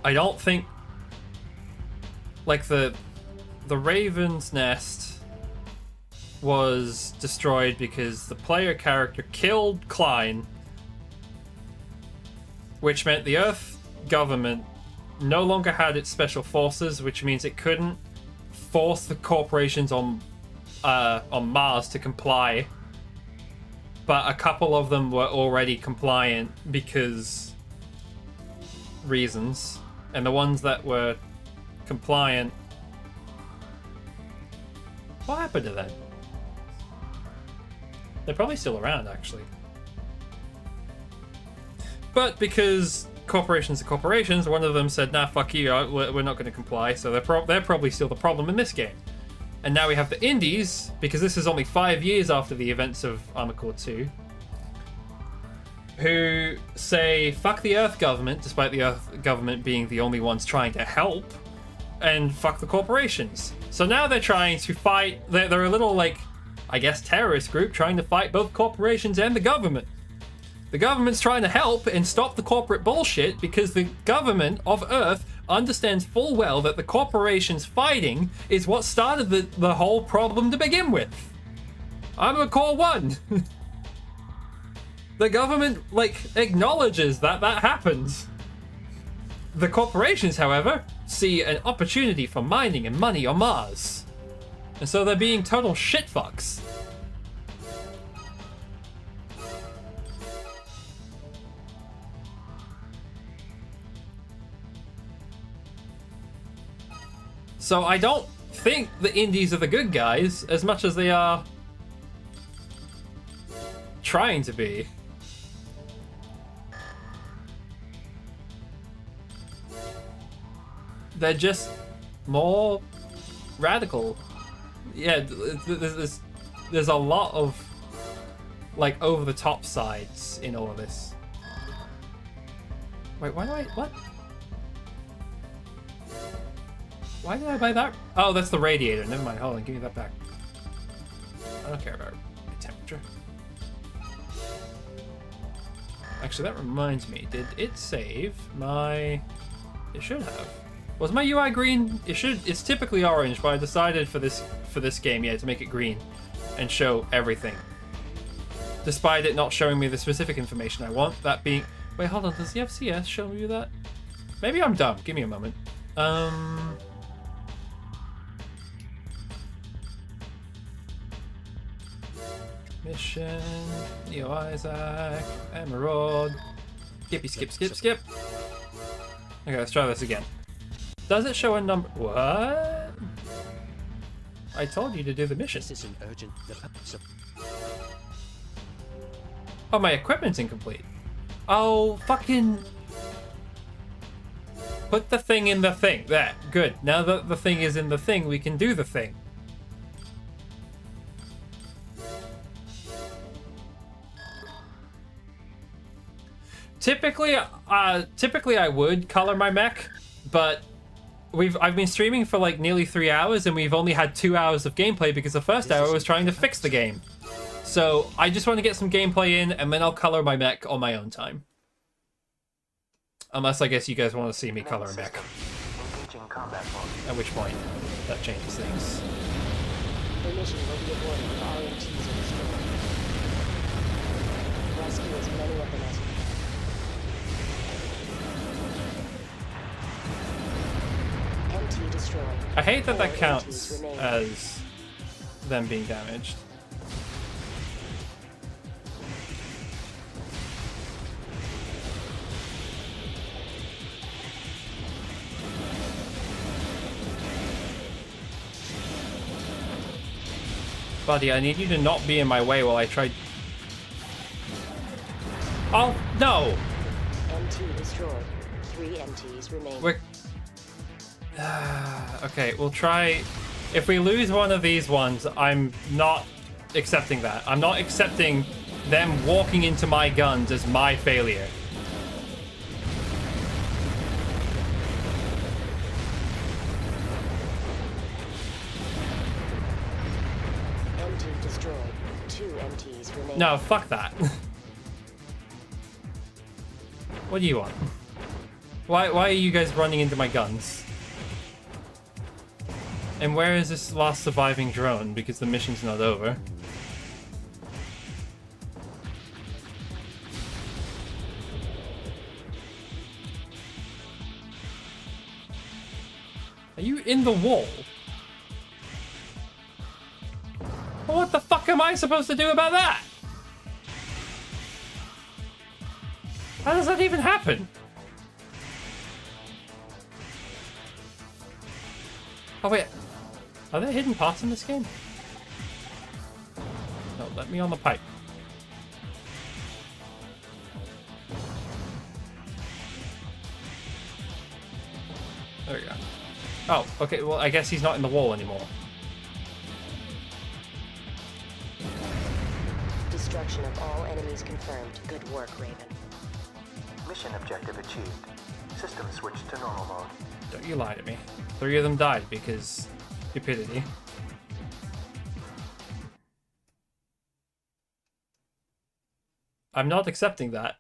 A: I don't think... Like, the Raven's Nest was destroyed because the player character killed Klein, which meant the Earth government no longer had its special forces, which means it couldn't force the corporations on Mars to comply. But a couple of them were already compliant because reasons, and the ones that were compliant, what happened to them? They're probably still around, actually. But because corporations are corporations, one of them said, nah, fuck you, we're not going to comply, so they're probably still the problem in this game. And now we have the Indies, because this is only 5 years after the events of Armoured Core 2, who say, fuck the Earth government, despite the Earth government being the only ones trying to help, and fuck the corporations. So now they're trying to fight, they're a little, like, I guess, terrorist group trying to fight both corporations and the government. The government's trying to help and stop the corporate bullshit because the government of Earth understands full well that the corporations fighting is what started the whole problem to begin with. Armoured Core 1. The government, like, acknowledges that happened. The corporations, however, see an opportunity for mining and money on Mars. And so they're being total shitfucks. So I don't think the Indies are the good guys as much as they are trying to be. They're just more radical. Yeah, there's a lot of, like, over-the-top sides in all of this. Wait, what? Why did I buy that? Oh, that's the radiator. Never mind. Hold on, give me that back. I don't care about temperature. Actually, that reminds me. Did it save my... It should have. Was my UI green? It should. It's typically orange, but I decided for this game, yeah, to make it green and show everything. Despite it not showing me the specific information I want, that being... Wait, hold on. Does the FCS show you that? Maybe I'm dumb. Give me a moment. Mission, Neo Isaac, Emerald. Skip. Okay, let's try this again. Does it show a number? What? I told you to do the mission.
F: This is an urgent.
A: Oh, my equipment's incomplete. Oh, fucking... Put the thing in the thing. There, good. Now that the thing is in the thing, we can do the thing. Typically I would color my mech, but I've been streaming for like nearly 3 hours and we've only had 2 hours of gameplay because the first hour was trying to fix the game. So I just want to get some gameplay in and then I'll color my mech on my own time. Unless I guess you guys want to see me color a mech.
C: Engaging combat mode.
A: At which point, that changes things.
D: The mission will be aborted if all MTs are destroyed. Rescue as many of them as you can. MT destroyed.
A: I hate that that
D: 4
A: counts
D: MTs remain.
A: as them being damaged. Buddy, I need you to not be in my way while I try... Oh, no!
D: MT destroyed. 3 MTs remain.
A: We're... okay, we'll try... If we lose one of these ones, I'm not accepting that. I'm not accepting them walking into my guns as my failure.
D: MT destroyed. 2 MTs remain.
A: No, fuck that. What do you want? Why are you guys running into my guns? And where is this last surviving drone? Because the mission's not over. Are you in the wall? Well, what the fuck am I supposed to do about that? How does that even happen? Oh wait, are there hidden parts in this game? No, let me on the pipe. There we go. Oh, okay, well I guess he's not in the wall anymore.
D: Destruction of all enemies confirmed. Good work, Raven.
C: Mission objective achieved. System switched to normal mode.
A: Don't you lie to me. 3 of them died because stupidity. I'm not accepting that.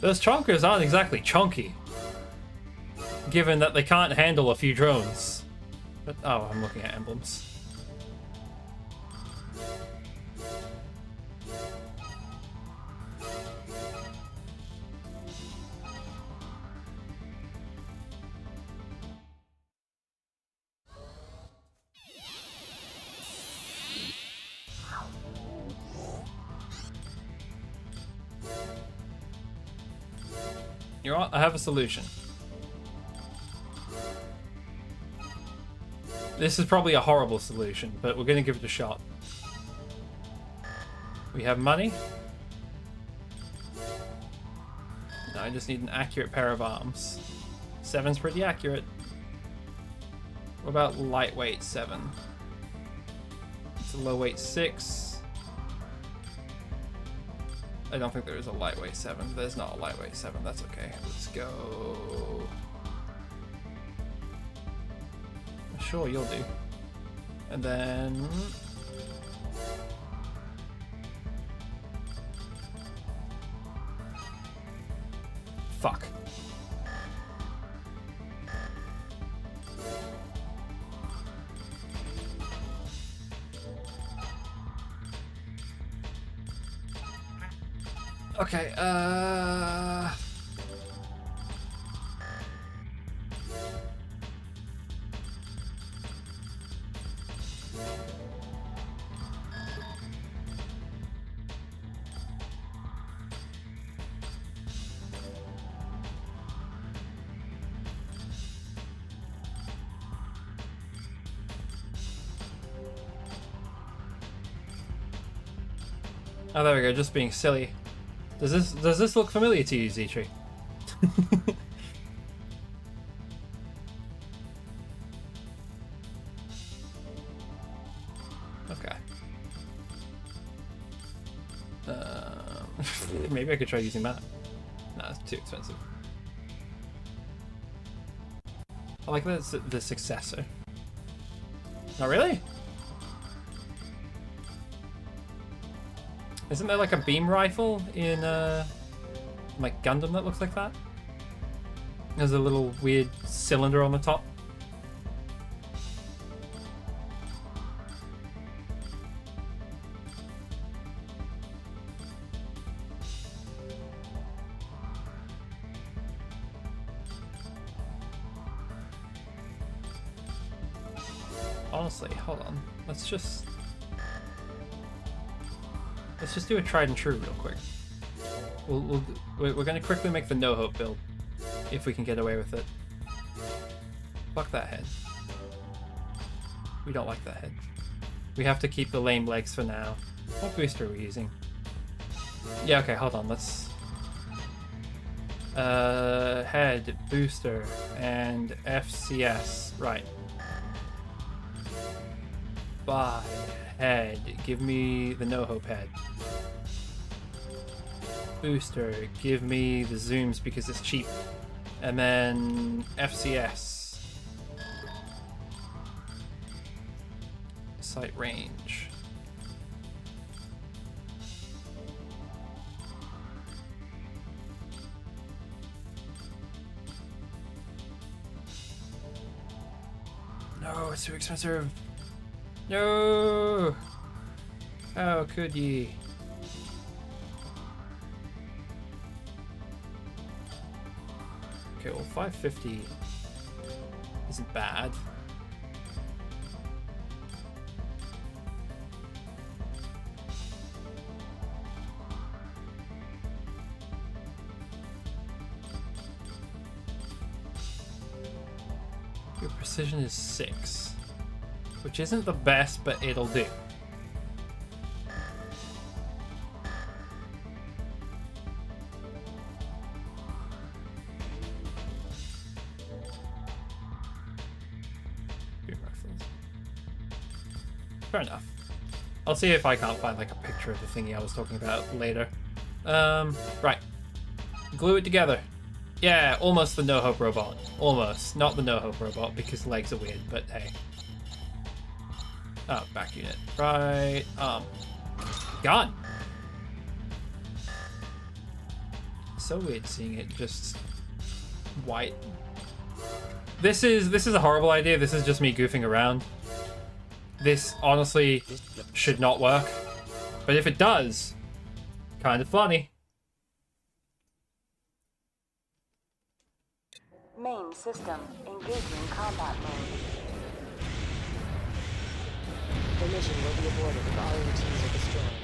A: Those chonkers aren't exactly chunky, given that they can't handle a few drones. But, oh, I'm looking at emblems. You know what? I have a solution. This is probably a horrible solution, but we're going to give it a shot. We have money. Now I just need an accurate pair of arms. 7's pretty accurate. What about lightweight 7? It's a low weight 6. I don't think there is a lightweight 7. There's not a lightweight 7. That's okay. Let's go. Sure, you'll do. And then... Fuck. Okay, oh, there we go, just being silly. Does this look familiar to you, Z-Tree? Okay. Maybe I could try using that. No, it's too expensive. I like the successor. Not really? Isn't there like a beam rifle in like Gundam that looks like that? There's a little weird cylinder on the top. Honestly, hold on. Let's just do a tried and true real quick. We're gonna quickly make the no hope build, if we can get away with it. Fuck that head. We don't like that head. We have to keep the lame legs for now. What booster are we using? Yeah, okay, hold on. Let's head, booster, and FCS. Right. Buy head. Give me the no hope head. Booster. Give me the zooms because it's cheap. And then FCS. Sight range. No, it's too expensive. No! How could ye? Okay, well, 550 isn't bad. Your precision is 6, which isn't the best, but it'll do. Fair enough. I'll see if I can't find like a picture of the thingy I was talking about later. Right. Glue it together. Yeah, almost the No Hope robot. Almost. Not the No Hope robot because legs are weird, but hey. Oh, back unit. Right. Gone. So weird seeing it just white. This is a horrible idea. This is just me goofing around. This honestly should not work. But if it does, kind of funny.
B: Main system engaging combat mode.
D: The mission will be aborted if all MTs are destroyed.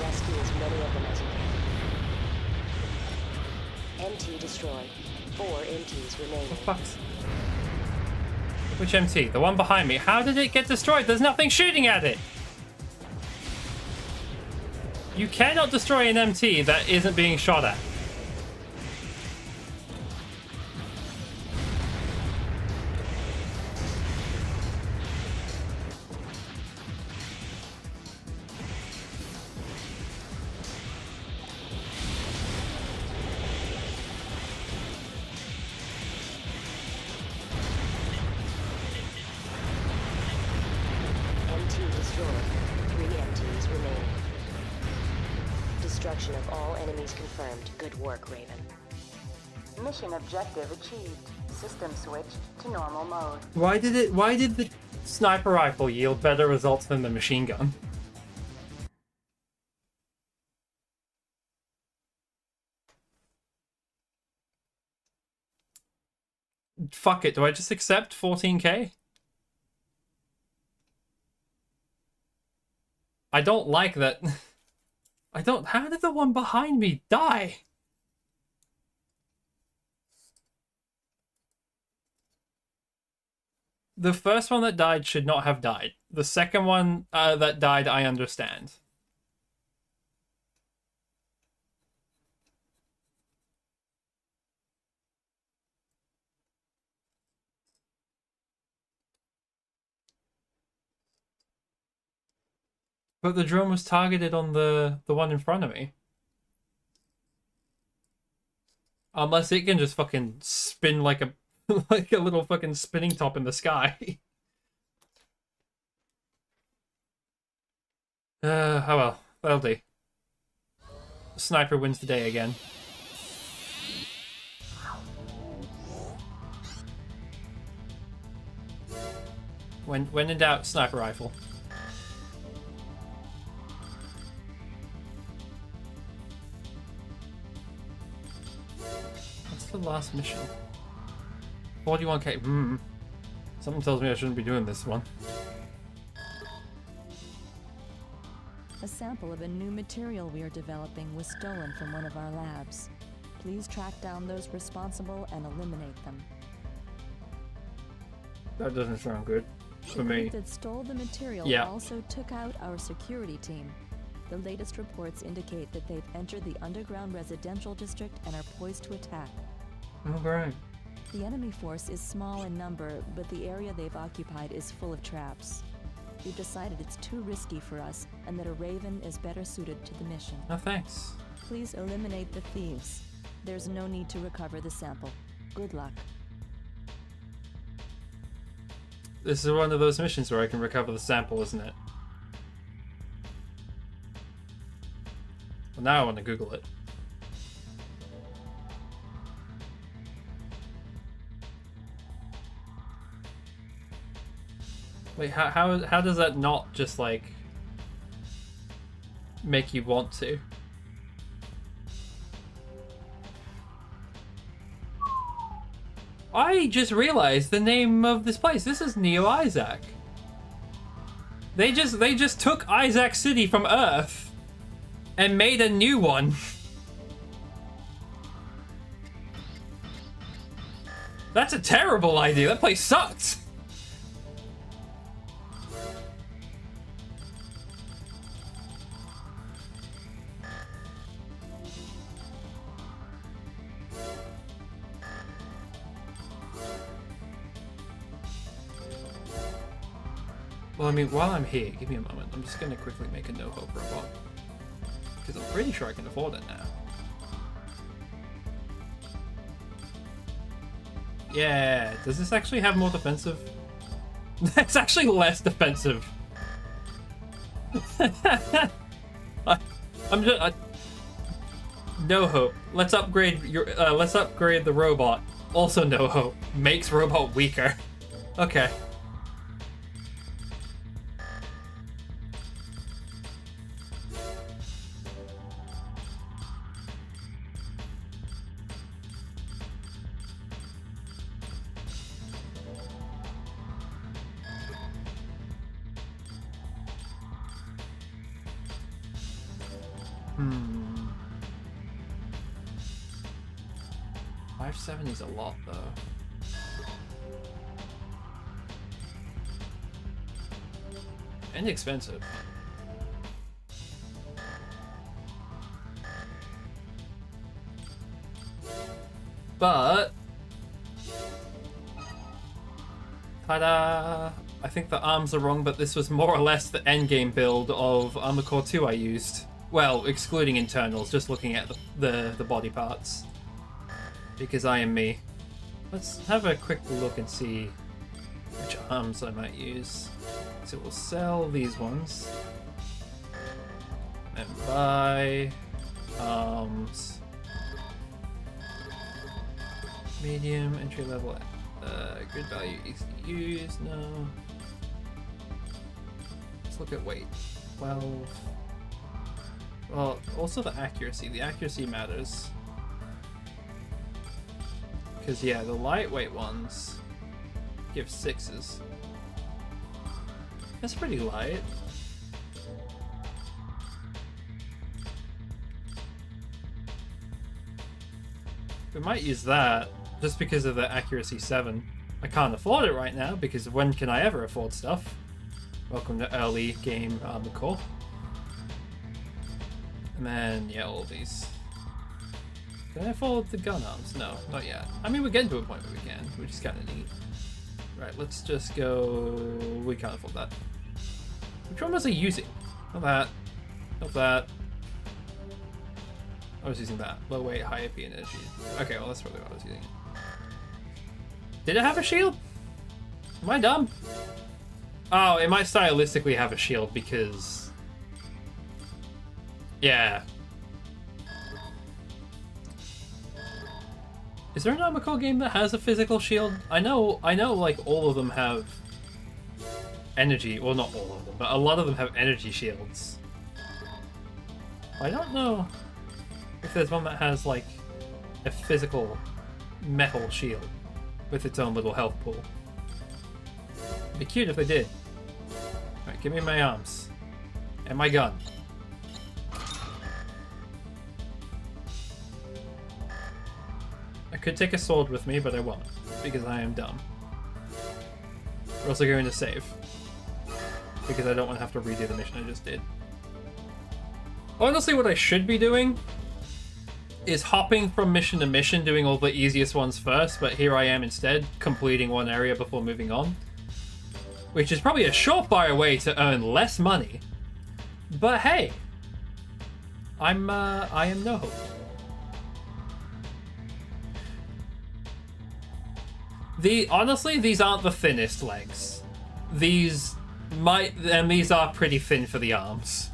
D: Rescue as many of them as you can. MT destroyed. 4 MTs remaining.
A: Fucks. Which MT? The one behind me. How did it get destroyed? There's nothing shooting at it! You cannot destroy an MT that isn't being shot at.
D: MT destroyed. 3 MTs remaining. Destruction of all enemies confirmed. Good work, Raven.
B: Mission objective achieved. System switched to normal mode.
A: Why did the sniper rifle yield better results than the machine gun? Fuck it, do I just accept 14k? I don't like that. I don't. How did the one behind me die? The first one that died should not have died. The second one that died, I understand. But the drone was targeted on the one in front of me. Unless it can just fucking spin like a like a little fucking spinning top in the sky. Oh well, that'll do. Sniper wins the day again. When in doubt, sniper rifle. The last mission. 41k. Something tells me I shouldn't be doing this one.
E: A sample of a new material we are developing was stolen from one of our labs. Please track down those responsible and eliminate them.
A: That doesn't sound good for
E: The
A: me.
E: group that stole the material also took out our security team. The latest reports indicate that they've entered the underground residential district and are poised to attack.
A: Oh, great.
E: The enemy force is small in number, but the area they've occupied is full of traps. We've decided it's too risky for us, and that a Raven is better suited to the mission.
A: No thanks.
E: Please eliminate the thieves. There's no need to recover the sample. Good luck.
A: This is one of those missions where I can recover the sample, isn't it? Well, now I want to Google it. Wait, how does that not just like make you want to? I just realized the name of this place. This is Neo Isaac. They just took Isaac City from Earth and made a new one. That's a terrible idea. That place sucked. Well, I mean, while I'm here, give me a moment. I'm just gonna quickly make a no-hope robot. Because I'm pretty sure I can afford it now. Yeah, does this actually have more defensive? It's actually less defensive. I'm just no hope. Let's upgrade the robot. Also no hope. Makes robot weaker. Okay. Hmm. 570 is a lot, though. And expensive. But... ta-da! I think the arms are wrong, but this was more or less the endgame build of Armoured Core 2 I used. Well, excluding internals, just looking at the body parts. Because I am me. Let's have a quick look and see which arms I might use. So we'll sell these ones. And buy arms. Medium, entry level, good value, easy to use, no. Let's look at weight. 12. Well, also the accuracy. The accuracy matters. Because, yeah, the lightweight ones give 6s. That's pretty light. We might use that, just because of the accuracy 7. I can't afford it right now, because when can I ever afford stuff? Welcome to early game Armoured Core. And then, yeah, all these. Can I afford the gun arms? No, not yet. I mean, we're getting to a point where we can, which is kind of neat. Right, let's just go... We can't afford that. Which one was I using? Not that. Not that. I was using that. Low weight, high AP energy. Okay, well, that's probably what I was using. Did it have a shield? Am I dumb? Oh, it might stylistically have a shield because... Yeah. Is there an Armoured Core game that has a physical shield? I know, like, all of them have energy. Well, not all of them, but a lot of them have energy shields. I don't know if there's one that has, like, a physical metal shield with its own little health pool. It'd be cute if they did. Alright, give me my arms. And my gun. I could take a sword with me, but I won't, because I am dumb. We're also going to save, because I don't want to have to redo the mission I just did. Honestly, what I should be doing is hopping from mission to mission, doing all the easiest ones first, but here I am instead, completing one area before moving on. Which is probably a surefire way to earn less money. But hey, I am no hope. Honestly, these aren't the thinnest legs. These are pretty thin for the arms.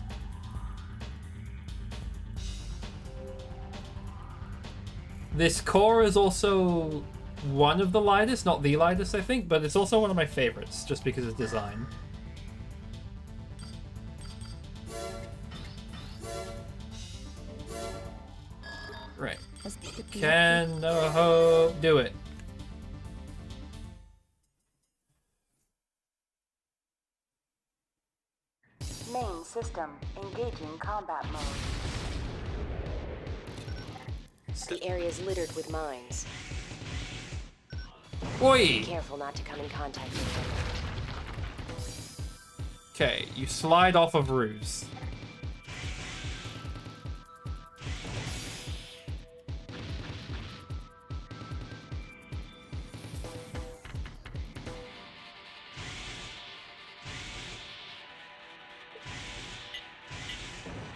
A: This core is also one of the lightest, not the lightest, I think, but it's also one of my favorites, just because of design. Right. Can no hope do it?
B: Main system engaging combat mode.
D: The area's littered with mines.
A: Oi!
D: Be careful not to come in contact with them.
A: Okay, you slide off of roofs.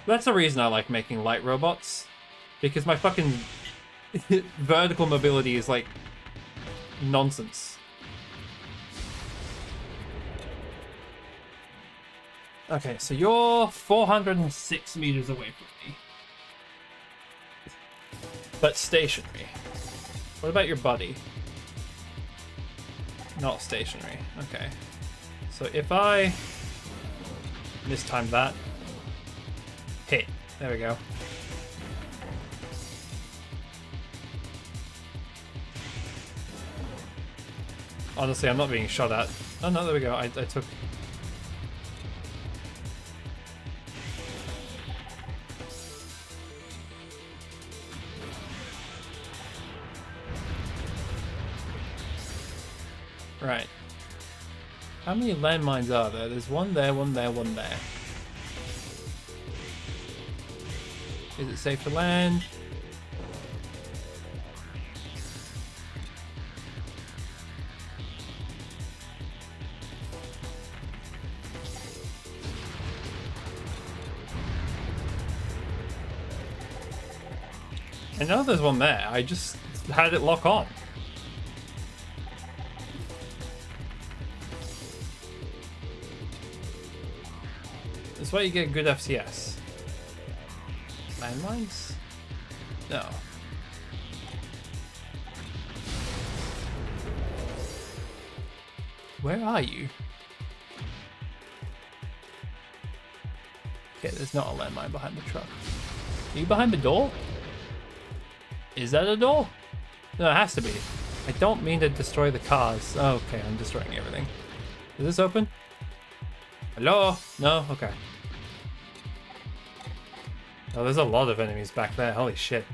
A: That's the reason I like making light robots. Because my fucking vertical mobility is like nonsense. Okay, so you're 406 meters away from me. But stationary. What about your buddy? Not stationary. Okay. So if I mistime that, hit. There we go. Honestly, I'm not being shot at. Oh no, there we go. I took... Right. How many landmines are there? There's one there, one there, one there. Is it safe to land? I know there's one there. I just had it lock on. That's why you get good FCS. Landmines? No. Where are you? Okay, there's not a landmine behind the truck. Are you behind the door? Is that a door? No, it has to be. I don't mean to destroy the cars. Oh, okay, I'm destroying everything. Is this open? Hello? No? Okay. Oh, there's a lot of enemies back there. Holy shit.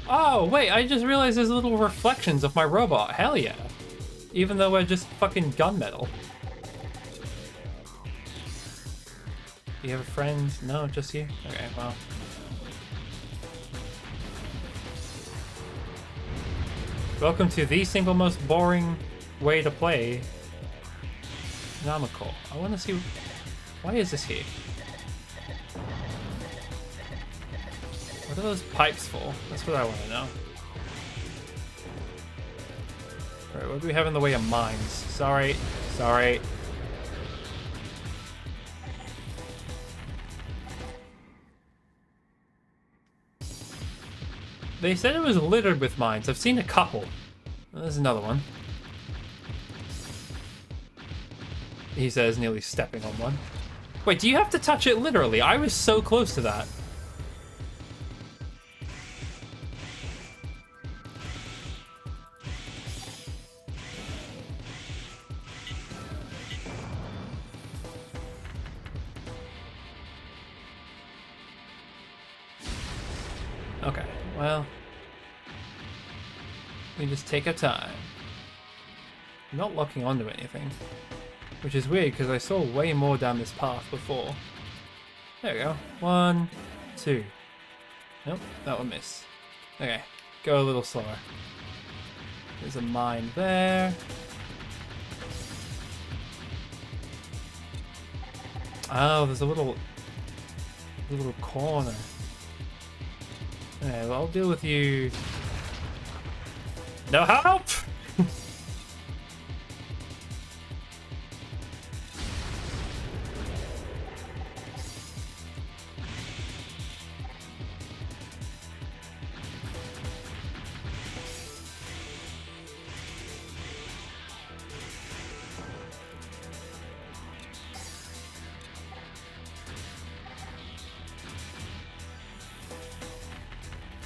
A: Oh, wait, I just realized there's little reflections of my robot. Hell yeah. Even though we're just fucking gunmetal. Do you have a friend? No, just you? Okay, well. Welcome to the single most boring way to play an Armoured Core. I want to see... Why is this here? What are those pipes for? That's what I want to know. Alright, what do we have in the way of mines? Sorry. Sorry. They said it was littered with mines. I've seen a couple. There's another one. He says, nearly stepping on one. Wait, do you have to touch it literally? I was so close to that. Okay, well, we just take our time. I'm not locking onto anything, which is weird because I saw way more down this path before. There we go. 1, 2. Nope, that one missed. Okay, go a little slower. There's a mine there. Oh, there's a little corner. Okay, well, I'll deal with you. No help!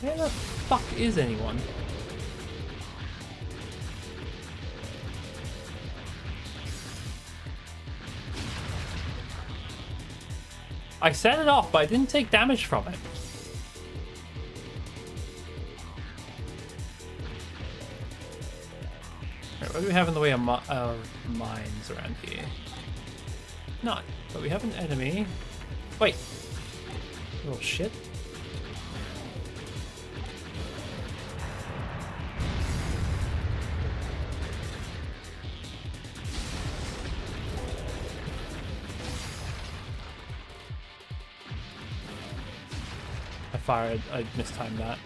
A: Where the fuck is anyone? I set it off, but I didn't take damage from it. Right, what do we have in the way of mines around here? None, but we have an enemy. Wait. Little shit. I mistimed that.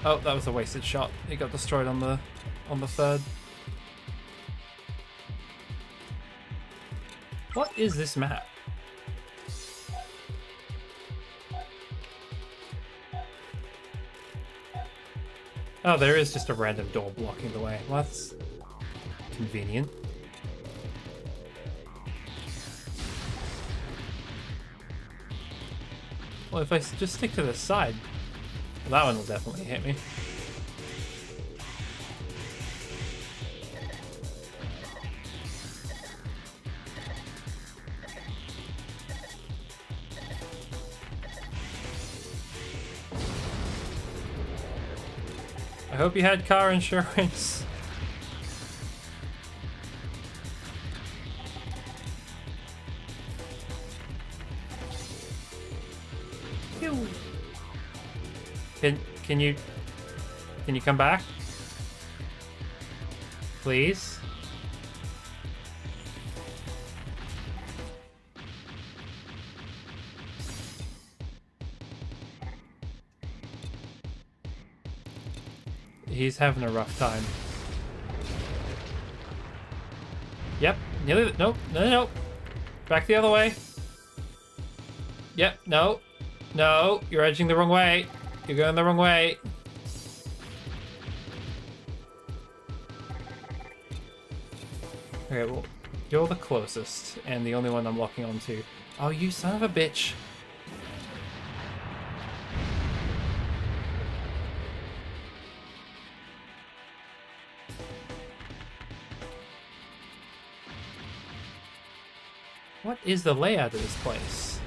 A: Oh, that was a wasted shot. It got destroyed on the third. What is this map? Oh, there is just a random door blocking the way. Well, that's convenient. Well, if I just stick to the side, well, that one will definitely hit me. I hope you had car insurance. Can you come back? Please? He's having a rough time. Yep. Nope. No. Back the other way. Yep. No. No. You're edging the wrong way. You're going the wrong way. Okay, well, you're the closest and the only one I'm locking onto. Oh, you son of a bitch. What is the layout of this place?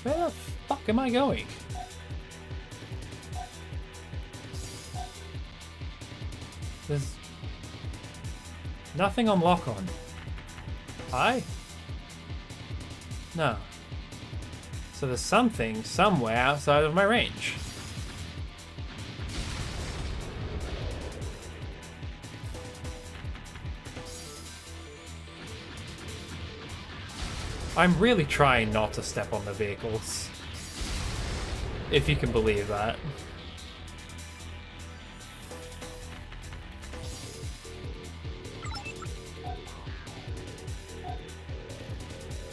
A: Where the fuck am I going? There's nothing on lock on. Hi? No. So there's something somewhere outside of my range. I'm really trying not to step on the vehicles. If you can believe that.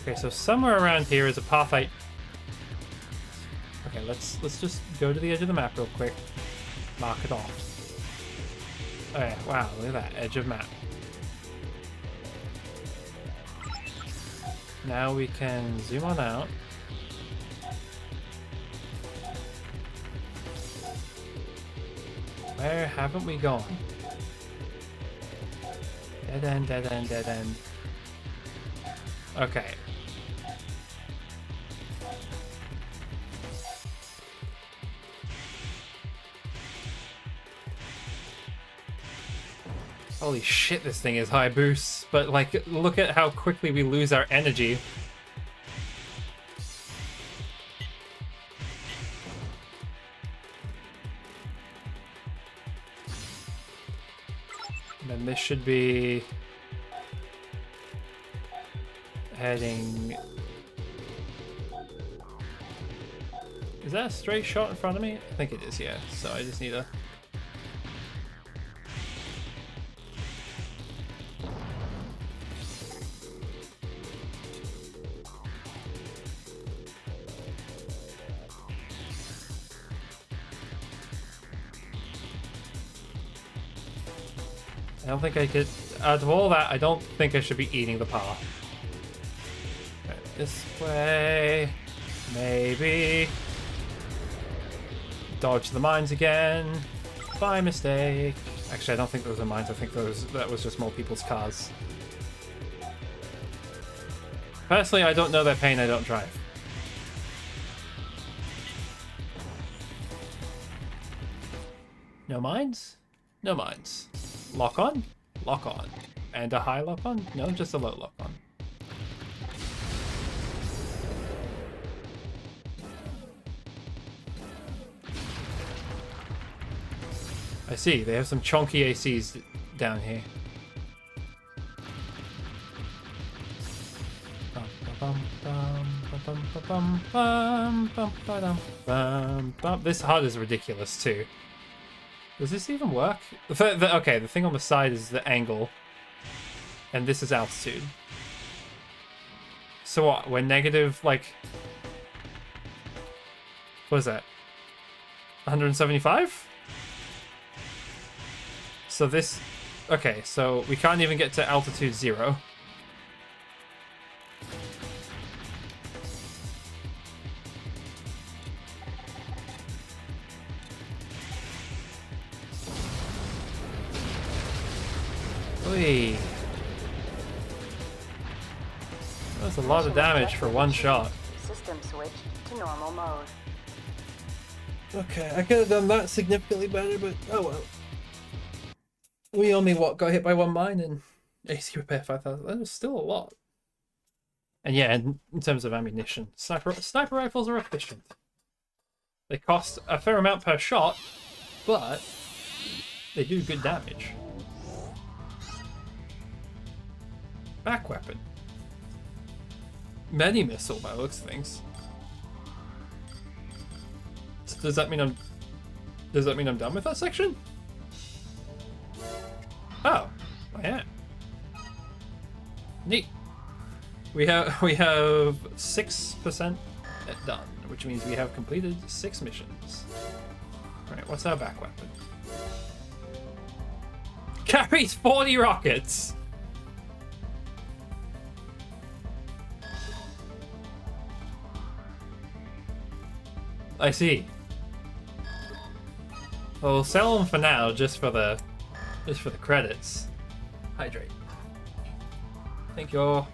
A: Okay, so somewhere around here is a path I... Okay, let's just go to the edge of the map real quick. Mark it off. Okay, wow, look at that, edge of map. Now we can zoom on out. Where haven't we gone? Dead end, dead end, dead end. Okay. Holy shit, this thing is high boost, but like, look at how quickly we lose our energy. And then this should be heading... Is that a straight shot in front of me? I think it is, yeah. So I just need a... don't think I could... Out of all that, I don't think I should be eating the path. Right, this way... Maybe... Dodge the mines again. By mistake. Actually, I don't think those are mines. I think that was just more people's cars. Personally, I don't know their pain. I don't drive. No mines? No mines. Lock on? Lock on. And a high lock on? No, just a low lock on. I see, they have some chunky ACs down here. This HUD is ridiculous too. Does this even work? Okay, the thing on the side is the angle. And this is altitude. So what, we're negative, like... What is that? 175? So this... Okay, so we can't even get to altitude 0. Oy. That's a lot of damage for one shot.
B: System switch to normal mode.
A: Okay, I could have done that significantly better, but oh well. We only, what, got hit by one mine and AC repair 5,000. That was still a lot. And yeah, in terms of ammunition, sniper rifles are efficient. They cost a fair amount per shot, but they do good damage. Back weapon. Many missile by the looks of things. Does that mean I'm done with that section? Oh, I am. Neat. We have 6% done, which means we have completed 6 missions. Right, what's our back weapon? Carries 40 rockets. I see. Well, we'll sell them for now, just for the credits. Hydrate. Thank you.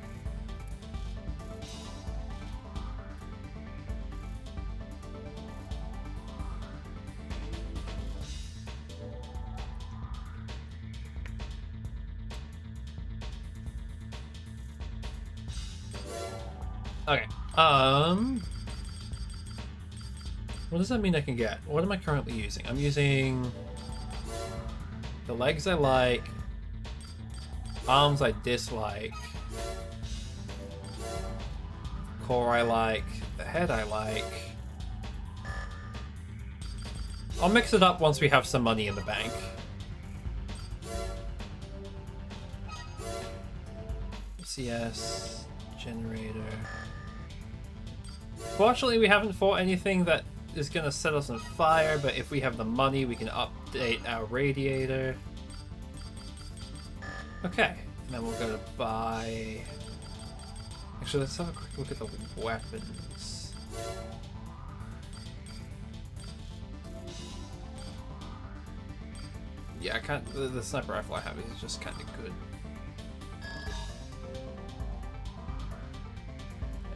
A: Okay. What does that mean I can get? What am I currently using? I'm using the legs I like, arms I dislike, core I like, the head I like. I'll mix it up once we have some money in the bank. CS, generator. Fortunately, we haven't fought anything that is gonna set us on fire, but if we have the money, we can update our radiator. Okay, and then we'll go to buy... Actually, let's have a quick look at the weapons. Yeah, I can't... The sniper rifle I have is just kind of good.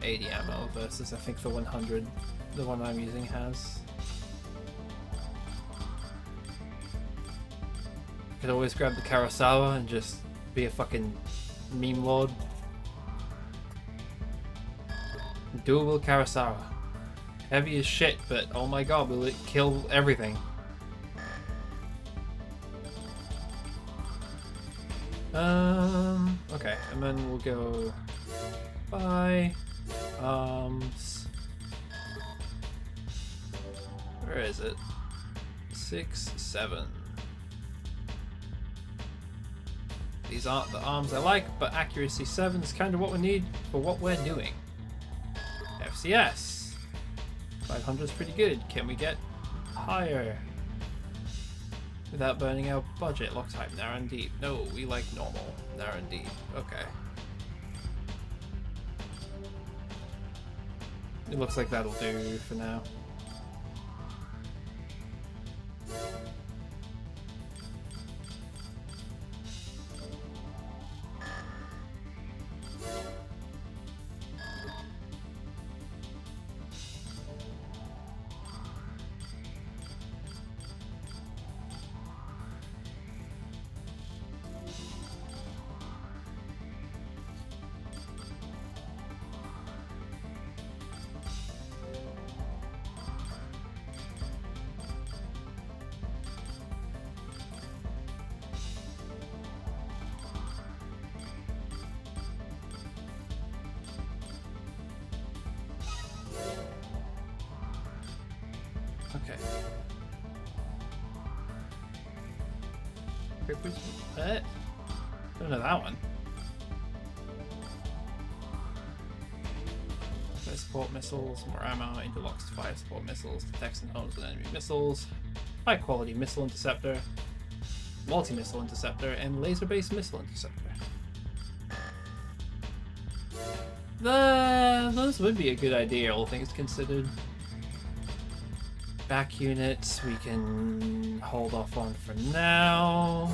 A: 80 ammo versus I think the 100 the one I'm using has. Could always grab the Kurosawa and just be a fucking meme lord. Doable Kurosawa. Heavy as shit, but oh my god, will it kill everything? Okay, and then we'll go buy arms. Where is it? 6, 7. These aren't the arms I like, but accuracy 7 is kind of what we need for what we're doing. FCS. 500 is pretty good. Can we get higher? Without burning our budget. Lock type, narrow and deep. No, we like normal. Narrow and deep. Okay. It looks like that'll do for now. Okay. What? Don't know that one. Fire support missiles, more ammo, interlocks to fire support missiles, detects and hones on enemy missiles, high quality missile interceptor, multi-missile interceptor, and laser-based missile interceptor. Those would be a good idea, all things considered. Back units we can hold off on for now.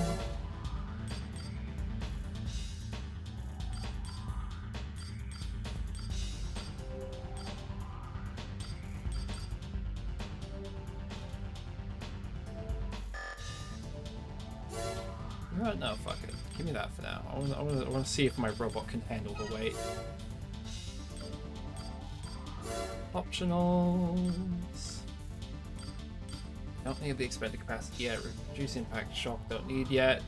A: You know what? No, fuck it. Give me that for now. I want to see if my robot can handle the weight. Optionals. Don't need the expended capacity yet. Reduce impact shock. Don't need yet.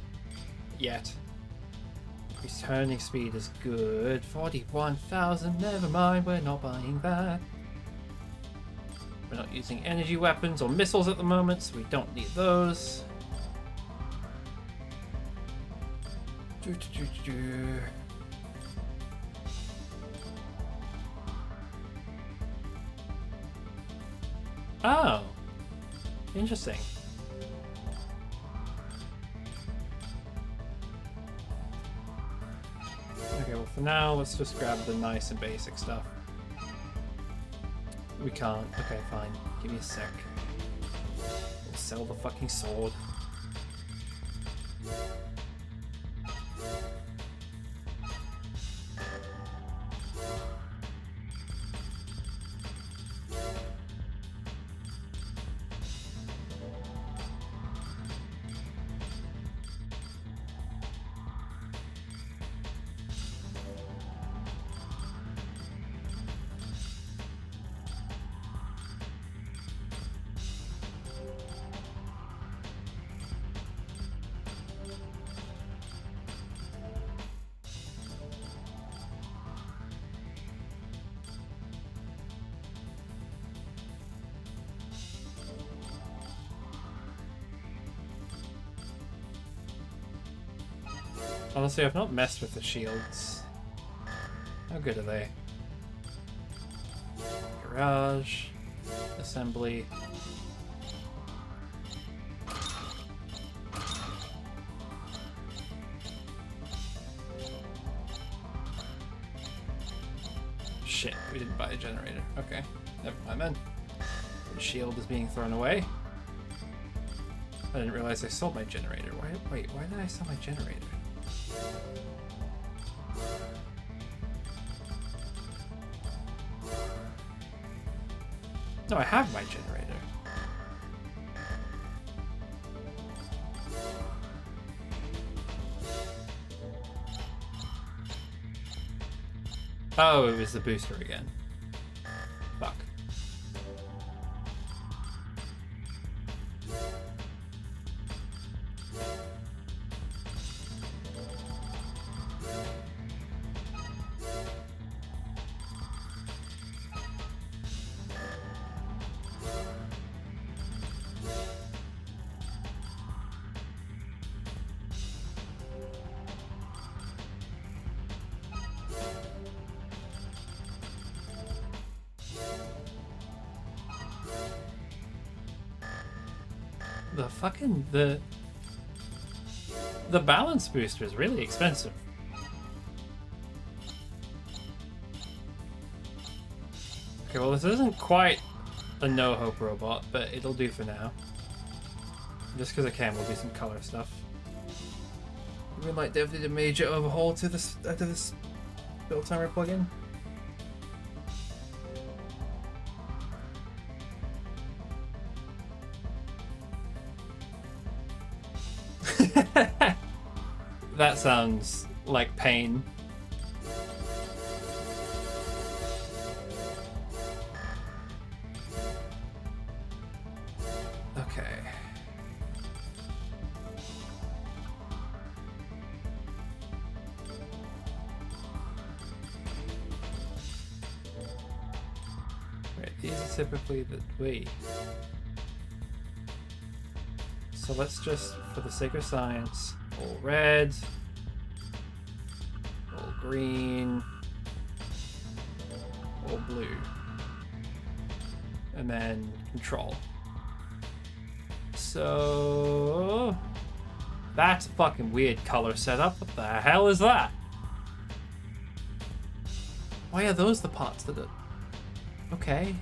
A: Increased turning speed is good. 41,000. Never mind. We're not buying that. We're not using energy weapons or missiles at the moment, so we don't need those. Oh. Interesting. Okay, well for now, let's just grab the nice and basic stuff. We can't. Okay, fine. Give me a sec. We'll sell the fucking sword. Honestly, I've not messed with the shields. How good are they? Garage. Assembly. Shit, we didn't buy a generator. Okay, never mind then. The shield is being thrown away. I didn't realize I sold my generator. Wait, why did I sell my generator? No, I have my generator. Oh, it was the booster again. Fuck. The The balance booster is really expensive. Okay, well this isn't quite a no-hope robot, but it'll do for now. Just because I can, we'll do some color stuff. We might definitely do a major overhaul to this build timer plugin. That sounds like pain. Okay. Right, these are typically the wait. So let's just, for the sake of science, all red, all green, all blue, and then control. So that's a fucking weird color setup. What the hell is that? Why are those the parts that are... Okay,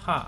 A: Huh.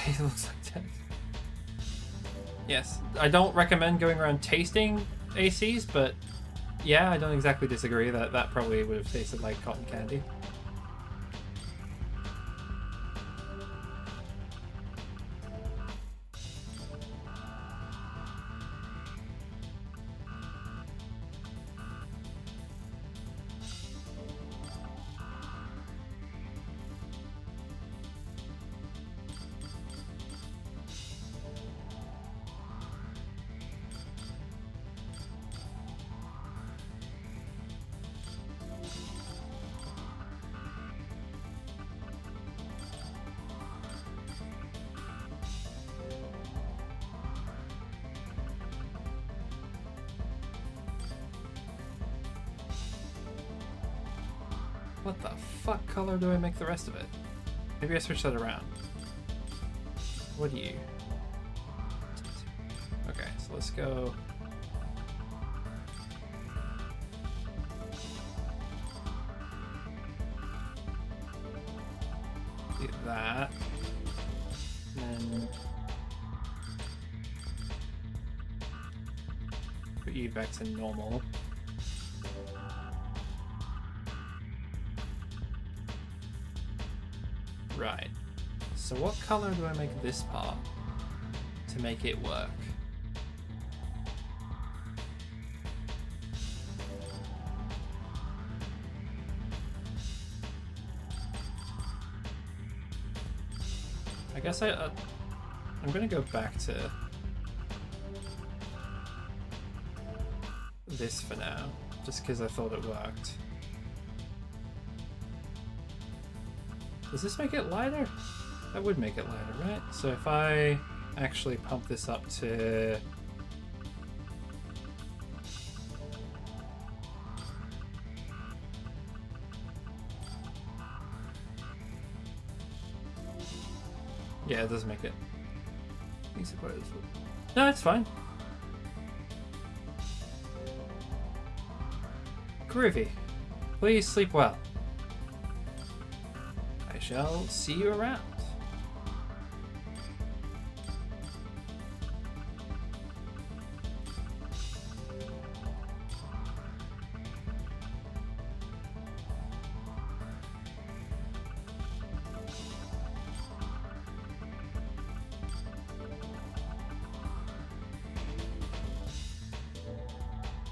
A: It looks like that. Yes, I don't recommend going around tasting ACs, but yeah, I don't exactly disagree that that probably would have tasted like cotton candy. What the fuck color do I make the rest of it? Maybe I switch that around. What do you? Okay, so let's go. Do that. And then put you back to normal. Right. So what color do I make this part to make it work? I guess I'm gonna go back to this for now, just because I thought it worked. Does this make it lighter? That would make it lighter, right? So if I actually pump this up to... Yeah, it does make it. No, it's fine. Groovy. Please sleep well. I shall see you around.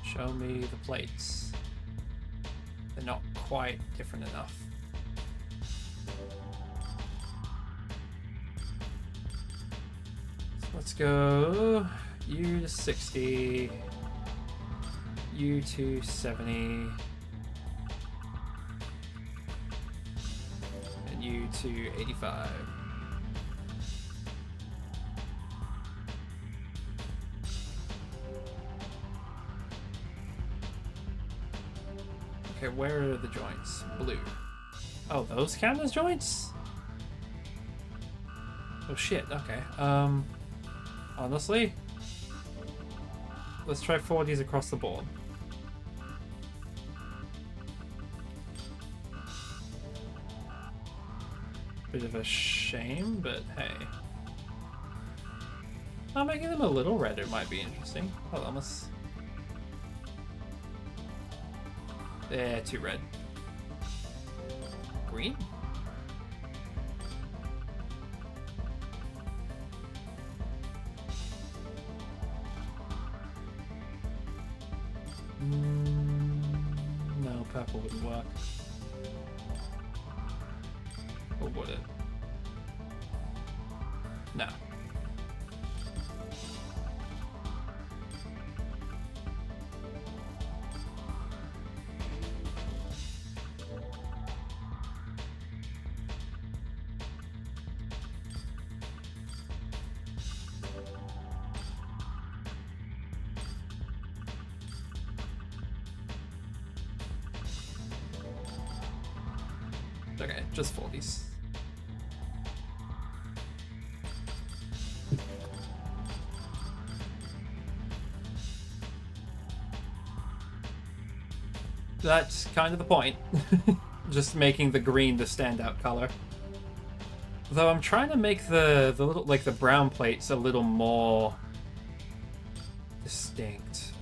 A: Show me the plates. They're not quite different enough. So let's go U to 60, U to 70, and U to 85. Okay, where are the joints? Blue. Oh, those count as joints? Oh shit, okay. Honestly, let's try 40s across the board. Bit of a shame, but hey. Oh, making them a little redder might be interesting. Hold on, let's... Yeah, too red. Green? No, purple wouldn't work. Or would it? No. Okay, just 40s. That's kind of the point. Just making the green the standout color. Though I'm trying to make the little, like the brown plates a little more distinct.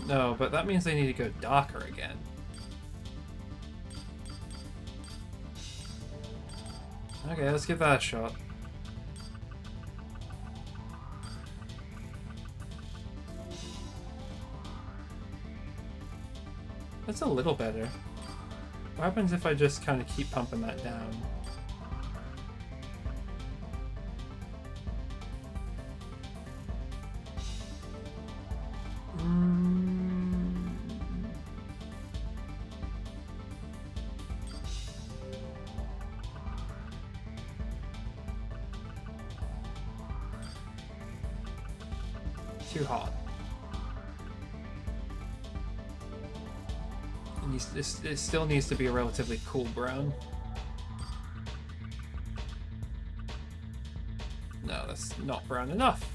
A: No, but that means they need to go darker again. Okay, let's give that a shot. That's a little better. What happens if I just kind of keep pumping that down? Too hot. It still needs to be a relatively cool brown. No, that's not brown enough.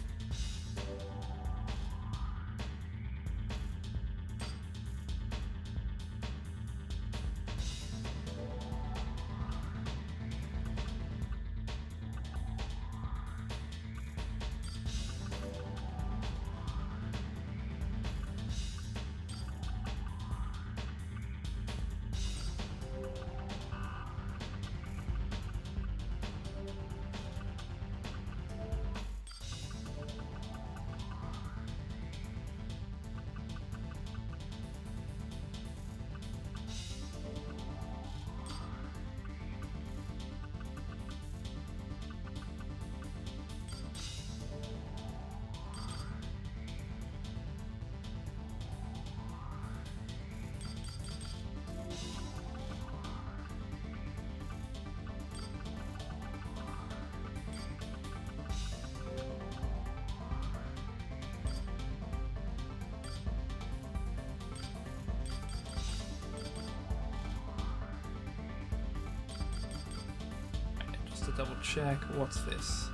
A: to double check. What's this?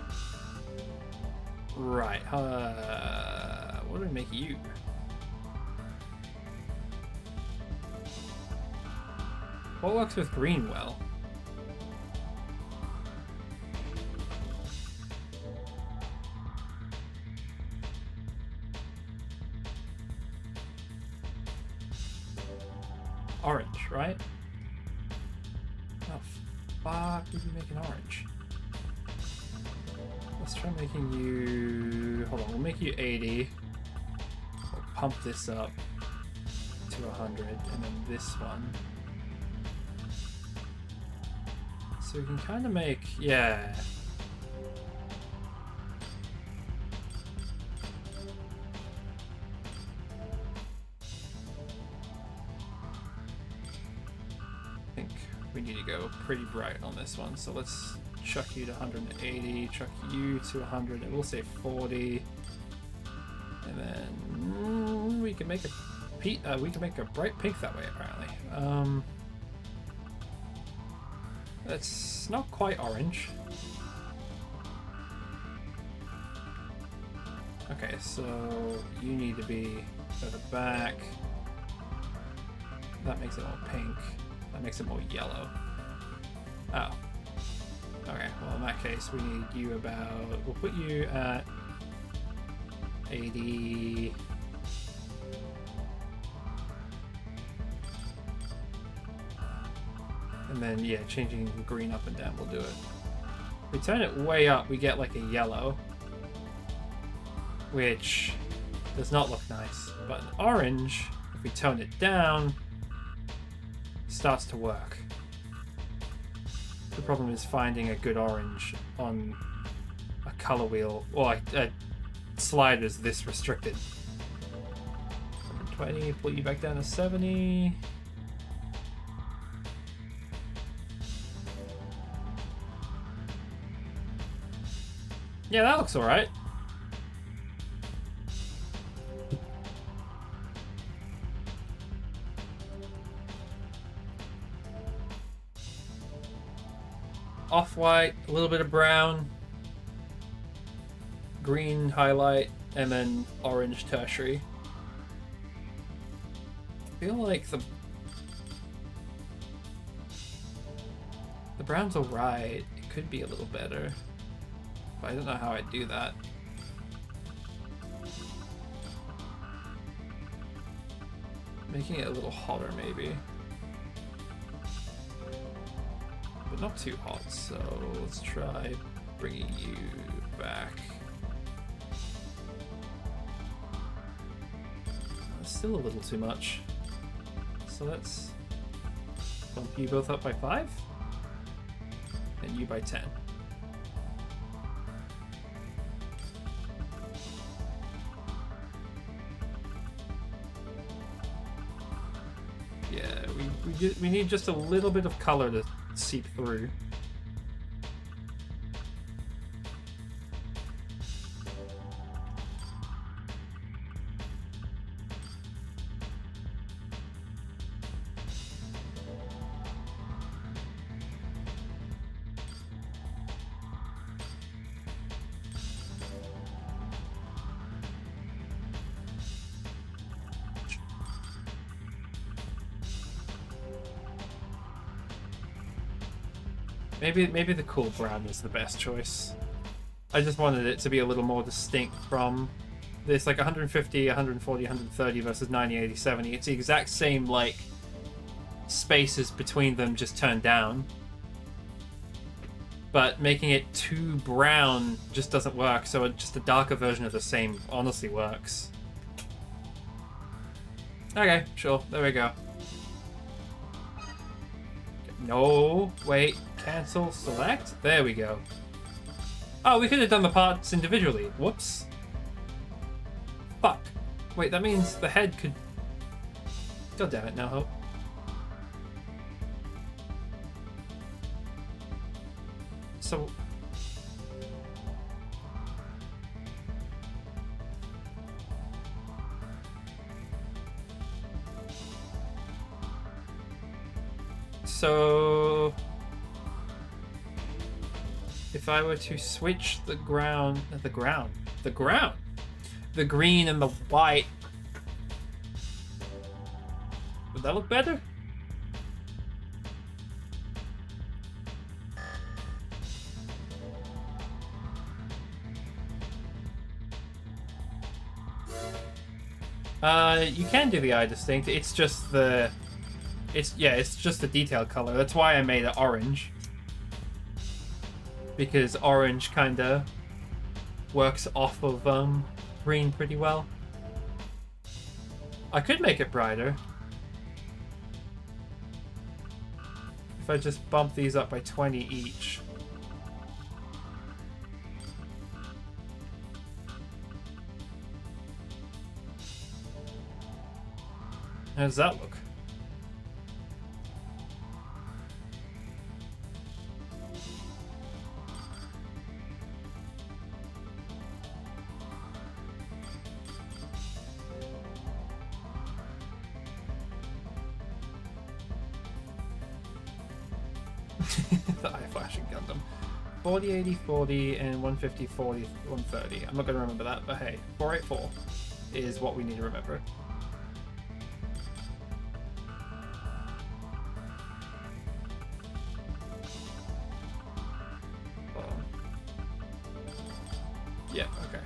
A: Right. What do we make you? What works with green well? Orange, right? Oh, fuck, would you make an orange? Let's try making you... Hold on, we'll make you 80. We'll pump this up to 100, and then this one. So we can kind of make... Yeah. I think we need to go pretty bright on this one, so let's chuck you to 180, chuck you to 100, and we'll say 40, and then we can make a bright pink that way apparently. That's not quite orange. Okay, so you need to be further back. That makes it more pink. That makes it more yellow. Oh. Okay, well in that case we need you about... We'll put you at 80... And then, yeah, changing green up and down will do it. If we turn it way up, we get like a yellow. Which does not look nice. But an orange, if we tone it down, starts to work. The problem is finding a good orange on a color wheel, or a sliders this restricted. 120, pull you back down to 70. Yeah, that looks alright. Off-white, a little bit of brown, green highlight, and then orange tertiary. I feel like the brown's alright. It could be a little better. But I don't know how I'd do that. Making it a little hotter, maybe. But not too hot, so let's try bringing you back. Still a little too much. So let's bump you both up by 5. And you by 10. Yeah, we need just a little bit of color to seep through. Maybe the cool brown is the best choice. I just wanted it to be a little more distinct from this, like 150, 140, 130 versus 90, 80, 70. It's the exact same, like, spaces between them just turned down. But making it too brown just doesn't work, so just a darker version of the same honestly works. Okay, sure, there we go. No, wait. Cancel, select. There we go. Oh, we could have done the parts individually. Whoops. Fuck. Wait, that means the head could... God damn it, now Hope. So... If I were to switch the green and the white, would that look better? You can do the eye distinct. It's just the, it's just the detail color. That's why I made it orange, because orange kind of works off of green pretty well. I could make it brighter if I just bump these up by 20 each. How does that look? The eye flashing Gundam. 40, 80, 40, and 150, 40, 130. I'm not going to remember that, but hey, 484 is what we need to remember. Yeah, okay.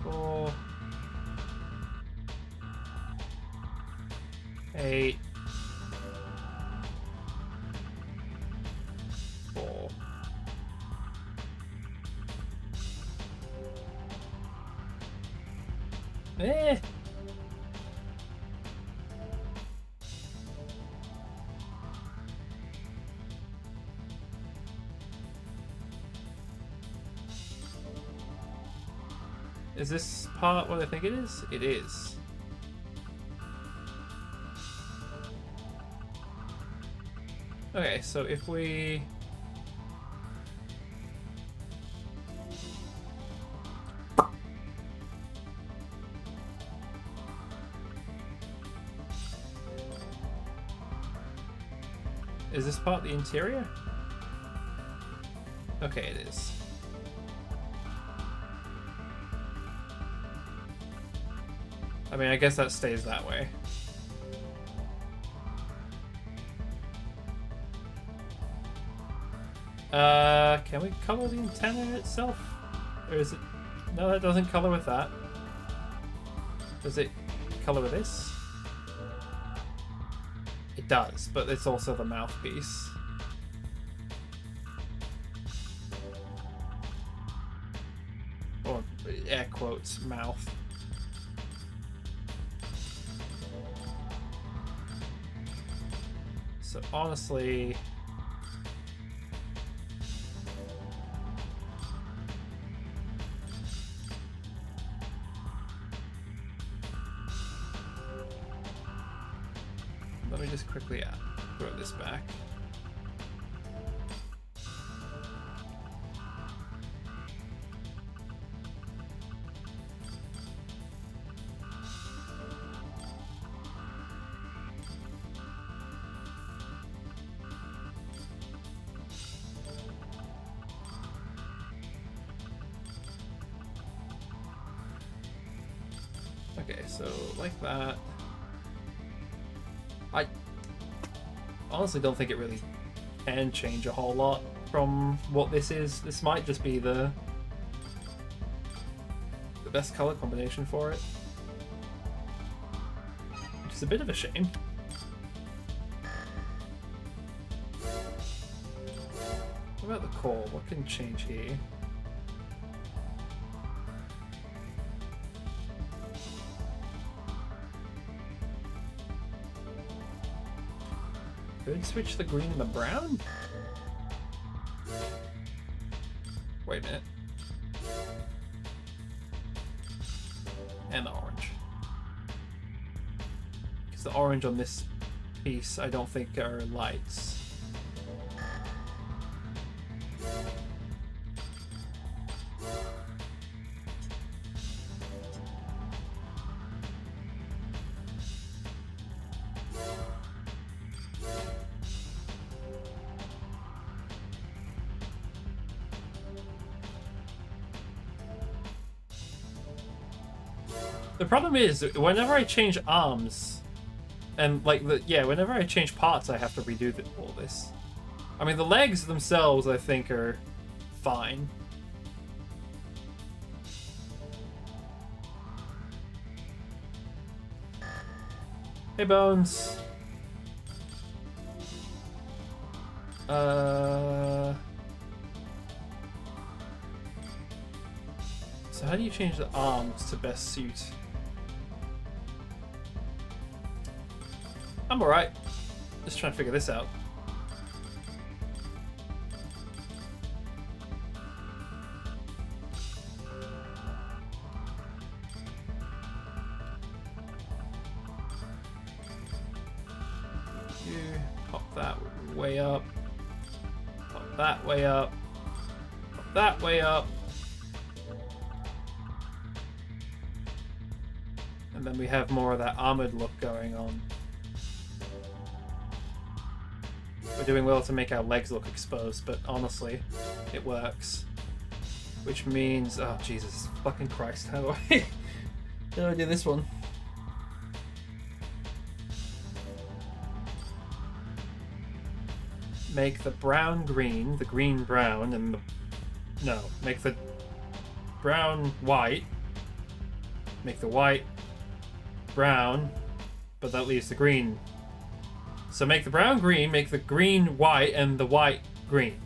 A: Four, 8, 4. Eh. Is this part what I think it is? It is. Okay, so if we... Is this part the interior? Okay, it is. I mean, I guess that stays that way. Can we color the antenna itself? Or is it... No, that doesn't color with that. Does it color with this? It does, but it's also the mouthpiece. Or, air quotes, mouth. So honestly... Let me just quickly throw this back. Okay, so like that. I honestly don't think it really can change a whole lot from what this is. This might just be the best color combination for it, which is a bit of a shame. What about the core? What can change here? Could switch the green and the brown? Wait a minute. And the orange. Because the orange on this piece I don't think are lights. The problem is, whenever I change arms, and like whenever I change parts, I have to redo all this. I mean, the legs themselves, I think, are fine. Hey, Bones. So how do you change the arms to best suit? I'm alright. Just trying to figure this out. You pop that way up. Pop that way up. Pop that way up. And then we have more of that armored look going on. We're doing well to make our legs look exposed, but honestly, it works. Which means, oh Jesus fucking Christ, how do I do this one? Make the brown green, the green brown, and the... No, make the brown white. Make the white brown, but that leaves the green. So make the brown green, make the green white, and the white green.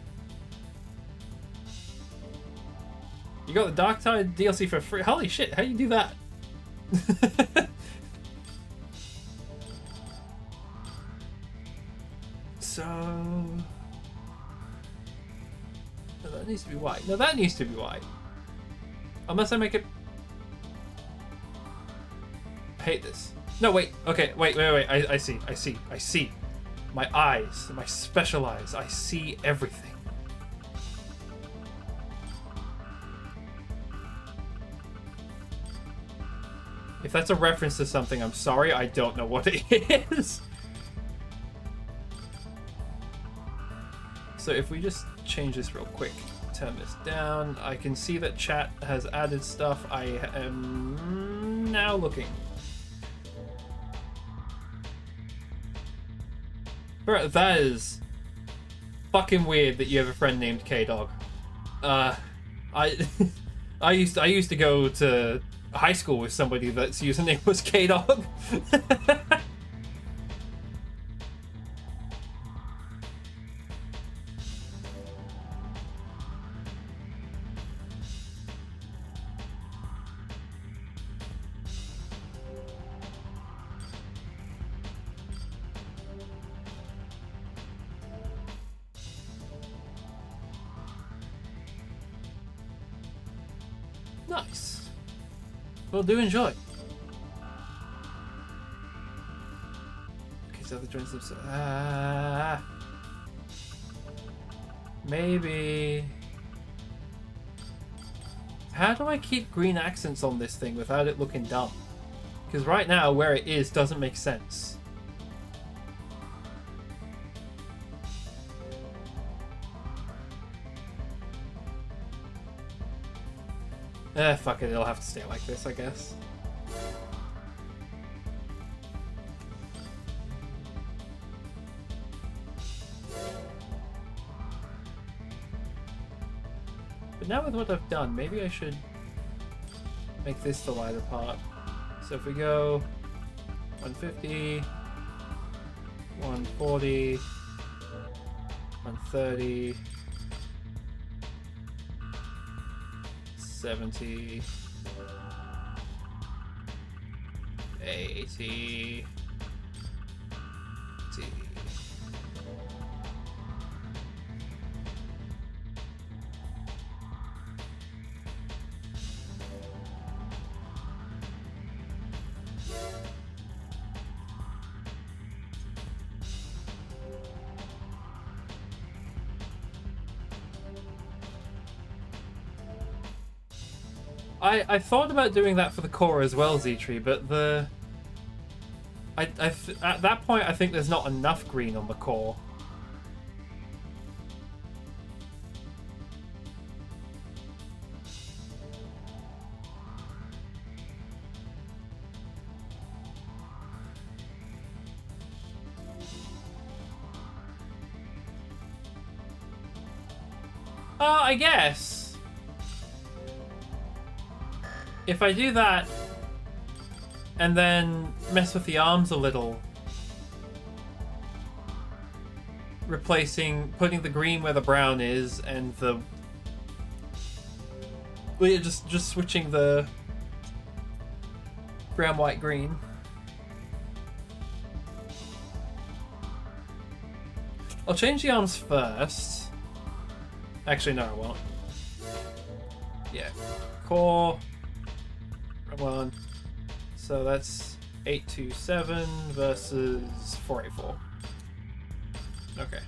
A: You got the Dark Tide DLC for free. Holy shit, how do you do that? So... No, that needs to be white. No, that needs to be white. Unless I make it... I hate this. No, wait. Okay, wait. I see. My eyes. My special eyes. I see everything. If that's a reference to something, I'm sorry. I don't know what it is. So if we just change this real quick, turn this down, I can see that chat has added stuff. I am now looking. Bro, that is fucking weird that you have a friend named K-Dog. I used to go to high school with somebody that's username was K-Dog. Nice. Well, do enjoy. Okay, so the joints themselves. Maybe. How do I keep green accents on this thing without it looking dumb? Because right now, where it is doesn't make sense. Fuck it, it'll have to stay like this, I guess. But now with what I've done, maybe I should make this the lighter part. So if we go 150, 140, 130, 70, 80, 80. I thought about doing that for the core as well, Z-Tree, but at that point I think there's not enough green on the core. I guess. If I do that, and then mess with the arms a little, putting the green where the brown is, and the... well, yeah, just switching the brown, white, green. I'll change the arms first. Actually, no, I won't. Yeah. Core. One. So that's 827 versus 484. Okay.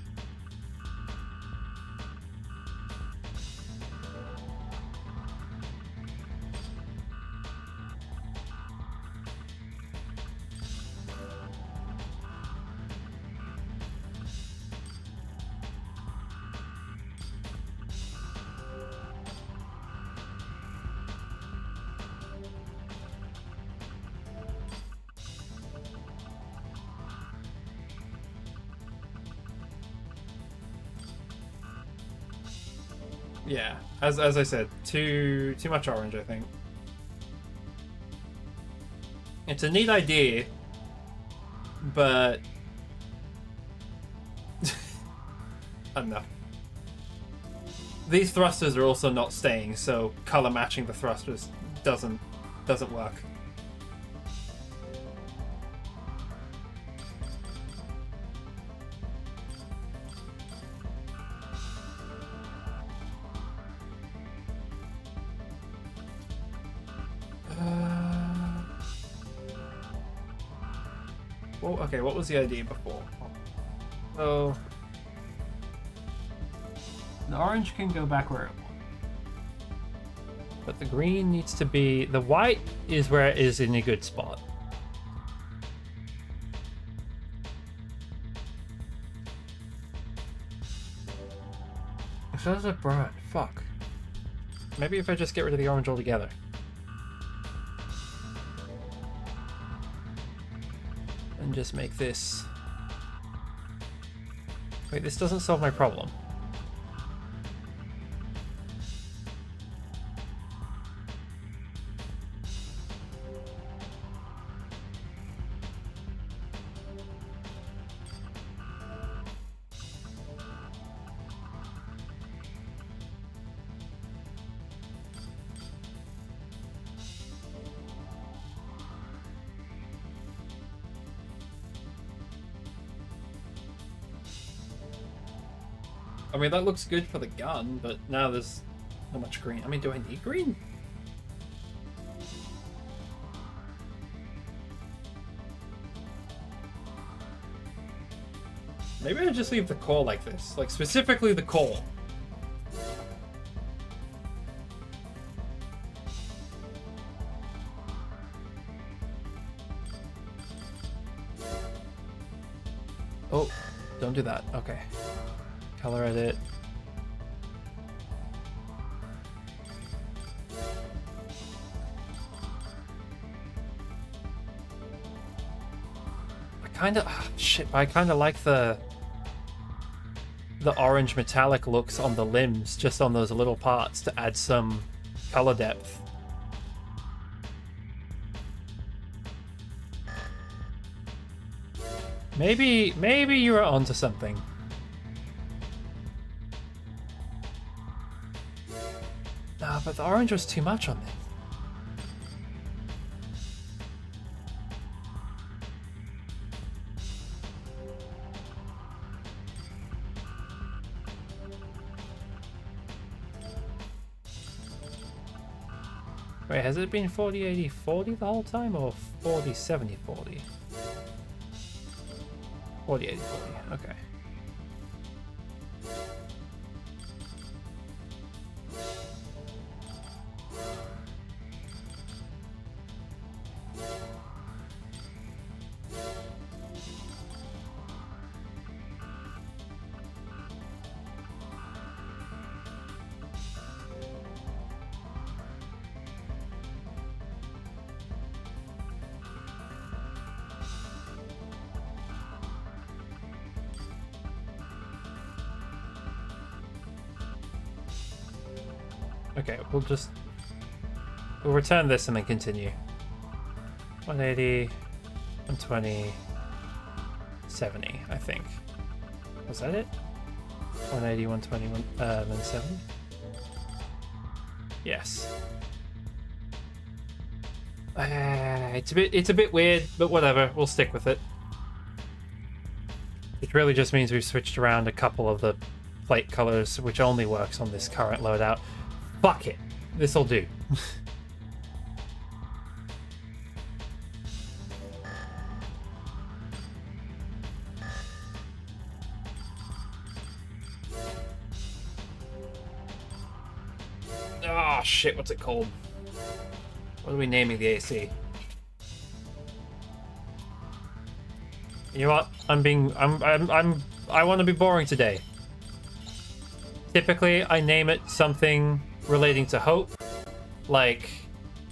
A: Yeah, as I said, too much orange, I think. It's a neat idea, but I don't know. These thrusters are also not staying, so color matching the thrusters doesn't work. Well, okay, what was the idea before? So the orange can go back where it wants, but the green needs to be... the white is where it is in a good spot. So does it brown? Fuck. Maybe if I just get rid of the orange altogether. And just make this... wait, this doesn't solve my problem. I mean, that looks good for the gun, but now there's not much green. I mean, do I need green? Maybe I just leave the core like this. Like, specifically the core. Oh, don't do that. Okay. Color edit. I kind of like the orange metallic looks on the limbs, just on those little parts to add some color depth. Maybe you are onto something. Nah, but the orange was too much on this. Wait, has it been 40-80-40 the whole time, or 40-70-40? 40-80-40, okay. Okay, we'll return this and then continue. 180, 120, 70, I think. Was that it? 180, 120, then 70? Yes. It's a bit weird, but whatever. We'll stick with it. It really just means we've switched around a couple of the plate colors, which only works on this current loadout. Fuck it. This'll do. Oh shit, what's it called? What are we naming the AC? You know what? I want to be boring today. Typically, I name it something relating to hope. Like,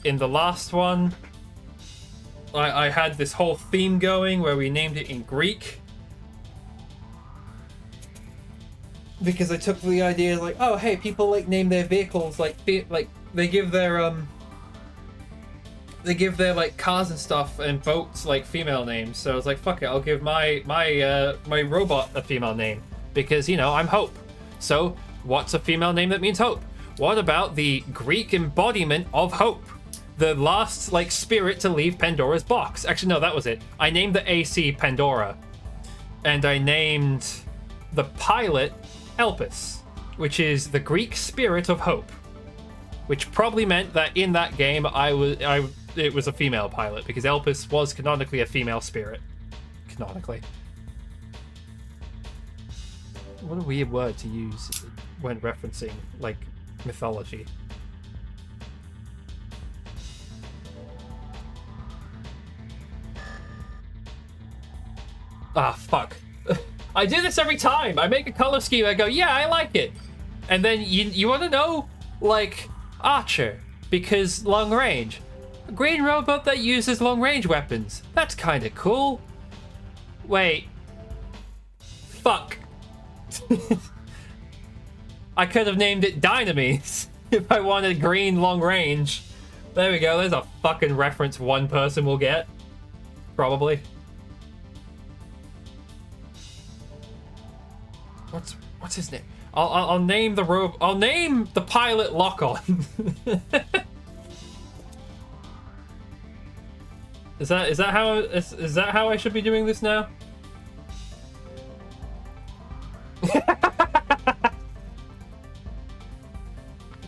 A: in the last one, I had this whole theme going where we named it in Greek. Because I took the idea like, oh hey, people like name their vehicles like they give their like cars and stuff and boats like female names. So I was like, fuck it, I'll give my robot a female name because, you know, I'm Hope. So what's a female name that means hope? What about the Greek embodiment of hope? The last like spirit to leave Pandora's box. Actually, no, that was it. I named the AC Pandora, and I named the pilot Elpis, which is the Greek spirit of hope, which probably meant that in that game it was a female pilot because Elpis was canonically a female spirit. Canonically. What a weird word to use when referencing like mythology. Ah, fuck. I do this every time. I make a color scheme. I go, yeah, I like it. And then you want to know? Like, Archer. Because long range. A green robot that uses long range weapons. That's kind of cool. Wait. Fuck. I could have named it Dynamis if I wanted green long range. There we go. There's a fucking reference one person will get. Probably. What's his name? I'll name the I'll name the pilot Lock-On. Is that how I should be doing this now?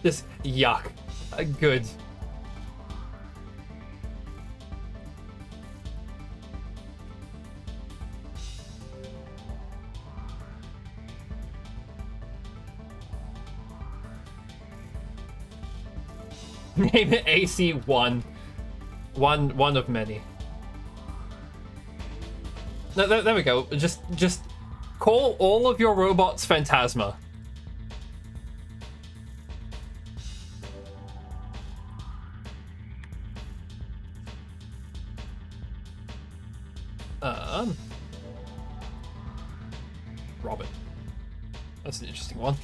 A: Just yuck. Good. Name it AC1. One of many. No, there we go. Just call all of your robots Phantasma. Robin. That's an interesting one.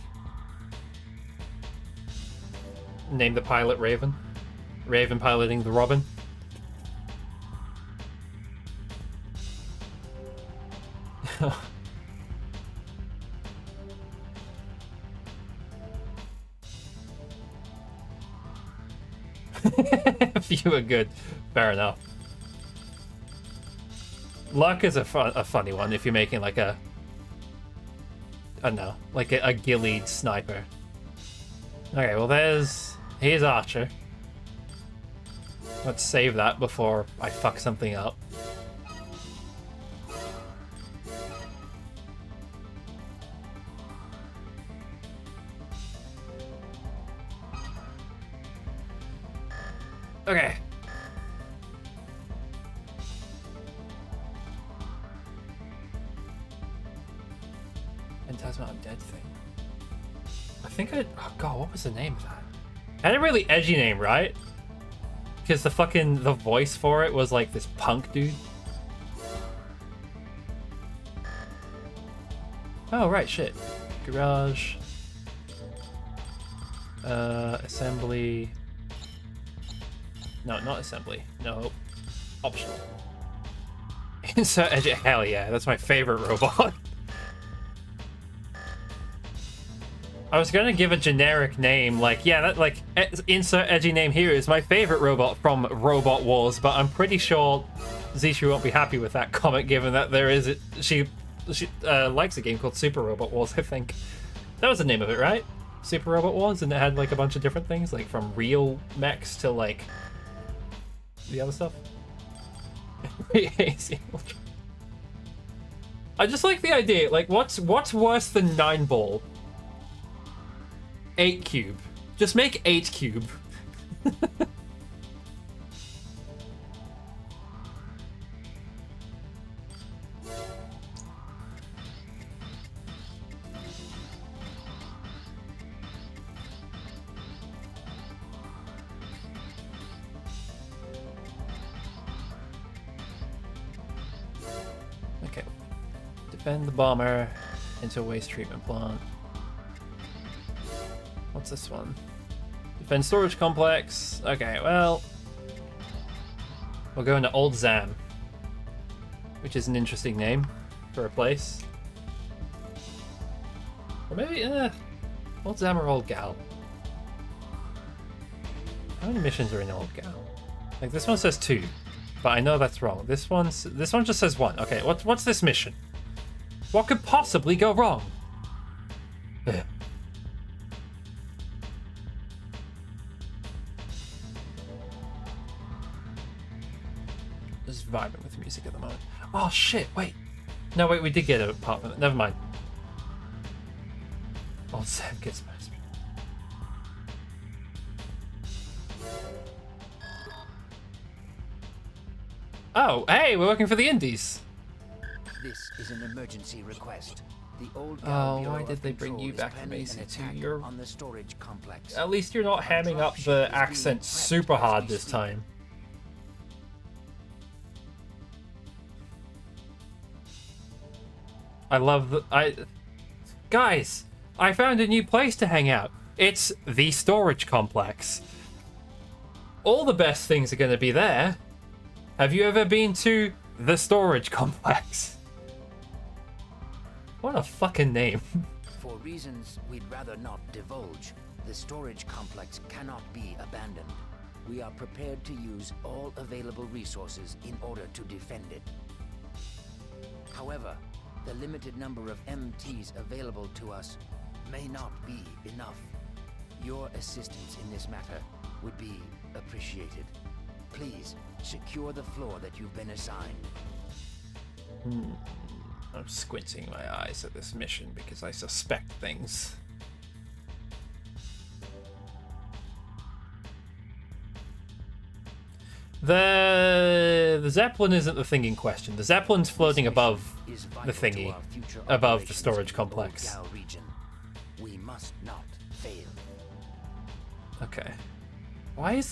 A: Name the pilot Raven. Raven piloting the Robin. A few are good. Fair enough. Luck is a funny one if you're making like a... I don't know. Like a gillied sniper. Okay, well here's Archer. Let's save that before I fuck something up. Okay. Phantasma Undead thing. I think oh god, what was the name of that? I had a really edgy name, right? Because the voice for it was like this punk dude. Oh right, shit. Garage. Assembly. No, not assembly. No. Optional. Insert edge. Hell yeah, that's my favorite robot. I was gonna give a generic name, like, yeah, that, like, insert edgy name here is my favorite robot from Robot Wars, but I'm pretty sure Zishu won't be happy with that comment, given that there is, she likes a game called Super Robot Wars, I think. That was the name of it, right? Super Robot Wars, and it had, like, a bunch of different things, like, from real mechs to, like, the other stuff. I just like the idea, like, what's worse than 9 ball? 8 cube. Just make 8 cube. Okay. Defend the bomber into a waste treatment plant. What's this one? Defend storage complex. Okay, well, we'll go into Old Zam, which is an interesting name for a place. Or maybe, Old Zam or Old Gal. How many missions are in Old Gal? Like, this one says 2, but I know that's wrong. This one just says 1. Okay, what's this mission? What could possibly go wrong? Ugh. Just vibing with music at the moment. Oh shit, wait. No, wait, we did get a part of it. Never mind. Old Sam gets my speed. Oh, hey, we're working for the Indies.
G: This is an emergency request. The old
A: Oh, why did they bring you back from AC2? You're
G: on the storage complex.
A: At least you're not hamming up the accent super hard this time. I love the guys, I found a new place to hang out. It's the storage complex. All the best things are going to be there. Have you ever been to the storage complex? What a fucking name.
G: For reasons we'd rather not divulge, the storage complex cannot be abandoned. We are prepared to use all available resources in order to defend it. However, the limited number of MTs available to us may not be enough. Your assistance in this matter would be appreciated. Please, secure the floor that you've been assigned.
A: I'm squinting my eyes at this mission because I suspect things. The Zeppelin isn't the thing in question. The Zeppelin's floating above the thingy, above the storage complex.
G: We must not fail.
A: Okay. Why is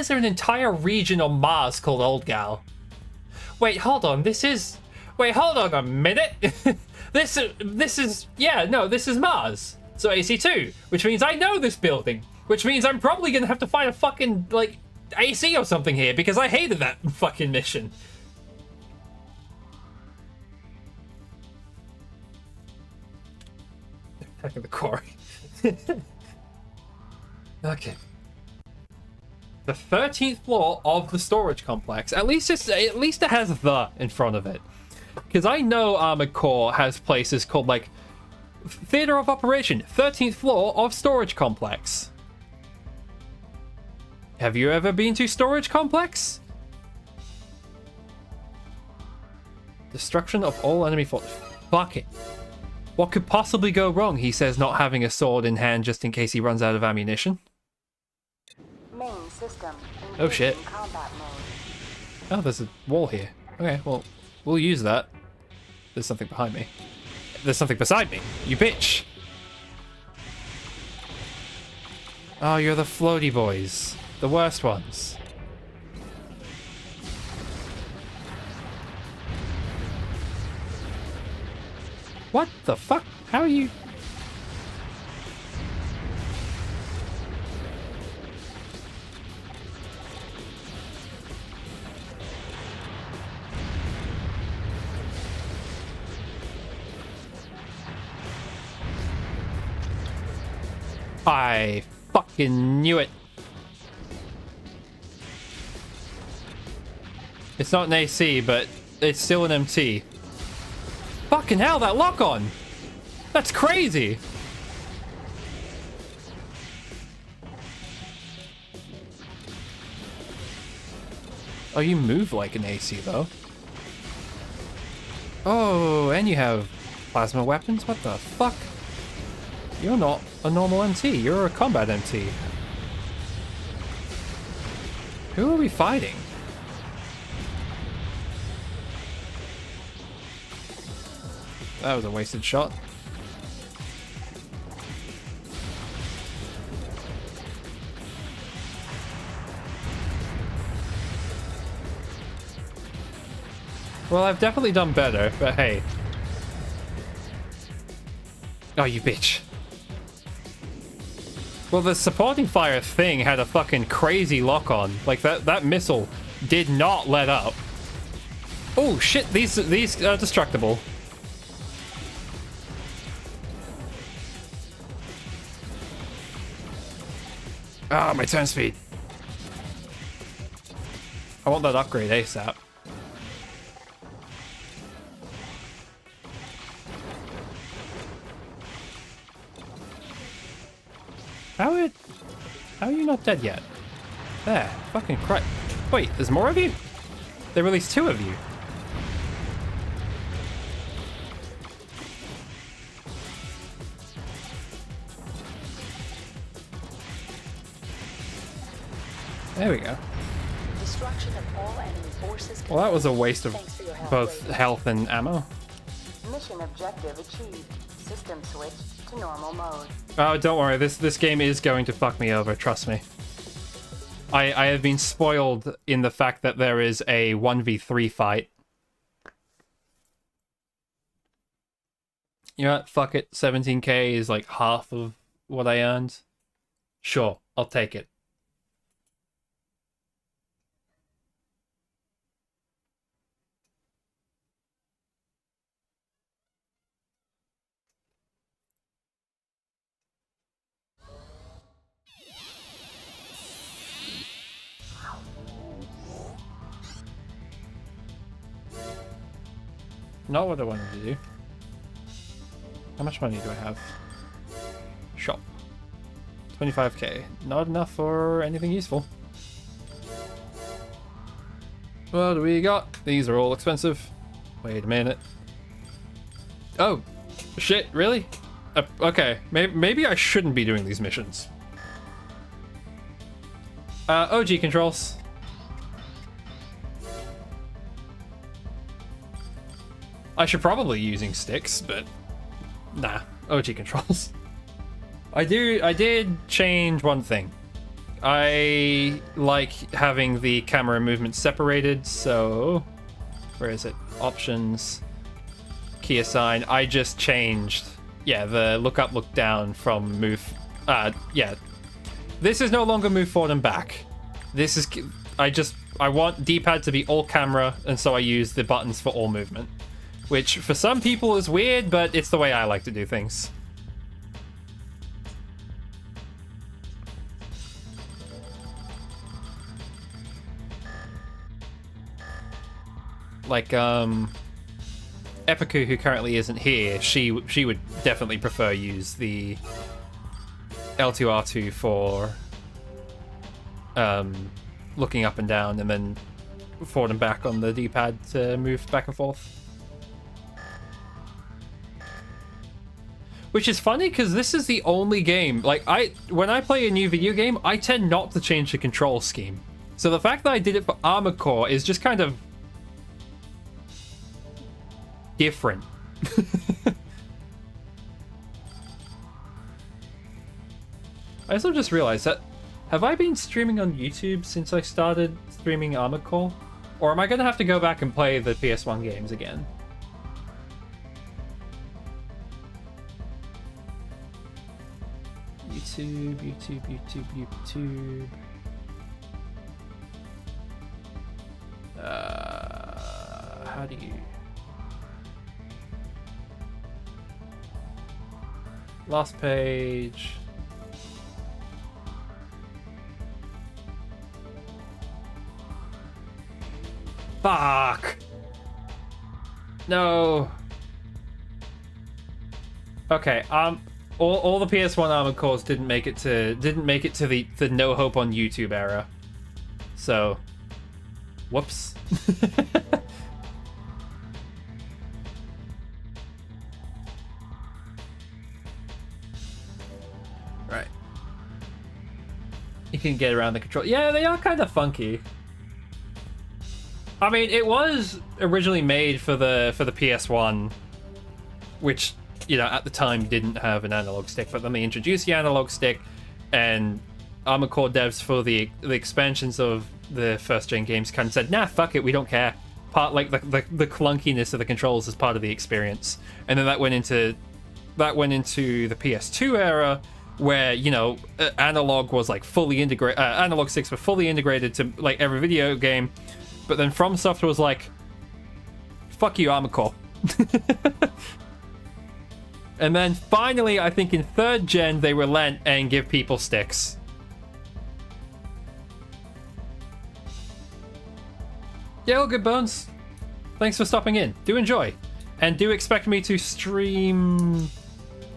A: there an entire region on Mars called Old Gal? Wait, hold on. Wait, hold on a minute. This is Mars. So AC2, which means I know this building, which means I'm probably gonna have to find a fucking, like, AC or something here, because I hated that fucking mission. Back in the quarry. Okay. The 13th floor of the storage complex. At least it has the in front of it. Because I know Armored Core has places called, like, Theater of Operation, 13th floor of storage complex. Have you ever been to storage complex? Destruction of all enemy forces. Fuck it. What could possibly go wrong, he says, not having a sword in hand just in case he runs out of ammunition.
B: Main system.
A: Oh shit.
B: Combat mode.
A: Oh, there's a wall here. Okay, well, we'll use that. There's something behind me. There's something beside me. You bitch. Oh, you're the floaty boys. The worst ones. What the fuck? How are you? I fucking knew it. It's not an AC, but it's still an MT. Fucking hell, that lock on! That's crazy! Oh, you move like an AC, though. Oh, and you have plasma weapons? What the fuck? You're not a normal MT, you're a combat MT. Who are we fighting? That was a wasted shot. Well, I've definitely done better, but hey. Oh, you bitch. Well, the supporting fire thing had a fucking crazy lock-on. Like, that missile did not let up. Oh, shit, these are destructible. Ah, my turn speed. I want that upgrade ASAP. How are you not dead yet? There, fucking Christ. Wait, there's more of you? They released 2 of you. There we go.
B: Destruction of all enemy forces.
A: Well, that was a waste of
B: Thanks for your help,
A: both
B: Blade.
A: health and ammo.
B: Mission objective achieved. System switched to normal mode.
A: Oh, don't worry. This game is going to fuck me over. Trust me. I have been spoiled in the fact that there is a 1v3 fight. You know what? Fuck it. 17k is like half of what I earned. Sure, I'll take it. Not what I wanted to do. How much money do I have? Shop. 25k. Not enough for anything useful. What do we got? These are all expensive. Wait a minute. Oh, shit, really? Okay, maybe I shouldn't be doing these missions. OG controls. I should probably be using sticks, but nah, OG controls. I did change one thing. I like having the camera movement separated, so where is it? Options, key assign. I just changed, yeah, the look up, look down from move. Yeah, this is no longer move forward and back. This is I want D-pad to be all camera, and so I use the buttons for all movement. Which, for some people, is weird, but it's the way I like to do things. Like, Epiku, who currently isn't here, she would definitely prefer use the L2R2 for looking up and down, and then forward and back on the D-pad to move back and forth. Which is funny, because this is the only game, like, when I play a new video game, I tend not to change the control scheme. So the fact that I did it for Armoured Core is just kind of different. I also just realized that, have I been streaming on YouTube since I started streaming Armoured Core? Or am I going to have to go back and play the PS1 games again? YouTube. How do you... Last page. Fuck. No. Okay, all the PS1 Armored Cores didn't make it to the no hope on YouTube era. So, whoops. Right. You can get around the control. Yeah, they are kind of funky. I mean, it was originally made for the PS1, which, you know, at the time didn't have an analog stick, but then they introduced the analog stick, and Armored Core devs for the expansions of the first gen games kind of said, nah, fuck it, we don't care. Part like the clunkiness of the controls is part of the experience, and then that went into the PS2 era, where, you know, analog was like fully integrated. Analog sticks were fully integrated to like every video game, but then From Software was like, fuck you, Armored Core. And then finally, I think in third gen, they relent and give people sticks. Yeah, all good, Bones. Thanks for stopping in. Do enjoy. And do expect me to stream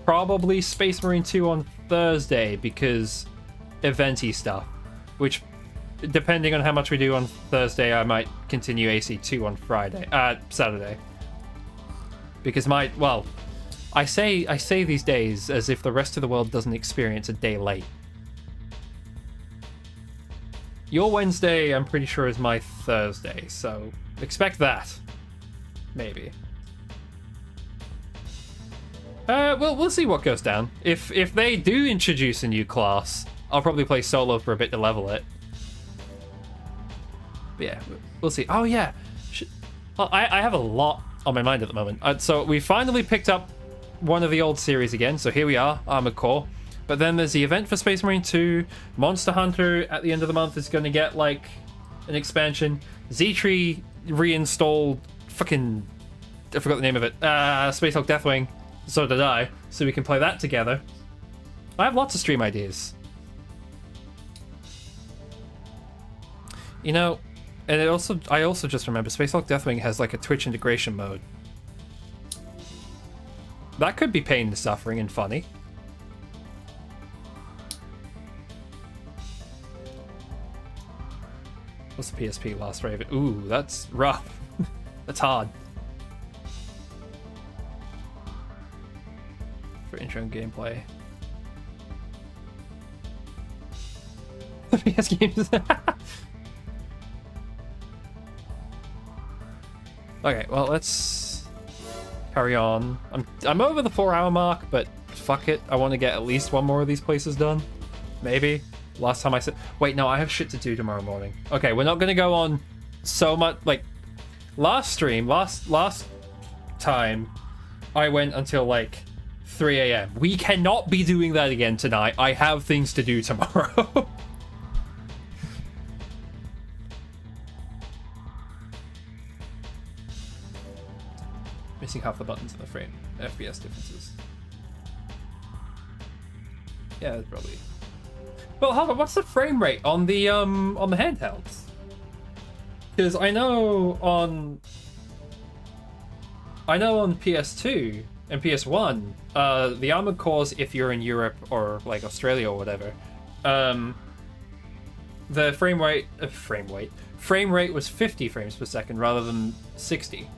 A: probably Space Marine 2 on Thursday, because eventy stuff. Which, depending on how much we do on Thursday, I might continue AC2 on Saturday. Because I say these days as if the rest of the world doesn't experience a day late. Your Wednesday, I'm pretty sure, is my Thursday, so expect that. Maybe. We'll see what goes down. If they do introduce a new class, I'll probably play solo for a bit to level it. But yeah, we'll see. Oh yeah, I have a lot on my mind at the moment. So we finally picked up one of the old series again, so here we are, Armored Core. But then there's the event for Space Marine 2. Monster Hunter at the end of the month is going to get like an expansion. Z-Tree reinstalled fucking, I forgot the name of it, Space Hulk Deathwing. So did I, so we can play that together. I have lots of stream ideas. You know, and I also just remember Space Hulk Deathwing has like a Twitch integration mode. That could be pain and suffering and funny. What's the PSP Last Raven? Ooh, that's rough. That's hard. For intro and gameplay. PS games. Okay, well, let's carry on. I'm over the 4-hour mark, but fuck it. I want to get at least one more of these places done. Maybe. Last time I said... Wait, no, I have shit to do tomorrow morning. Okay, we're not going to go on so much... Like, last stream, last time, I went until, like, 3 a.m. We cannot be doing that again tonight. I have things to do tomorrow. Missing half the buttons in the frame. FPS differences. Yeah, that's probably... Well, hold on, what's the frame rate on the handhelds? Because I know on PS2 and PS1, the Armored Cores, if you're in Europe or like Australia or whatever, the frame rate was 50 frames per second rather than 60.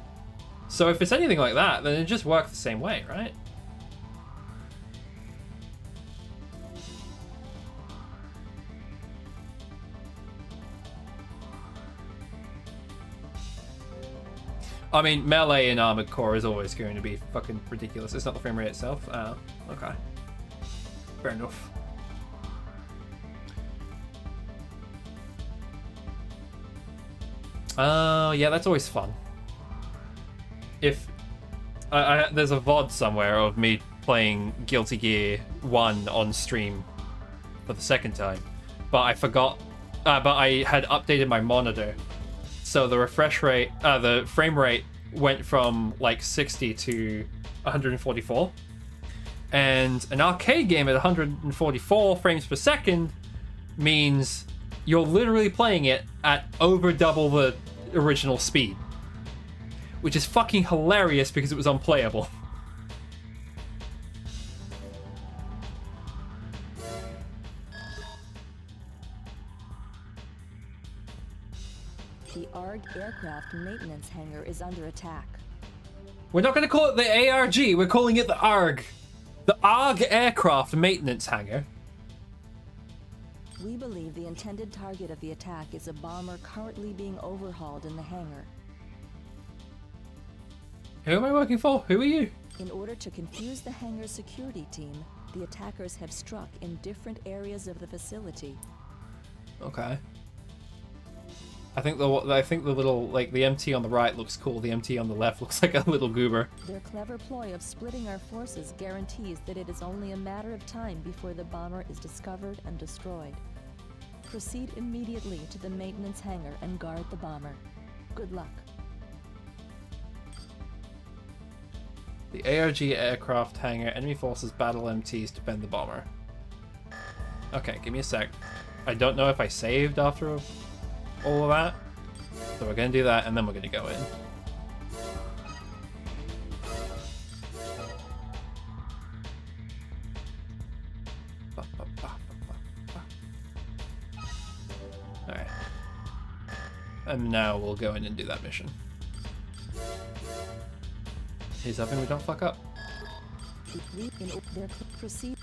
A: So if it's anything like that, then it just works the same way, right? I mean, melee in Armored Core is always going to be fucking ridiculous. It's not the frame rate itself. Oh, okay. Fair enough. Yeah, that's always fun. If there's a VOD somewhere of me playing Guilty Gear 1 on stream for the second time, but I forgot, but I had updated my monitor. So the refresh rate, the frame rate went from like 60 to 144. And an arcade game at 144 frames per second means you're literally playing it at over double the original speed. Which is fucking hilarious because it was unplayable.
E: The ARG aircraft maintenance hangar is under attack.
A: We're not going to call it the ARG, we're calling it the ARG. The ARG aircraft maintenance hangar.
E: We believe the intended target of the attack is a bomber currently being overhauled in the hangar.
A: Who am I working for? Who are you?
E: In order to confuse the hangar's security team, the attackers have struck in different areas of the facility.
A: Okay. I think the little, like, the MT on the right looks cool. The MT on the left looks like a little goober.
E: Their clever ploy of splitting our forces guarantees that it is only a matter of time before the bomber is discovered and destroyed. Proceed immediately to the maintenance hangar and guard the bomber. Good luck.
A: The ARG aircraft hangar. Enemy forces battle MTs to defend the bomber. Okay, give me a sec. I don't know if I saved after all of that. So we're going to do that, and then we're going to go in. Alright. And now we'll go in and do that mission. He's hoping we don't fuck up.
E: Proceed.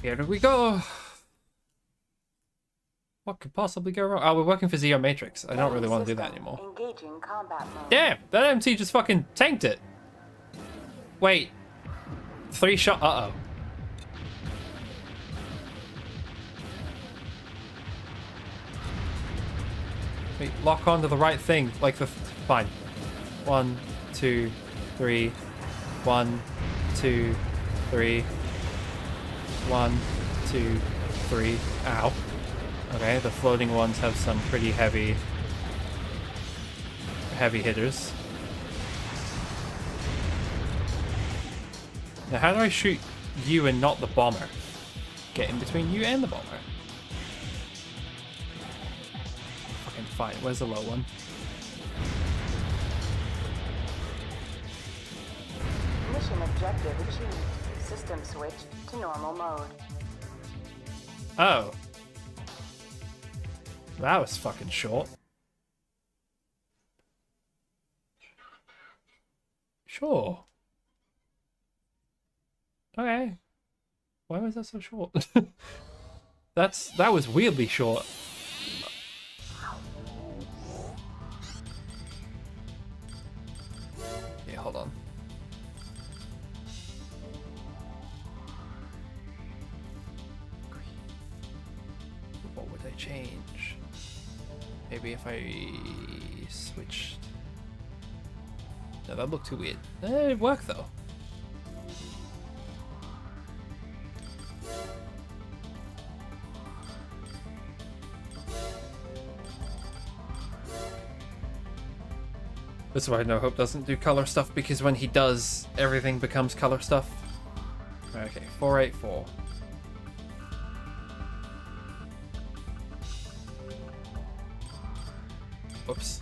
A: Here we go. What could possibly go wrong? Oh, we're working for Zero Matrix. I don't really want to do that anymore.
B: Engaging combat mode.
A: Damn, that MT just fucking tanked it. Wait. 3 shot. Uh-oh. Wait, lock onto the right thing. Like the... Fine. 1, 2, 3. 1, 2, 3. 1, 2, 3. Ow. Okay, the floating ones have some pretty heavy hitters. Now, how do I shoot you and not the bomber? Get in between you and the bomber. Fucking fine. Where's the low one?
B: Mission objective achieved. System switched to normal mode.
A: Oh. That was fucking short. Sure. Okay. Why was that so short? That was weirdly short. Yeah, hold on. What would I change? Maybe if I switched... No, that looked too weird. It worked though. That's why No Hope doesn't do color stuff, because when he does, everything becomes color stuff. Okay, 484. Whoops.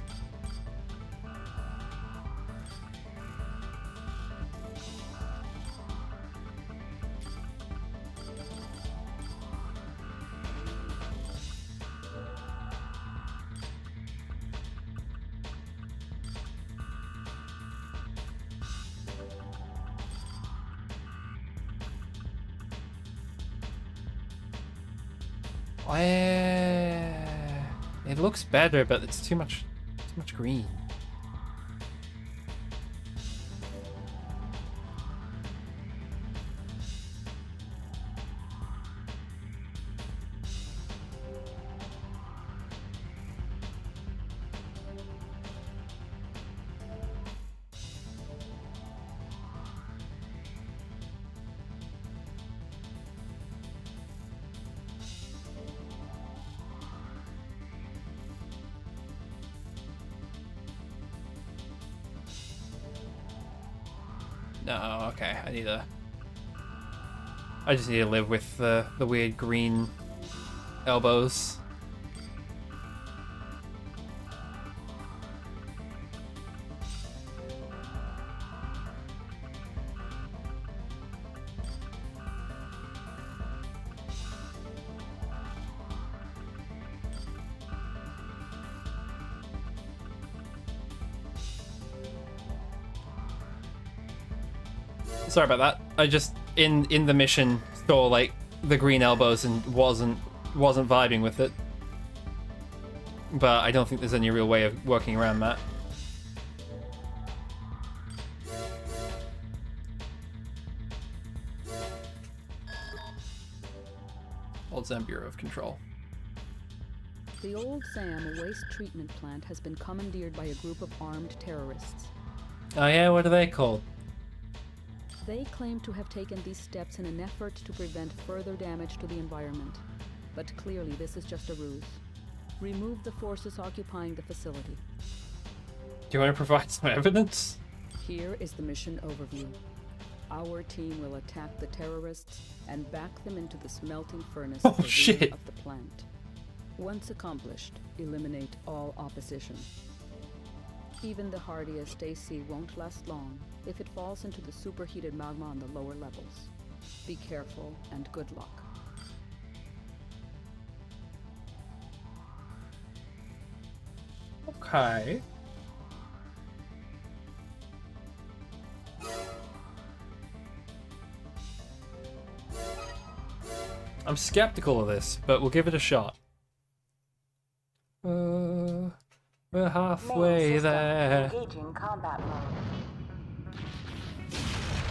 A: It looks better, but it's too much green. No, okay, I just need to live with the weird green elbows. Sorry about that. I just in the mission saw like the green elbows and wasn't vibing with it. But I don't think there's any real way of working around that. Old Zam Bureau of Control.
H: The Old Zam waste treatment plant has been commandeered by a group of armed terrorists.
A: Oh yeah, what are they called?
H: They claim to have taken these steps in an effort to prevent further damage to the environment. But clearly this is just a ruse. Remove the forces occupying the facility.
A: Do you want to provide some evidence?
H: Here is the mission overview. Our team will attack the terrorists and back them into the smelting furnace
A: Oh,
H: at the rear
A: shit.
H: of the plant. Once accomplished, eliminate all opposition. Even the hardiest AC won't last long if it falls into the superheated magma on the lower levels. Be careful and good luck.
A: Okay. I'm skeptical of this, but we'll give it a shot. We're halfway
B: Main system
A: there.
B: engaging combat mode.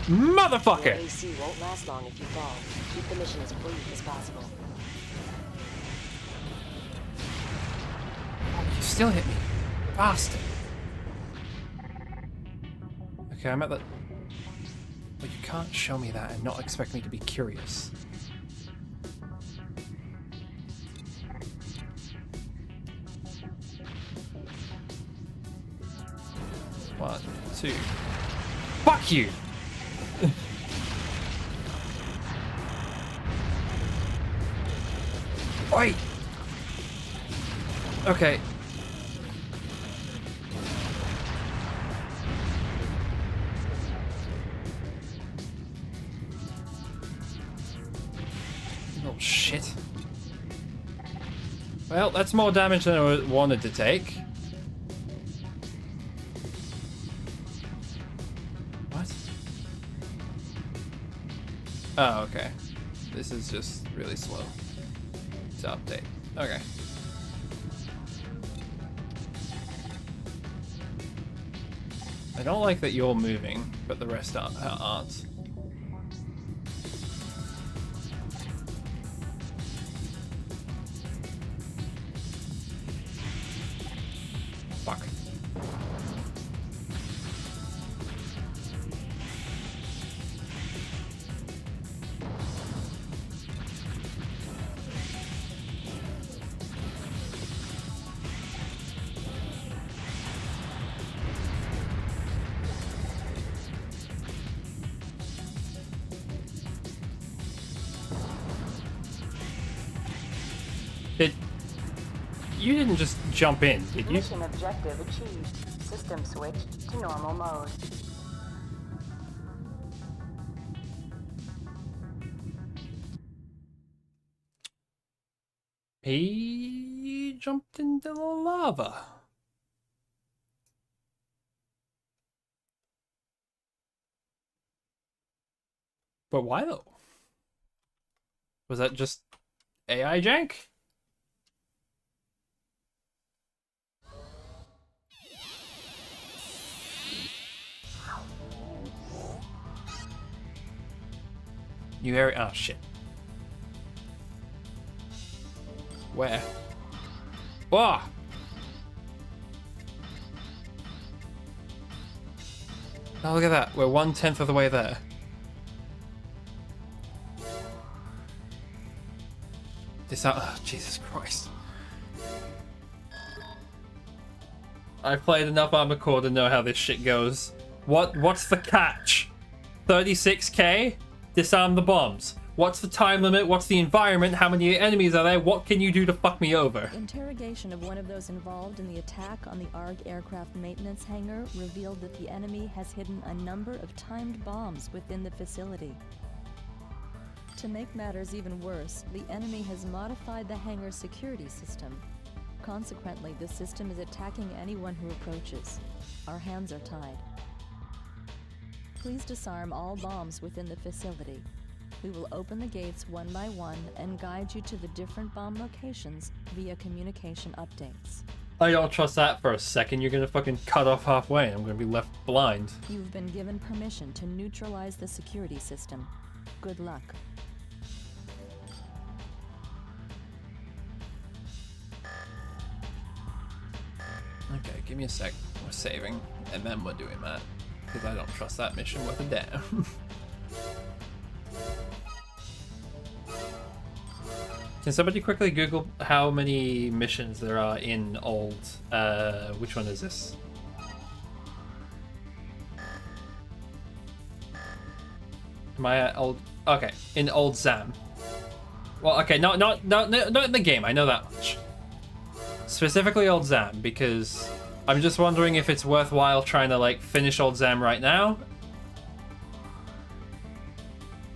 D: Your
A: Motherfucker!
D: AC won't last long if you fall. Keep the mission as brief as possible.
A: You still hit me. Bastard. Okay, I'm at the... But you can't show me that and not expect me to be curious. One, two. Fuck you! Wait! Okay. Oh shit. Well, that's more damage than I wanted to take. What? Oh, okay. This is just really slow to update. Okay. I don't like that you're moving, but the rest aren't. Fuck. You didn't just jump in, did you?
B: Mission objective achieved. System switched to normal mode.
A: He jumped into the lava. But why though? Was that just AI jank? New area. Oh shit. Where? Whoa! Oh, look at that. We're 1/10 of the way there. Oh, Jesus Christ. I've played enough Armoured Core to know how this shit goes. What's the catch? 36k? Disarm the bombs. What's the time limit? What's the environment? How many enemies are there? What can you do to fuck me over?
E: Interrogation of one of those involved in the attack on the ARG aircraft maintenance hangar revealed that the enemy has hidden a number of timed bombs within the facility. To make matters even worse, the enemy has modified the hangar's security system. Consequently, the system is attacking anyone who approaches. Our hands are tied. Please disarm all bombs within the facility. We will open the gates one by one and guide you to the different bomb locations via communication updates.
A: I don't trust that for a second. You're gonna fucking cut off halfway and I'm gonna be left blind.
E: You've been given permission to neutralize the security system. Good luck.
A: Okay, give me a sec. We're saving, and then we're doing that. Because I don't trust that mission worth a damn. Can somebody quickly Google how many missions there are in old... which one is this? Am I at old... Okay, in old Zam. Well, okay, not in the game, I know that much. Specifically old Zam, because I'm just wondering if it's worthwhile trying to, like, finish old Zam right now.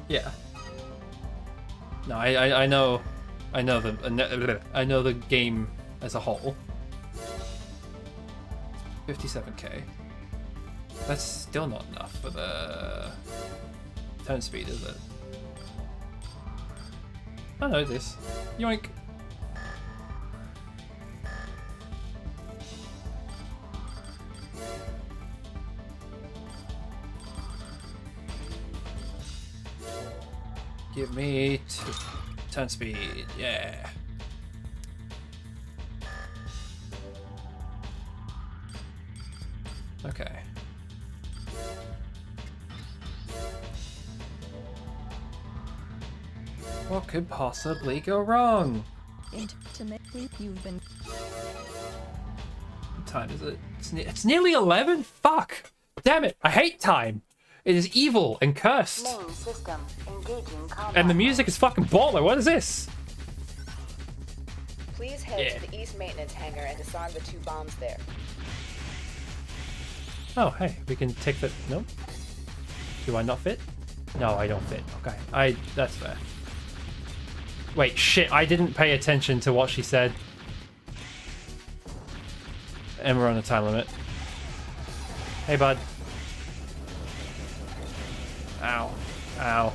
A: Yeah. No, I know the game as a whole. 57k. That's still not enough for the turn speed, is it? I know this. Yoink. Give me 2 turn speed, yeah. Okay. What could possibly go wrong?
E: Intimately, you've been...
A: What time is it? It's nearly 11? Fuck! Damn it, I hate time! It is evil and cursed.
B: Main system engaging combat.
A: And the music is fucking baller. What is this?
I: Please head to the East Maintenance Hangar and disarm the 2 bombs there.
A: Oh, hey, we can take the... Nope. Do I not fit? No, I don't fit. Okay, that's fair. Wait, shit, I didn't pay attention to what she said. And we're on a time limit. Hey, bud. Ow. Ow.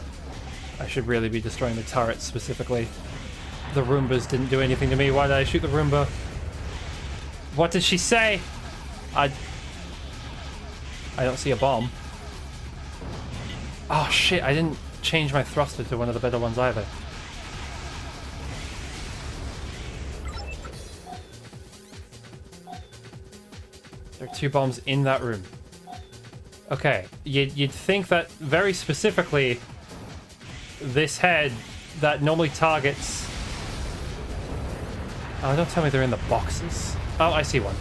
A: I should really be destroying the turrets specifically. The Roombas didn't do anything to me. Why did I shoot the Roomba? What did she say? I don't see a bomb. Oh shit, I didn't change my thruster to one of the better ones either. There are 2 bombs in that room. Okay, you'd think that very specifically this head that normally targets... Oh, don't tell me they're in the boxes. Oh, I see one.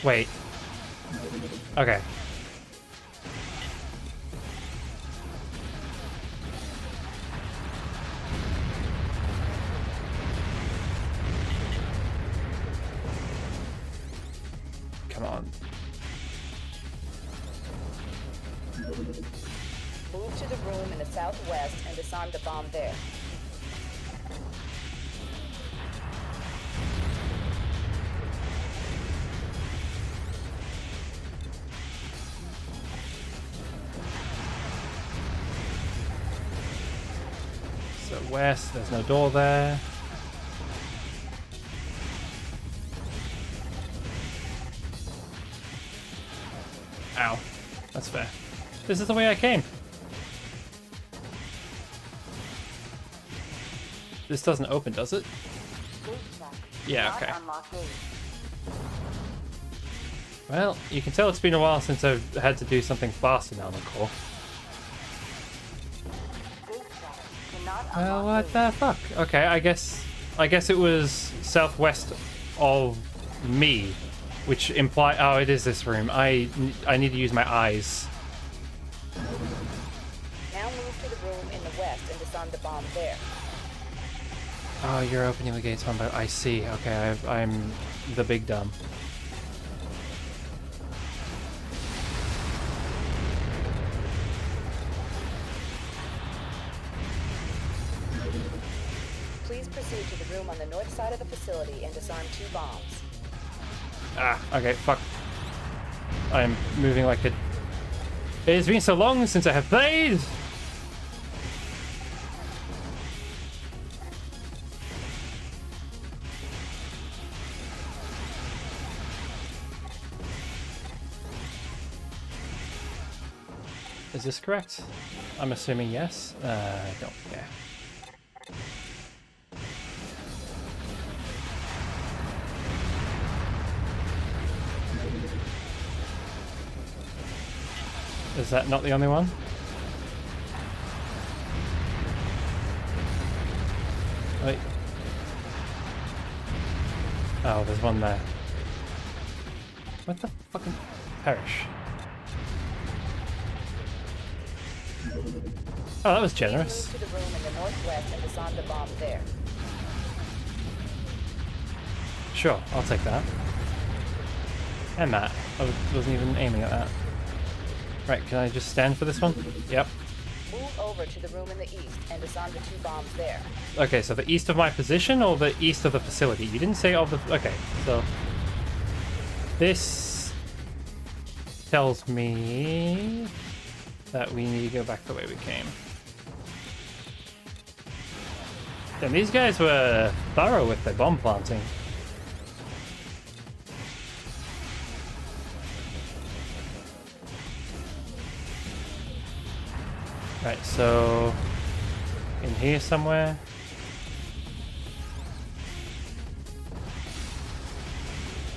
A: Wait. Okay. Come on.
I: Move to the room in the southwest and disarm the bomb there.
A: So west, there's no door there. Ow. That's fair. This is the way I came. This doesn't open, does it?
B: Gate check.
A: Yeah,
B: Not
A: okay.
B: unlock gate.
A: Well, you can tell it's been a while since I've had to do something faster now, Armoured Core.
B: Gate check. Cannot
A: Well,
B: unlock
A: what
B: gate.
A: the fuck? Okay, I guess it was southwest of me, which imply... Oh, it is this room. I need to use my eyes.
I: Now move to the room in the west and disarm the bomb there.
A: Oh, you're opening the gates one by... I see. Okay, I'm the big dumb.
I: Please proceed to the room on the north side of the facility and disarm 2 bombs.
A: Ah, okay, fuck. I'm moving like a It's been so long since I have played! Is this correct? I'm assuming yes. I don't care. Is that not the only one? Wait. Oh, there's one there. What the fucking perish? Oh, that was generous.
I: Move to the room in the northwest and disarm the bomb there.
A: Sure, I'll take that. And that. I wasn't even aiming at that. Right, can I just stand for this one? Yep.
I: Move over to the room in the east and disarm the 2 bombs there.
A: Okay, so the east of my position or the east of the facility? You didn't say of the... Okay, so... This... tells me... that we need to go back the way we came. Damn, these guys were thorough with their bomb planting. Right, so in here somewhere.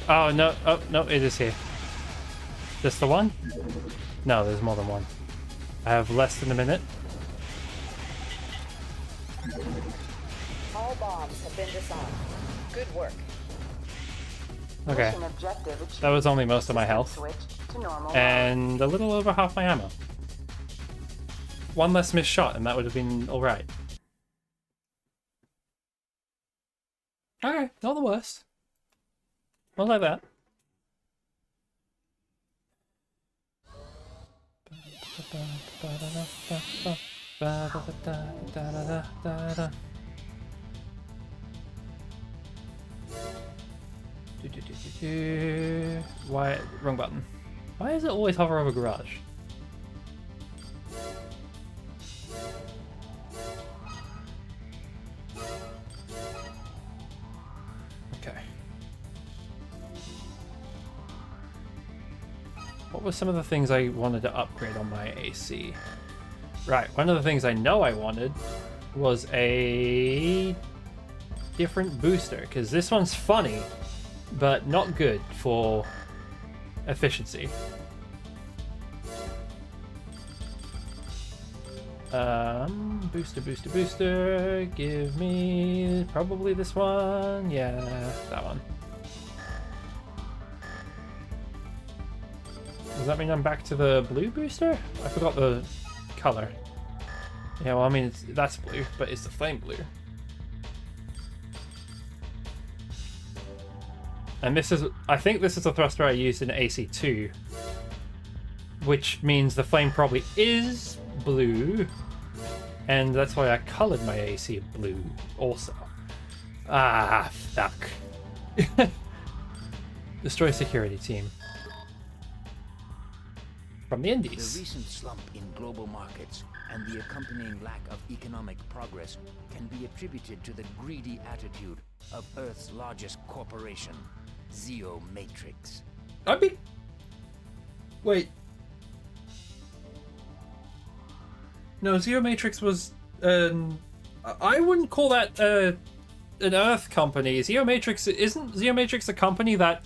A: Oh no, it is here. Just the one? No, there's more than one. I have less than a minute.
I: All bombs have been disarmed. Good work.
A: Okay.
B: Mission objective achieved.
A: That was only most of my health.
B: Switch to normal
A: And a little over half my ammo. One less missed shot and that would have been alright. Okay, not the worst. Not like that. Why? Wrong button. Why does it always hover over garage? Okay. What were some of the things I wanted to upgrade on my AC? Right, one of the things I know I wanted was a different booster, because this one's funny, but not good for efficiency. Booster, give me probably this one. Yeah, that one. Does that mean I'm back to the blue booster? I forgot the color. Yeah, well, I mean, that's blue, but it's the flame blue. And this is, I think this is the thruster I used in AC2, which means the flame probably is blue, and that's why I colored my AC blue also. Ah, fuck. Destroy security team. From the Indies.
G: The recent slump in global markets and the accompanying lack of economic progress can be attributed to the greedy attitude of Earth's largest corporation, Zeo Matrix.
A: Wait. No, Zeo Matrix was... I wouldn't call that an Earth company. Zeo Matrix... Isn't Zeo Matrix a company that...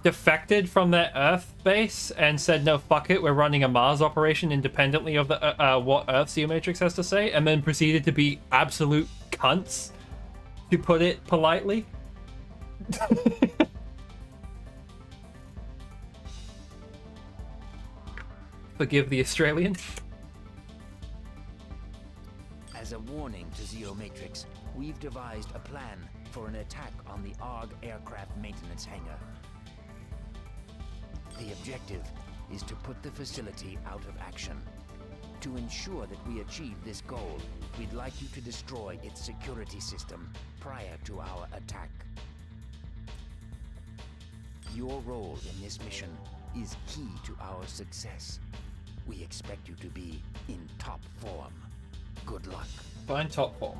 A: defected from their Earth base and said, no, fuck it, we're running a Mars operation independently of the what Earth Zeo Matrix has to say, and then proceeded to be absolute cunts, to put it politely? Forgive the Australian.
G: As a warning to Zeo Matrix, we've devised a plan for an attack on the ARG aircraft maintenance hangar. The objective is to put the facility out of action. To ensure that we achieve this goal, we'd like you to destroy its security system prior to our attack. Your role in this mission is key to our success. We expect you to be in top form. Good luck.
A: Find top form.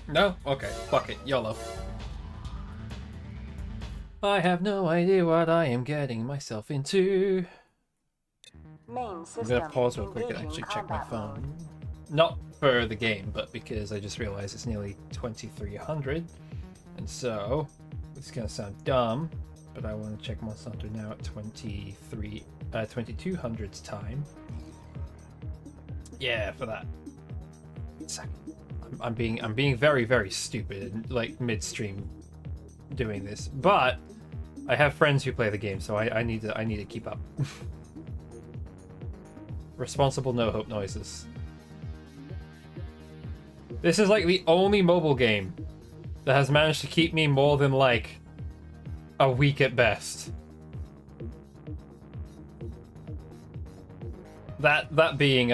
A: No? Okay, fuck it. YOLO. I have no idea what I am getting myself into.
B: Main
A: I'm
B: system.
A: gonna pause real quick and
B: Engaging
A: actually check my
B: combat
A: phone.
B: mode.
A: Not for the game, but because I just realized it's nearly 2300. And so, it's gonna sound dumb, but I want to check Monster Hunter now at 2200's time. Yeah, for that. Second. I'm being very, very stupid and like midstream doing this, but I have friends who play the game, so I need to keep up. Responsible no hope noises. This is like the only mobile game that has managed to keep me more than like a week at best. That being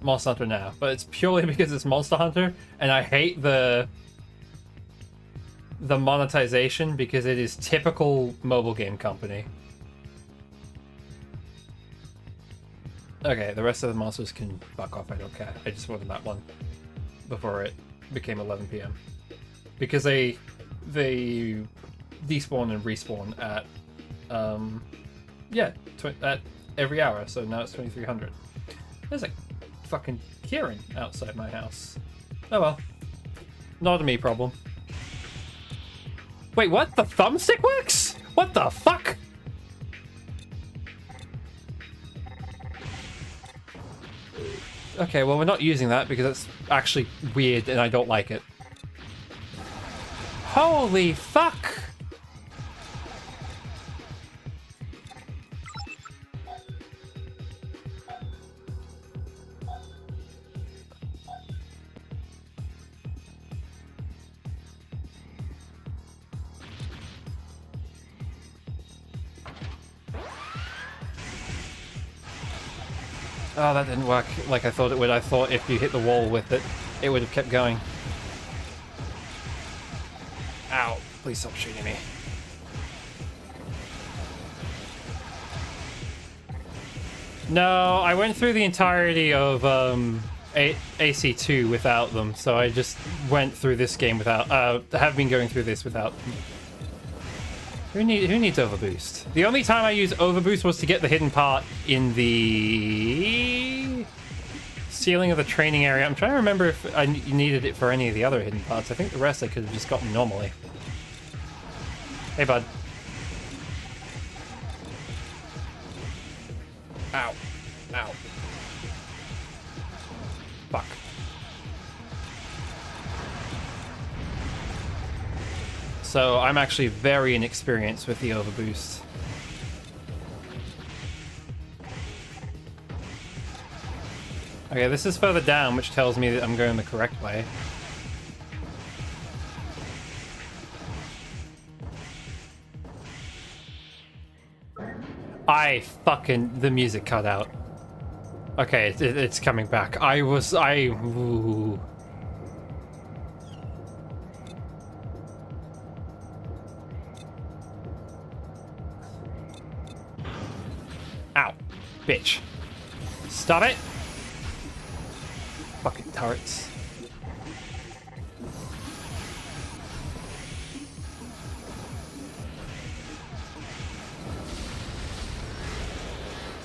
A: Monster Hunter now, but it's purely because it's Monster Hunter, and I hate the monetization because it is typical mobile game company. Okay, the rest of the monsters can fuck off, I don't care. I just wanted that one before it became 11 PM. Because they despawn and respawn at at every hour, so now it's 2300. There's a fucking Kieran outside my house. Oh well. Not a me problem. Wait, what? The thumbstick works? What the fuck? Okay, well we're not using that because it's actually weird and I don't like it. Holy fuck! Oh, that didn't work like I thought it would. I thought if you hit the wall with it, it would have kept going. Ow. Please stop shooting me. No, I went through the entirety of AC2 without them, so I just went through this game without... have been going through this without them. Who needs overboost? The only time I used overboost was to get the hidden part in the ceiling of the training area. I'm trying to remember if I needed it for any of the other hidden parts. I think the rest I could have just gotten normally. Hey, bud. Ow. Ow. Fuck. So I'm actually very inexperienced with the overboost. Okay, this is further down, which tells me that I'm going the correct way. The music cut out. Okay, it's coming back. Ooh. Ow. Bitch. Stop it. Fucking turrets.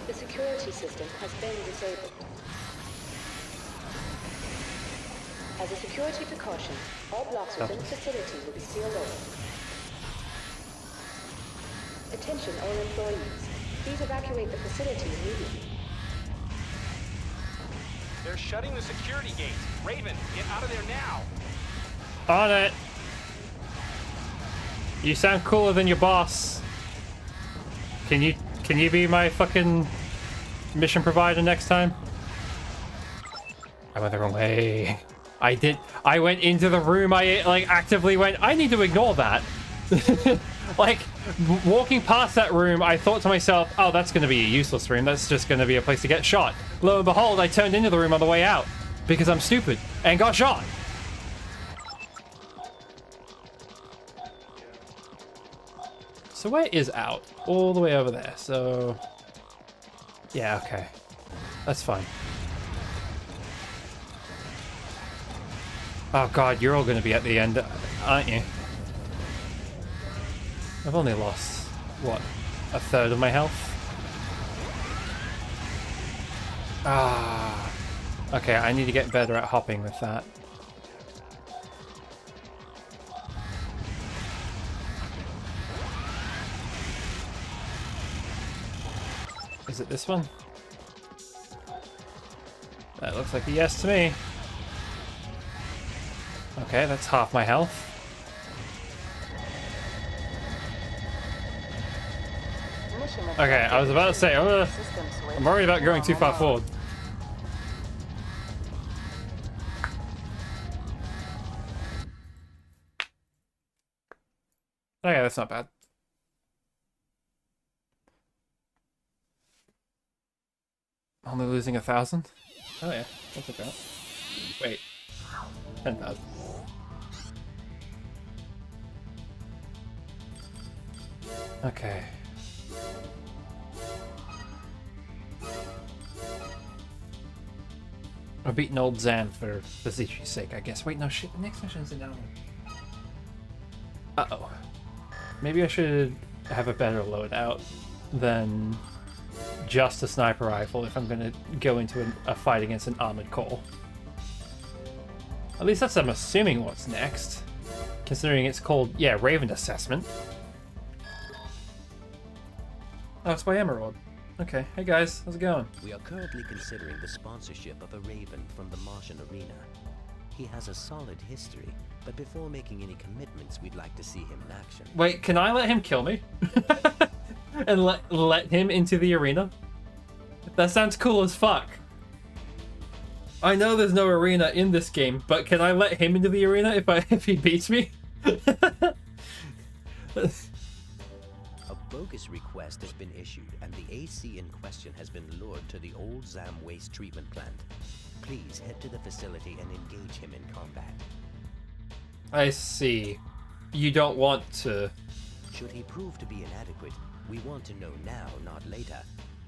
I: The security system has been disabled. As a security precaution, all blocks within the facility will be sealed over. Attention all employees. Please evacuate the facility immediately.
J: They're shutting the security gates. Raven, get out of there now.
A: On it. You sound cooler than your boss. Can you be my fucking mission provider next time? I went the wrong way. I went into the room. I like actively went, I need to ignore that. Like, walking past that room, I thought to myself, oh, that's going to be a useless room. That's just going to be a place to get shot. Lo and behold, I turned into the room on the way out because I'm stupid and got shot. so where is out? All the way over there, so... Yeah, okay. That's fine. Oh god, you're all going to be at the end, aren't you? I've only lost, what, a third of my health? Ah. Okay, I need to get better at hopping with that. Is it this one? That looks like a yes to me. Okay, that's half my health. Okay, I was about to say, I'm worried about going too far forward. Okay, that's not bad. Only losing 1,000? Oh yeah, that's okay. Wait, 10,000. Okay. I've beaten old Zan for Zichi's sake, I guess. Wait, no shit, the next mission is an hour. Uh-oh. Maybe I should have a better loadout than just a sniper rifle if I'm gonna go into a fight against an Armoured Core. At least that's, I'm assuming, what's next. Considering it's called, yeah, Raven Assessment. Oh, it's by Emerald. Okay, hey guys, how's it going?
F: We are currently considering the sponsorship of a Raven from the Martian arena. He has a solid history, but before making any commitments, we'd like to see him in action.
A: Wait, can I let him kill me? And let him into the arena? That sounds cool as fuck. I know there's no arena in this game, but can I let him into the arena if he beats me?
F: A bogus request has been issued, and the AC in question has been lured to the old ZAM waste treatment plant. Please head to the facility and engage him in combat.
A: I see. You don't want to...
F: Should he prove to be inadequate, we want to know now, not later.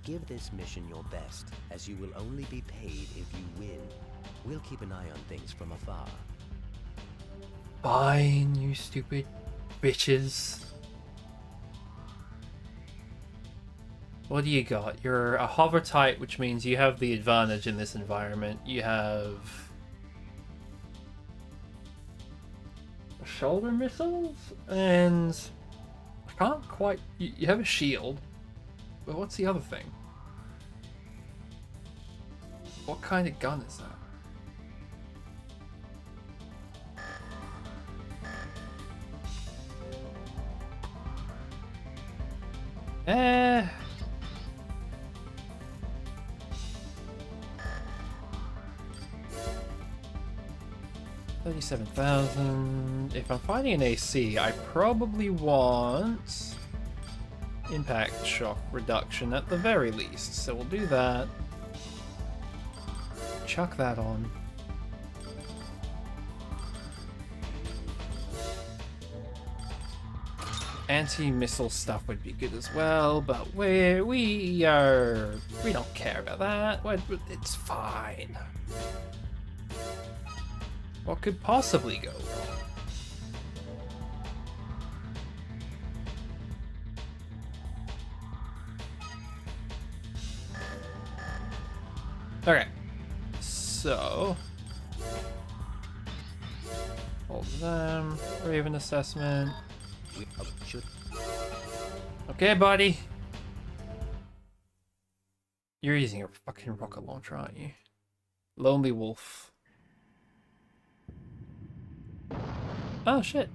F: Give this mission your best, as you will only be paid if you win. We'll keep an eye on things from afar.
A: Fine, you stupid bitches. What do you got? You're a hover type, which means you have the advantage in this environment. You have... shoulder missiles? And... I can't quite... You have a shield. But what's the other thing? What kind of gun is that? 37,000. If I'm fighting an AC, I probably want impact shock reduction at the very least. So we'll do that. Chuck that on. Anti-missile stuff would be good as well, but we don't care about that. It's fine. What could possibly go wrong? Okay, so hold them. Raven assessment. Okay, buddy. You're using a fucking rocket launcher, aren't you? Lonely Wolf. Oh shit.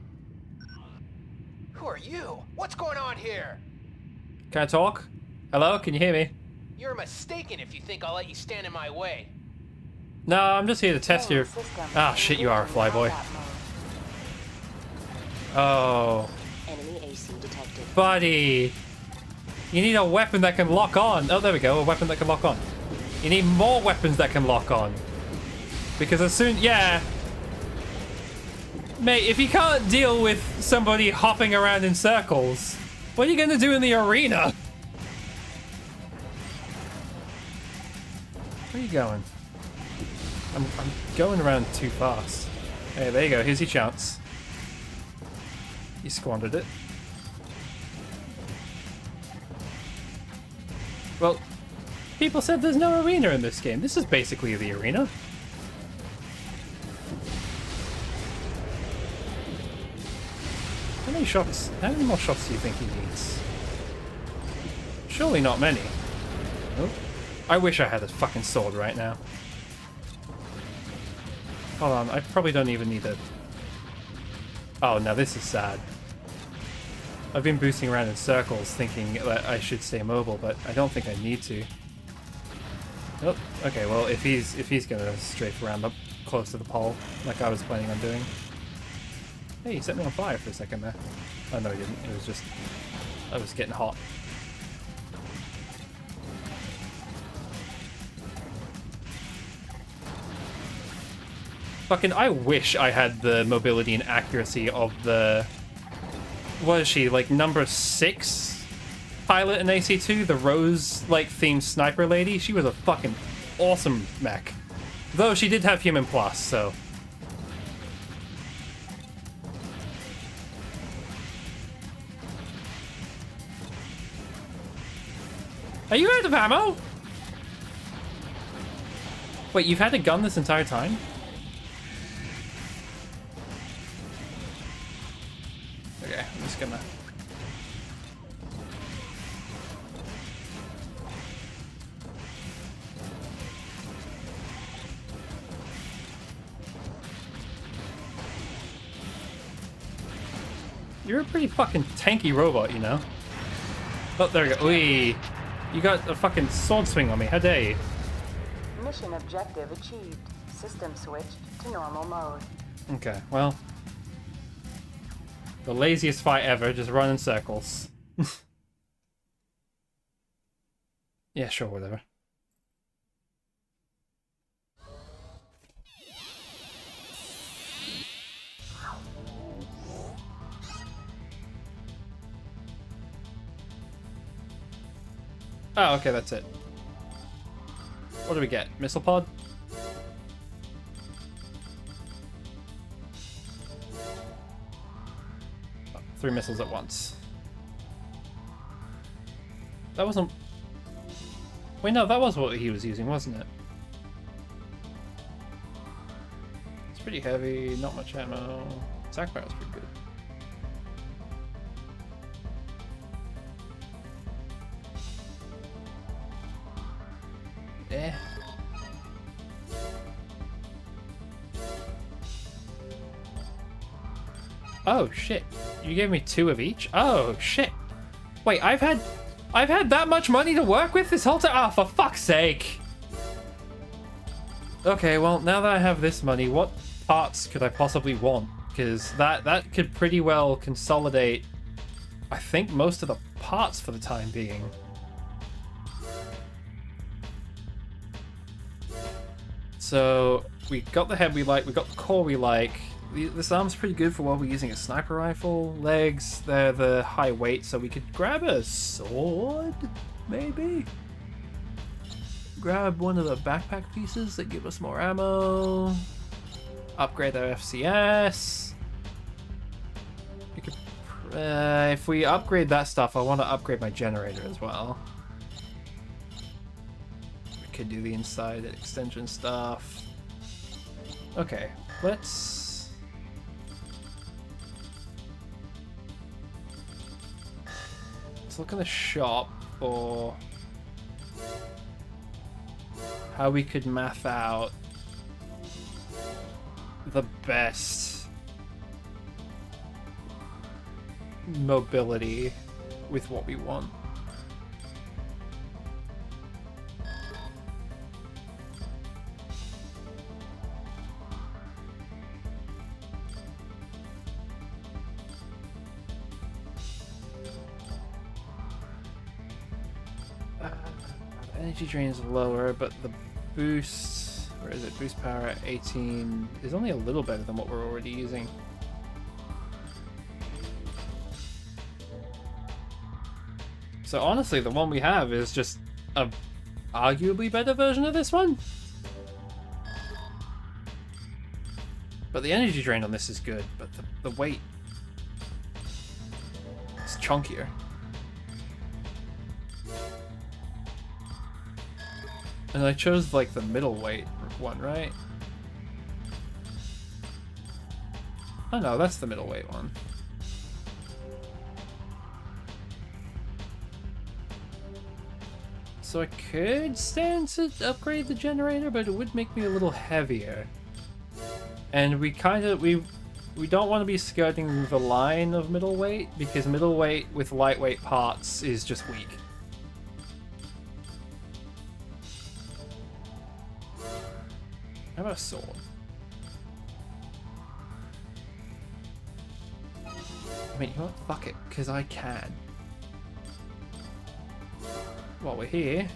J: Who are you? What's going on here?
A: Can I talk? Hello, can you hear me?
J: You're mistaken if you think I'll let you stand in my way.
A: No, I'm just here to test you. Ah, shit, you are a flyboy. Oh.
D: Enemy AC detected.
A: Buddy. You need a weapon that can lock on. Oh, there we go, a weapon that can lock on. You need more weapons that can lock on. Because as soon, yeah. Mate, if you can't deal with somebody hopping around in circles, What are you gonna do in the arena? Where are you going? I'm going around too fast. Hey, there you go. Here's your chance. You squandered it. Well, people said there's no arena in this game. This is basically the arena. How many shots? How many more shots do you think he needs? Surely not many. Nope. I wish I had a fucking sword right now. Hold on, I probably don't even need a... Oh, now this is sad. I've been boosting around in circles thinking that I should stay mobile, but I don't think I need to. Oh, okay, well, if he's gonna strafe around up close to the pole, like I was planning on doing. Hey, he set me on fire for a second there. Oh, no, he didn't. It was just... I was getting hot. Fucking, I wish I had the mobility and accuracy of the... What is she, like, number 6 pilot in AC2? The Rose, like, themed sniper lady? She was a fucking awesome mech. Though she did have Human Plus, so... Are you out of ammo? Wait, you've had a gun this entire time? Okay, I'm just gonna... You're a pretty fucking tanky robot, you know? Oh, there we go. Wee! You got a fucking sword swing on me, how dare you?
B: Mission objective achieved. System switched to normal mode.
A: Okay, well... The laziest fight ever, just run in circles. Yeah, sure, whatever. Oh, okay, that's it. What do we get? Missile pod? Oh, 3 missiles at once. That wasn't... Wait, no, that was what he was using, wasn't it? It's pretty heavy, not much ammo. Attack power's pretty good. Yeah. Oh shit. You gave me 2 of each? Oh shit. Wait, I've had that much money to work with this whole time? Ah, for fuck's sake. Okay, well, now that I have this money, what parts could I possibly want? Because that could pretty well consolidate, I think, most of the parts for the time being. So, we got the head we like, we got the core we like. This arm's pretty good for what we're using a sniper rifle. Legs, they're the high weight, so we could grab a sword, maybe? Grab one of the backpack pieces that give us more ammo. Upgrade our FCS. We could, if we upgrade that stuff, I want to upgrade my generator as well. Could do the inside extension stuff. Okay, let's look in the shop for how we could math out the best mobility with what we want. Energy drain is lower, but the boost, where is it? Boost power at 18 is only a little better than what we're already using. So honestly, the one we have is just a arguably better version of this one. But the energy drain on this is good, but the weight is chunkier. And I chose like the middleweight one, right? Oh no, that's the middleweight one. So I could stand to upgrade the generator, but it would make me a little heavier. And we don't want to be skirting the line of middleweight, because middleweight with lightweight parts is just weak. How about a sword? I mean, you know what? Fuck it, because I can. While we're here,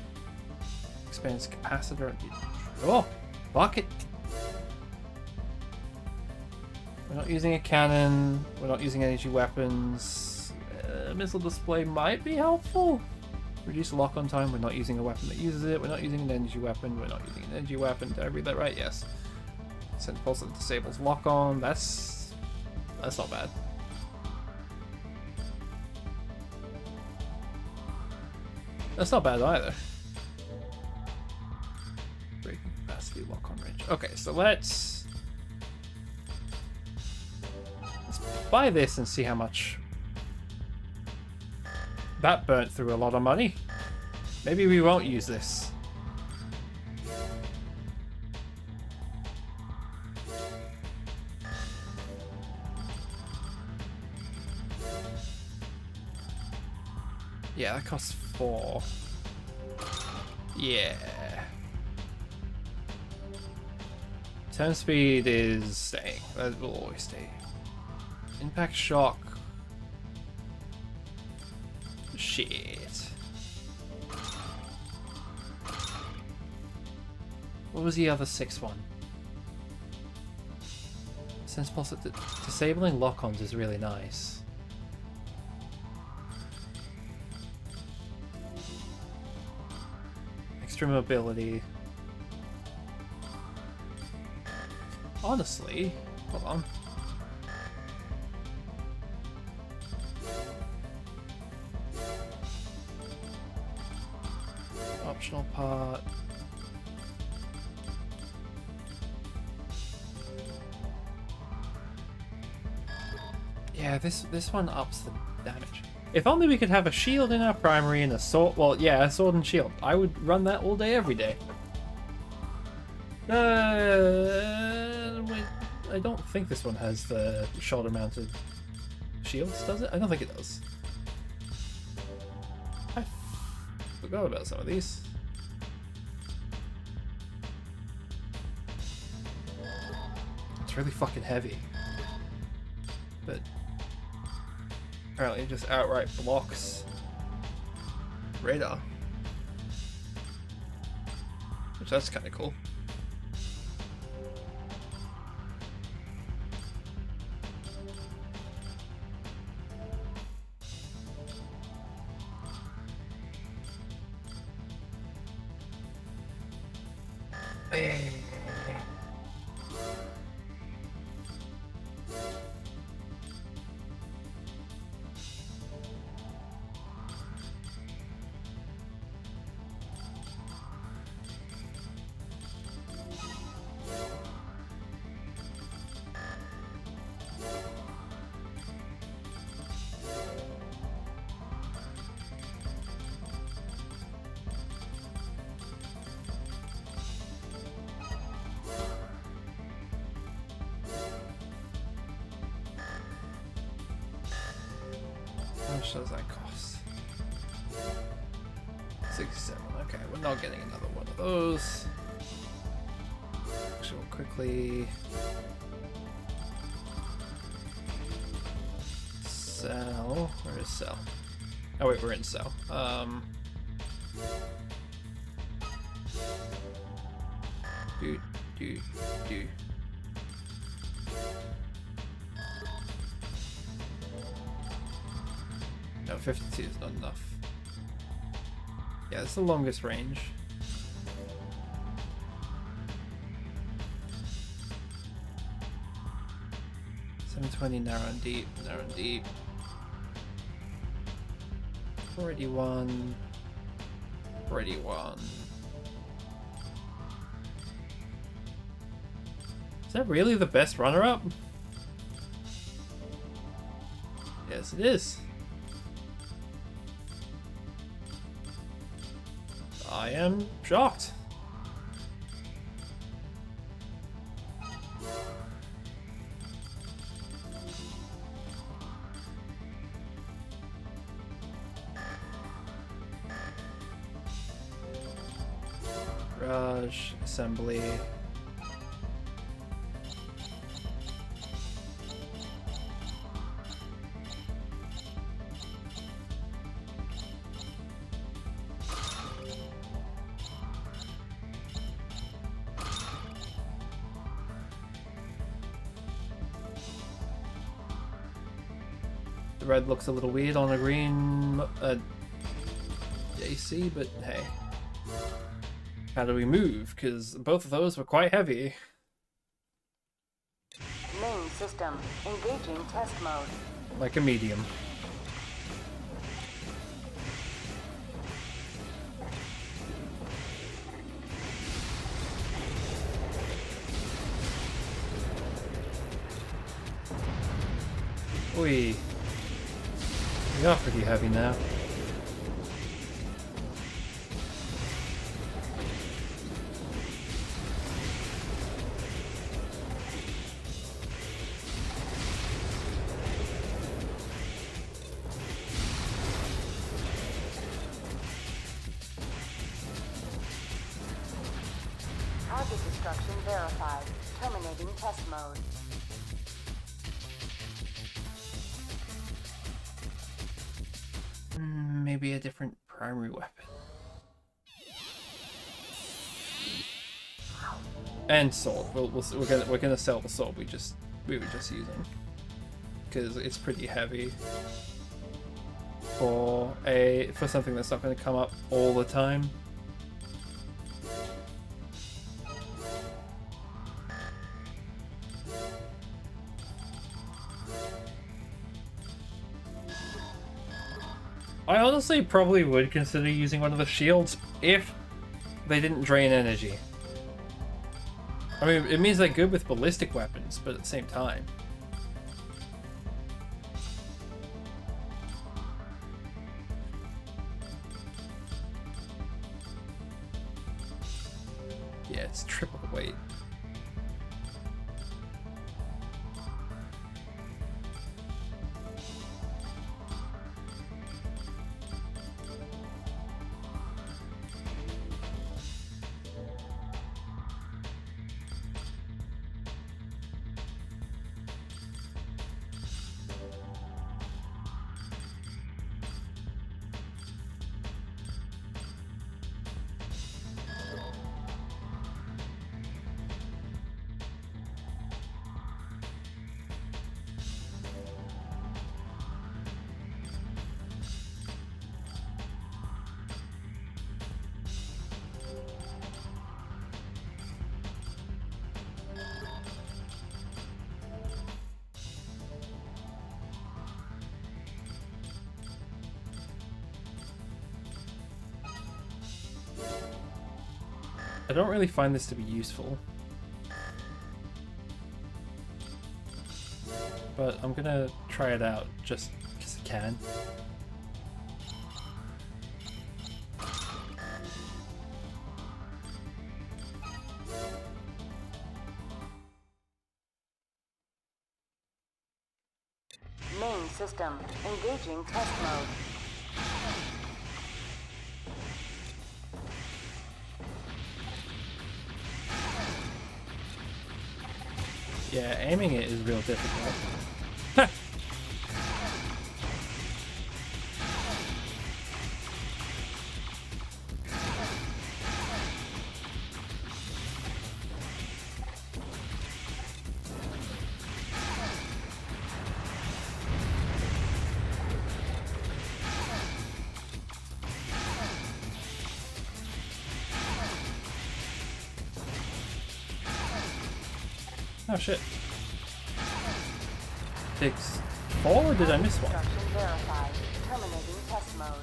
A: expands capacitor. Oh, fuck it. We're not using a cannon. We're not using energy weapons. Missile display might be helpful. Reduce lock-on time. We're not using a weapon that uses it. We're not using an energy weapon. We're not using an energy weapon. Did I read that right? Yes. Send pulse that disables lock-on. That's not bad. That's not bad either. Breaking capacity, lock-on range. Okay, so let's buy this and see how much. That burnt through a lot of money. Maybe we won't use this. Yeah, that costs 4. Yeah. Turn speed is staying. That will always stay. Impact shock. Shit. What was the other 6th one? Sense pulse. Disabling lock-ons is really nice. Extra mobility. Honestly, hold on. Optional part. Yeah, this one ups the damage. If only we could have a shield in our primary and a sword. Well, yeah, a sword and shield. I would run that all day, every day. Wait, I don't think this one has the shoulder-mounted shields, does it? I don't think it does. I forgot about some of these. It's really fucking heavy. But apparently it just outright blocks radar. Which that's kind of cool. How much does that cost? 67. Okay, we're not getting another one of those. Actually, we'll quickly sell. Where is sell? Oh wait, we're in sell. Do. No, 52 is not enough. Yeah, it's the longest range. $720 narrow and deep, narrow and deep. 481. 481. Is that really the best runner-up? Yes, it is. I am shocked. Garage, assembly. The red looks a little weird on a green AC, but hey. How do we move? Because both of those were quite heavy.
B: Main system. Engaging test mode.
A: Like a medium. We are pretty heavy now.
B: Target destruction verified. Terminating test mode.
A: Maybe a different primary weapon. And sword. We're gonna sell the sword we were just using because it's pretty heavy for something that's not going to come up all the time. I honestly probably would consider using one of the shields if they didn't drain energy. I mean, it means they're good with ballistic weapons, but at the same time. Yeah, it's triple the weight. I don't really find this to be useful, but I'm gonna try it out just because I can.
B: Main system. Engaging test mode.
A: Yeah, aiming it is real difficult. Oh shit. Six. 4 or did I miss one?
B: Destruction verified. Terminating test mode.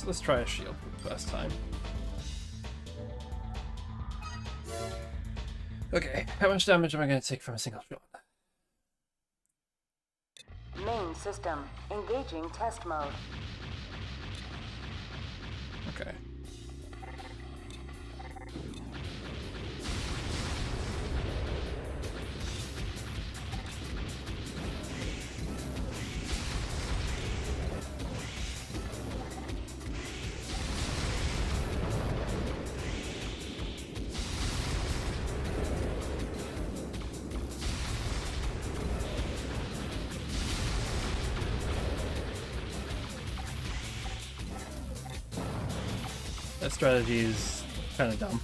A: Let's try a shield for the first time. Okay, how much damage am I going to take from a single shot?
B: Main system. Engaging test mode.
A: Okay. That strategy is kind of dumb.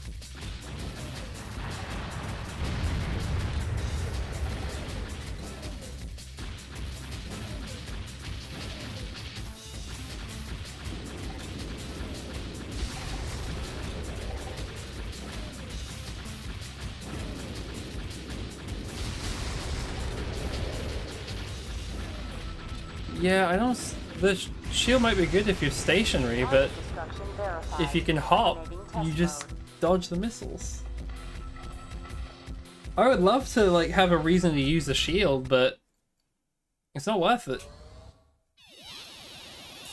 A: Yeah, I don't. The shield might be good if you're stationary, but if you can hop, you just dodge the missiles. I would love to like have a reason to use the shield, but it's not worth it.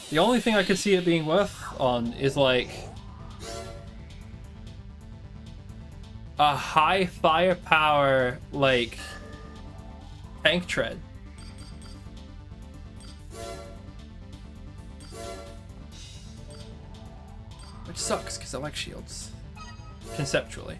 A: The only thing I could see it being worth on is like a high firepower like tank tread. Which sucks, because I like shields. Conceptually.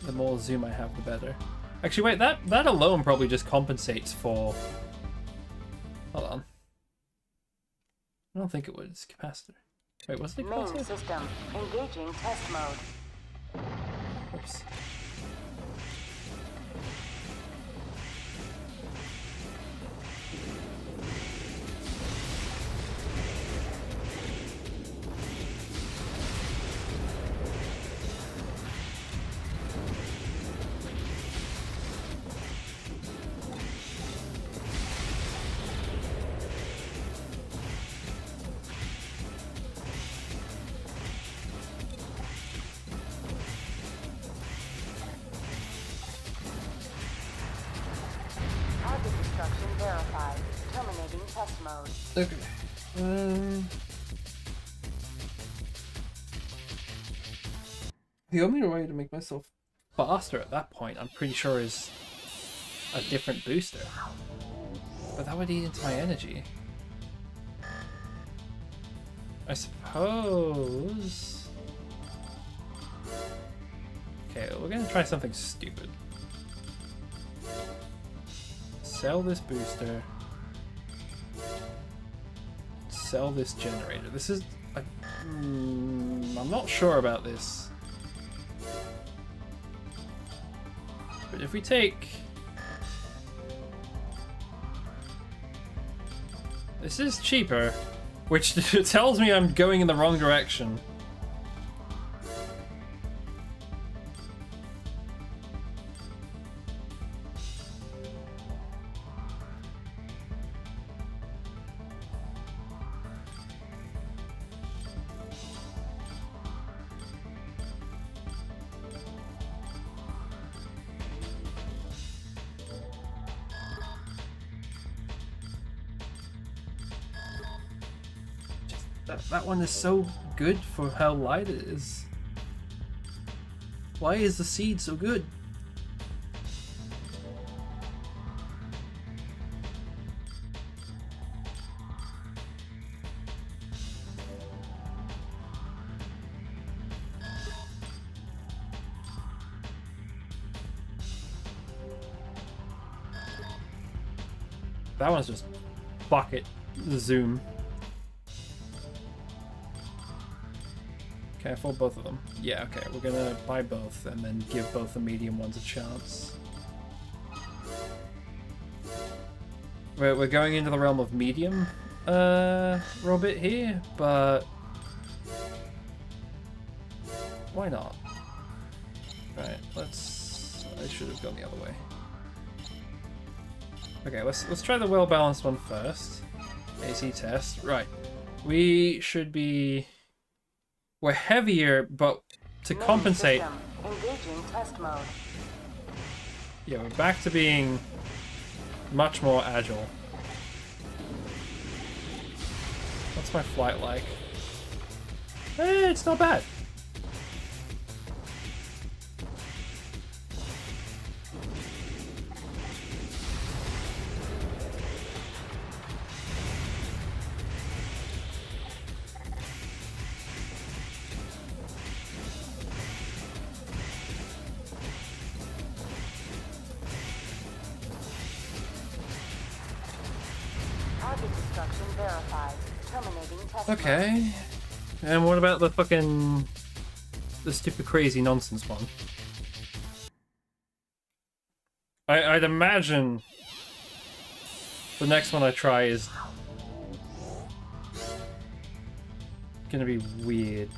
A: The more zoom I have, the better. Actually, wait, that alone probably just compensates for... Hold on. I don't think it was capacitor. Wait, what's the capacitor?
B: Main system. Engaging test mode.
A: Oops.
B: Destruction verified. Terminating test mode.
A: Okay. The only way to make myself faster at that point, I'm pretty sure, is a different booster. But that would eat into my energy. I suppose... Okay, we're gonna try something stupid. Sell this booster. Sell this generator. This is... I'm not sure about this. But if we take... This is cheaper, which tells me I'm going in the wrong direction. That one is so good for how light it is. Why is the seed so good? That one's just bucket zoom. Can I afford both of them? Yeah, okay, we're gonna buy both and then give both the medium ones a chance. We're going into the realm of medium robot here, but why not? Right, I should have gone the other way. Okay, let's try the well-balanced one first. AC test. Right. We should be... We're heavier, but to compensate...
B: Engaging test mode.
A: Yeah, we're back to being much more agile. What's my flight like? It's not bad. Okay. And what about the fucking... the stupid crazy nonsense one? I'd imagine the next one I try is gonna be weird.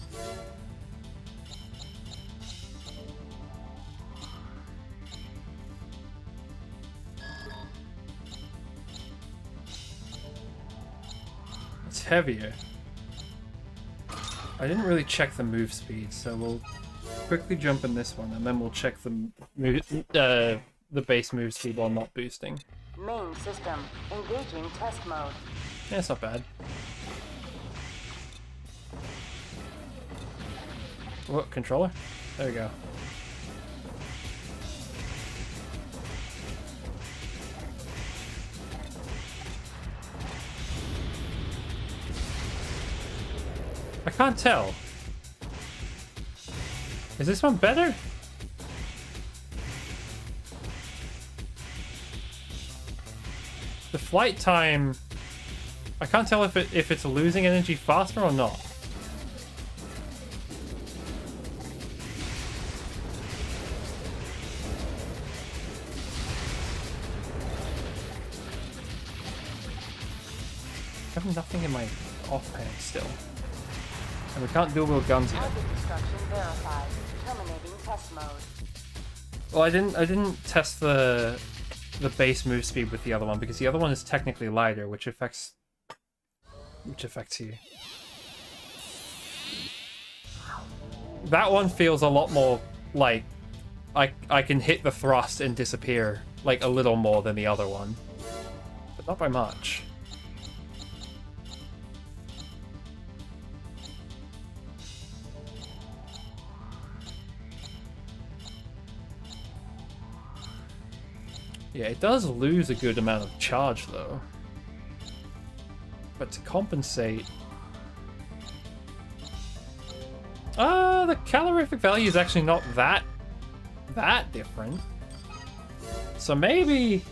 A: It's heavier. I didn't really check the move speed, so we'll quickly jump in this one, and then we'll check the base move speed while not boosting.
B: Main system engaging test mode.
A: Yeah, it's not bad. What, controller? There we go. I can't tell. Is this one better? The flight time... I can't tell if it's losing energy faster or not. I have nothing in my offhand still. And we can't dual wield guns yet.
B: Target destruction verified. Terminating test mode.
A: Well, I didn't test the base move speed with the other one because the other one is technically lighter, which affects you. That one feels a lot more like I can hit the thrust and disappear like a little more than the other one, but not by much. Yeah, it does lose a good amount of charge though. But to compensate... the calorific value is actually not that different. So maybe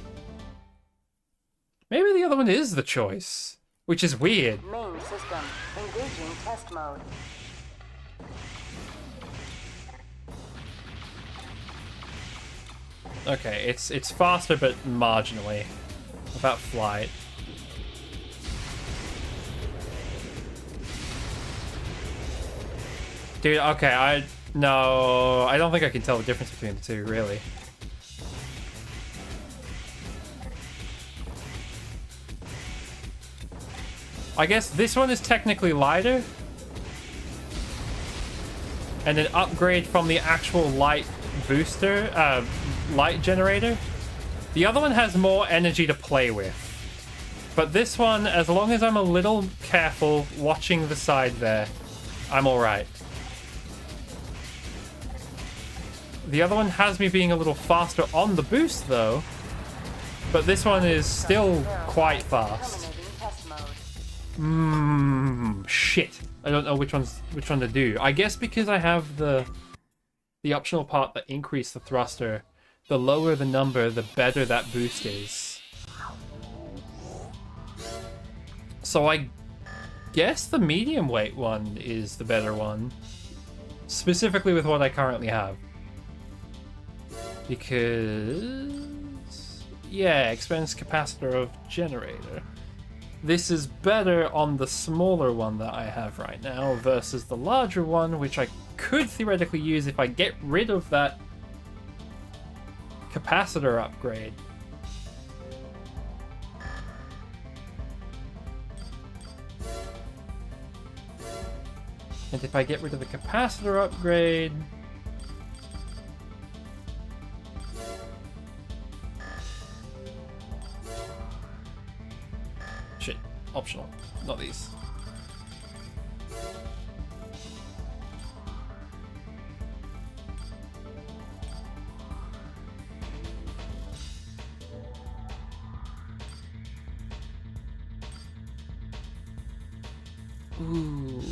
A: the other one is the choice, which is weird.
B: Main system engaging test mode.
A: Okay, it's faster but marginally. About flight. Dude, okay, no, I don't think I can tell the difference between the two, really. I guess this one is technically lighter. And an upgrade from the actual light booster, light generator. The other one has more energy to play with. But this one, as long as I'm a little careful watching the side there, I'm alright. The other one has me being a little faster on the boost, though. But this one is still quite fast. Shit. I don't know which one to do. I guess because I have the optional part that increase the thruster, the lower the number, the better that boost is. So I guess the medium weight one is the better one. Specifically with what I currently have. Because... yeah, expands capacitor of generator. This is better on the smaller one that I have right now versus the larger one, which I could theoretically use if I get rid of that capacitor upgrade. And if I get rid of the capacitor upgrade... shit, optional, not these. Ooh,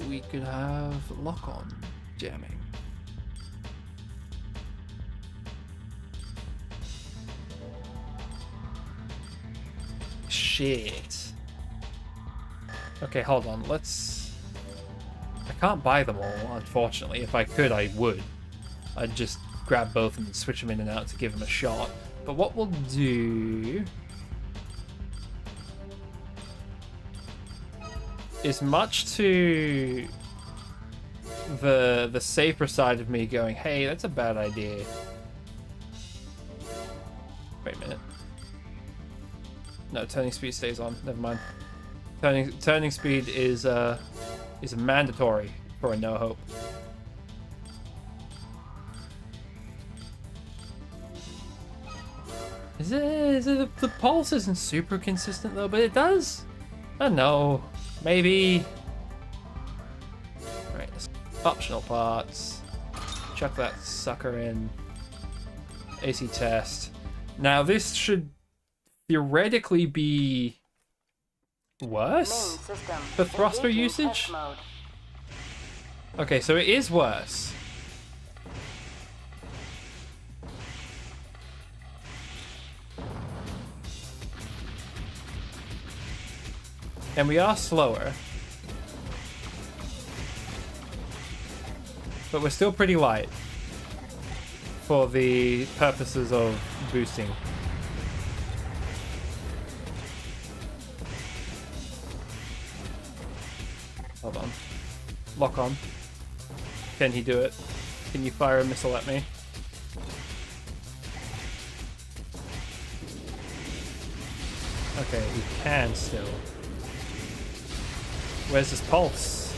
A: we could have lock-on jamming. Shit. Okay, hold on. Let's... I can't buy them all, unfortunately. If I could, I would. I'd just grab both and switch them in and out to give them a shot. But what we'll do... is much to the safer side of me going, hey, that's a bad idea. Wait a minute. No, turning speed stays on. Never mind. Turning speed is mandatory for a no hope. The pulse isn't super consistent though, but it does. I don't know. Maybe. Right, optional parts. Chuck that sucker in. AC test. Now this should theoretically be worse for thruster usage. Okay, so it is worse. And we are slower. But we're still pretty light for the purposes of boosting. Hold on. Lock on. Can he do it? Can you fire a missile at me? Okay, he can still. Where's his pulse?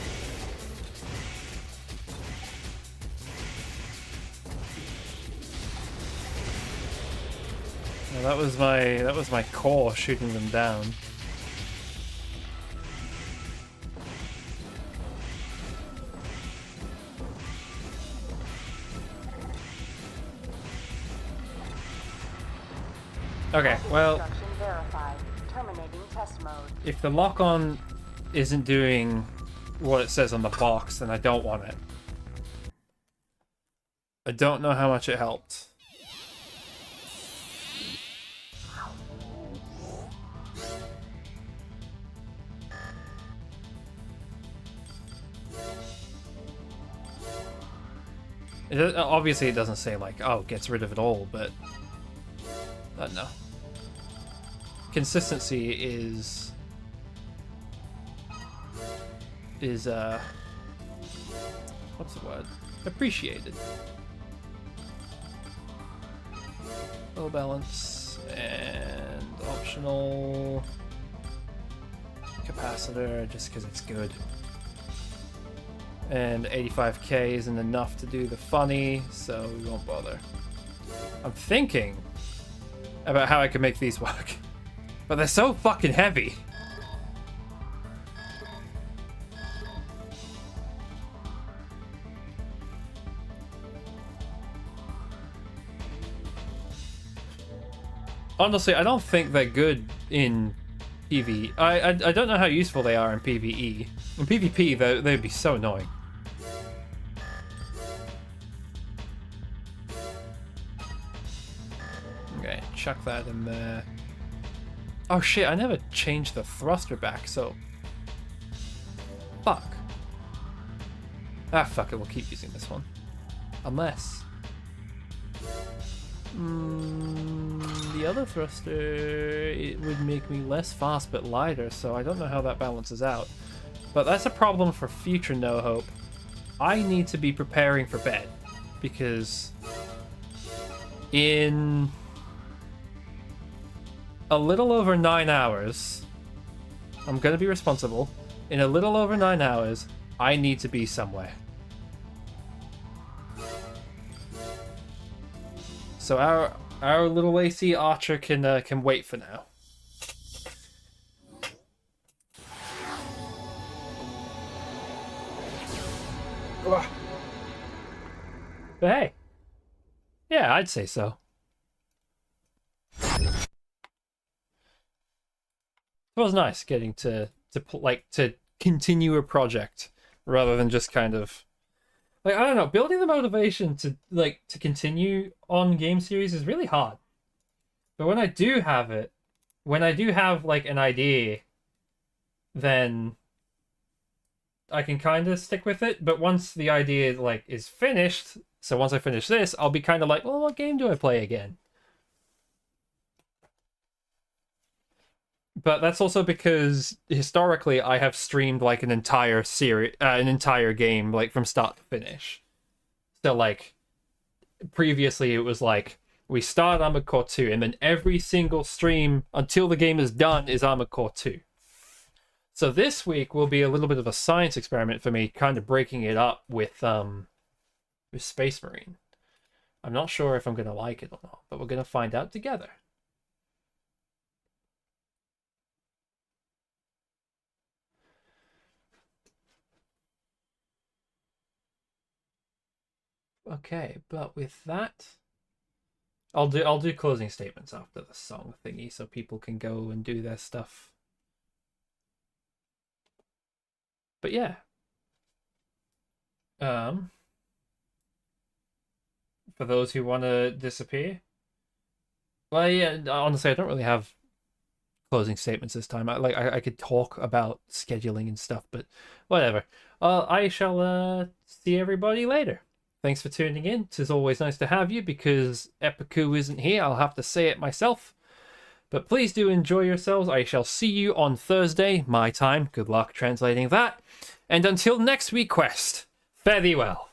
A: Well, that was my core shooting them down. Okay, well, if the lock-on isn't doing what it says on the box, then I don't want it. I don't know how much it helped. Obviously it doesn't say like, oh, gets rid of it all, but I don't know. Consistency is what's the word? Appreciated. Low balance and optional capacitor just because it's good. And 85k isn't enough to do the funny, so we won't bother. I'm thinking about how I can make these work, but they're so fucking heavy. Honestly, I don't think they're good in PvE. I don't know how useful they are in PvE. In PvP, they'd be so annoying. Okay, chuck that in there. Oh shit, I never changed the thruster back, so... Fuck. Ah, fuck it, we'll keep using this one. Unless... the other thruster, it would make me less fast but lighter, so I don't know how that balances out. But that's a problem for future No Hope. I need to be preparing for bed, because in a little over 9 hours, I'm gonna be responsible. In a little over 9 hours, I need to be somewhere. So our little AC archer can wait for now. Ugh. But hey, yeah, I'd say so. It was nice getting to continue a project rather than just kind of. Like, I don't know, building the motivation to continue on game series is really hard. But when I do have it, when I do have like an idea, then I can kind of stick with it. But once the idea is finished, so once I finish this, I'll be kind of like, well, what game do I play again? But that's also because historically I have streamed like an entire series, an entire game, like from start to finish. So like previously it was like we start Armored Core 2 and then every single stream until the game is done is Armored Core 2. So this week will be a little bit of a science experiment for me, kind of breaking it up with Space Marine. I'm not sure if I'm gonna like it or not, but we're gonna find out together. Okay, but with that, I'll do closing statements after the song thingy, so people can go and do their stuff. But yeah, for those who want to disappear, well, yeah, honestly, I don't really have closing statements this time. I could talk about scheduling and stuff, but whatever. I shall see everybody later. Thanks for tuning in. It's always nice to have you because Epiku isn't here. I'll have to say it myself. But please do enjoy yourselves. I shall see you on Thursday, my time. Good luck translating that. And until next week, Quest, fare thee well.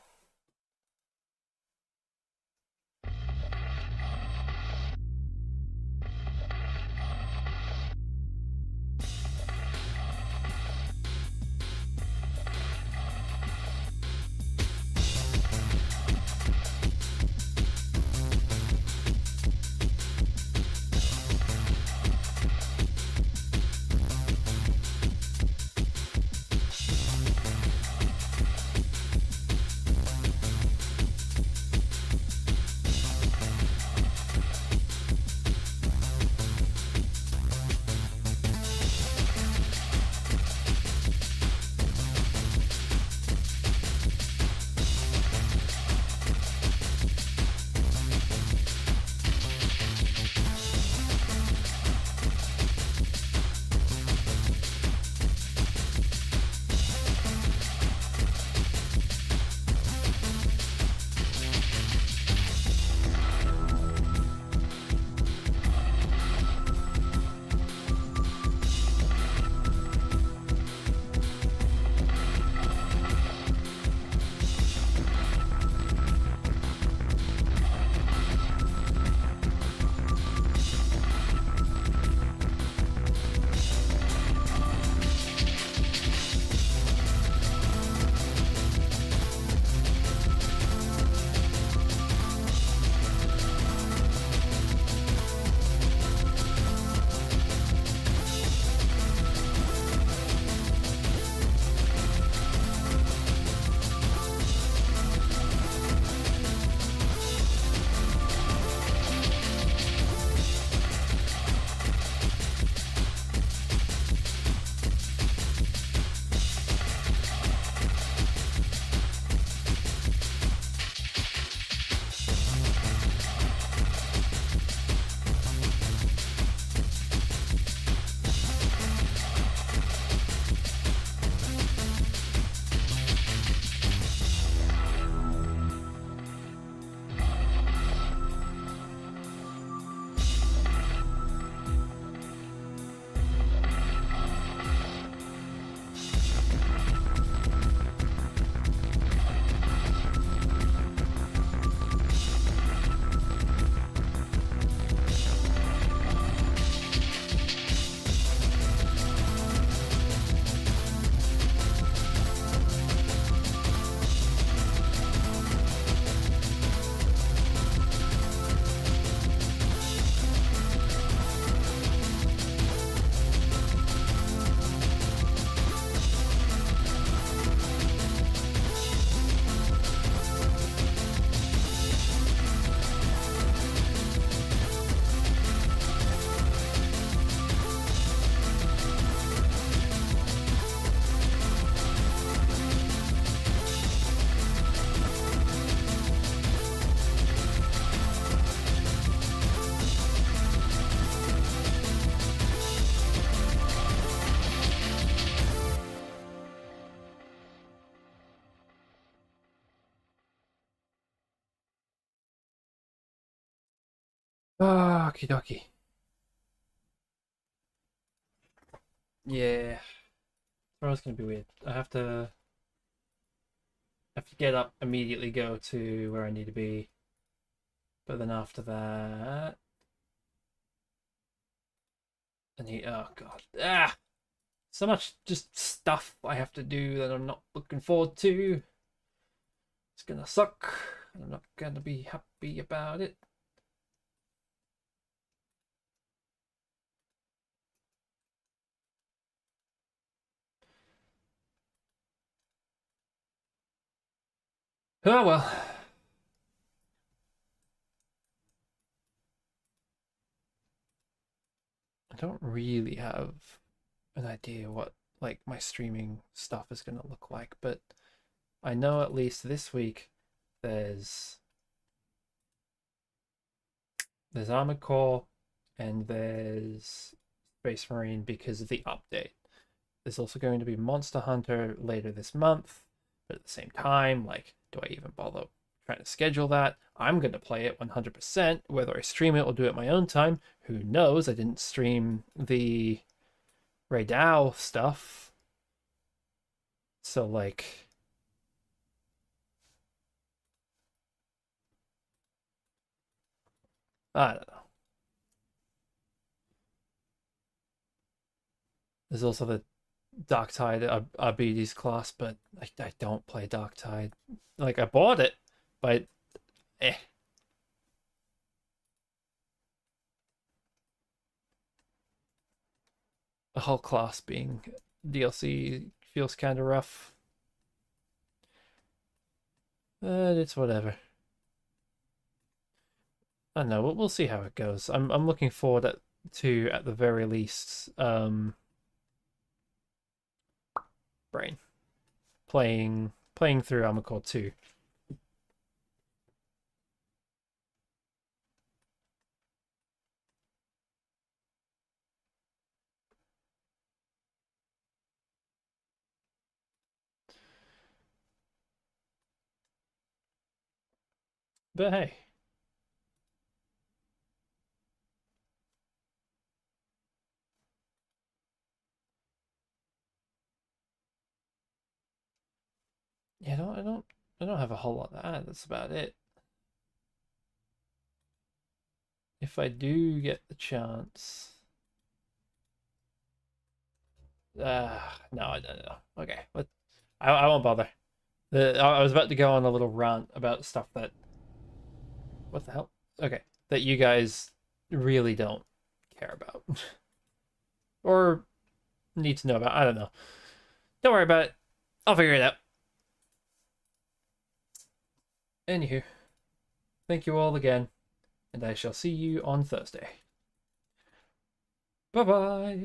A: Okie dokie. Yeah. Tomorrow's gonna be weird. I have to get up, immediately go to where I need to be. But then after that, I need, oh god. So much just stuff I have to do that I'm not looking forward to. It's gonna suck. I'm not gonna be happy about it. Oh well. I don't really have an idea what like my streaming stuff is gonna look like, but I know at least this week there's Armored Core and there's Space Marine because of the update. There's also going to be Monster Hunter later this month, but at the same time, like, do I even bother trying to schedule that? I'm going to play it 100%, whether I stream it or do it my own time. Who knows? I didn't stream the Raydao stuff. So, like, I don't know. There's also the Darktide Arbides class, but I don't play Darktide. Like, I bought it, but eh. The whole class being DLC feels kind of rough. But it's whatever. I don't know. We'll see how it goes. I'm looking forward to at the very least Brain playing through Armoured Core 2. But hey, yeah, I don't have a whole lot to add. That's about it. If I do get the chance, no, I don't know. Okay, but I won't bother. I was about to go on a little rant about stuff that, what the hell? Okay, that you guys really don't care about or need to know about. I don't know. Don't worry about it. I'll figure it out. Anywho, thank you all again, and I shall see you on Thursday. Bye bye.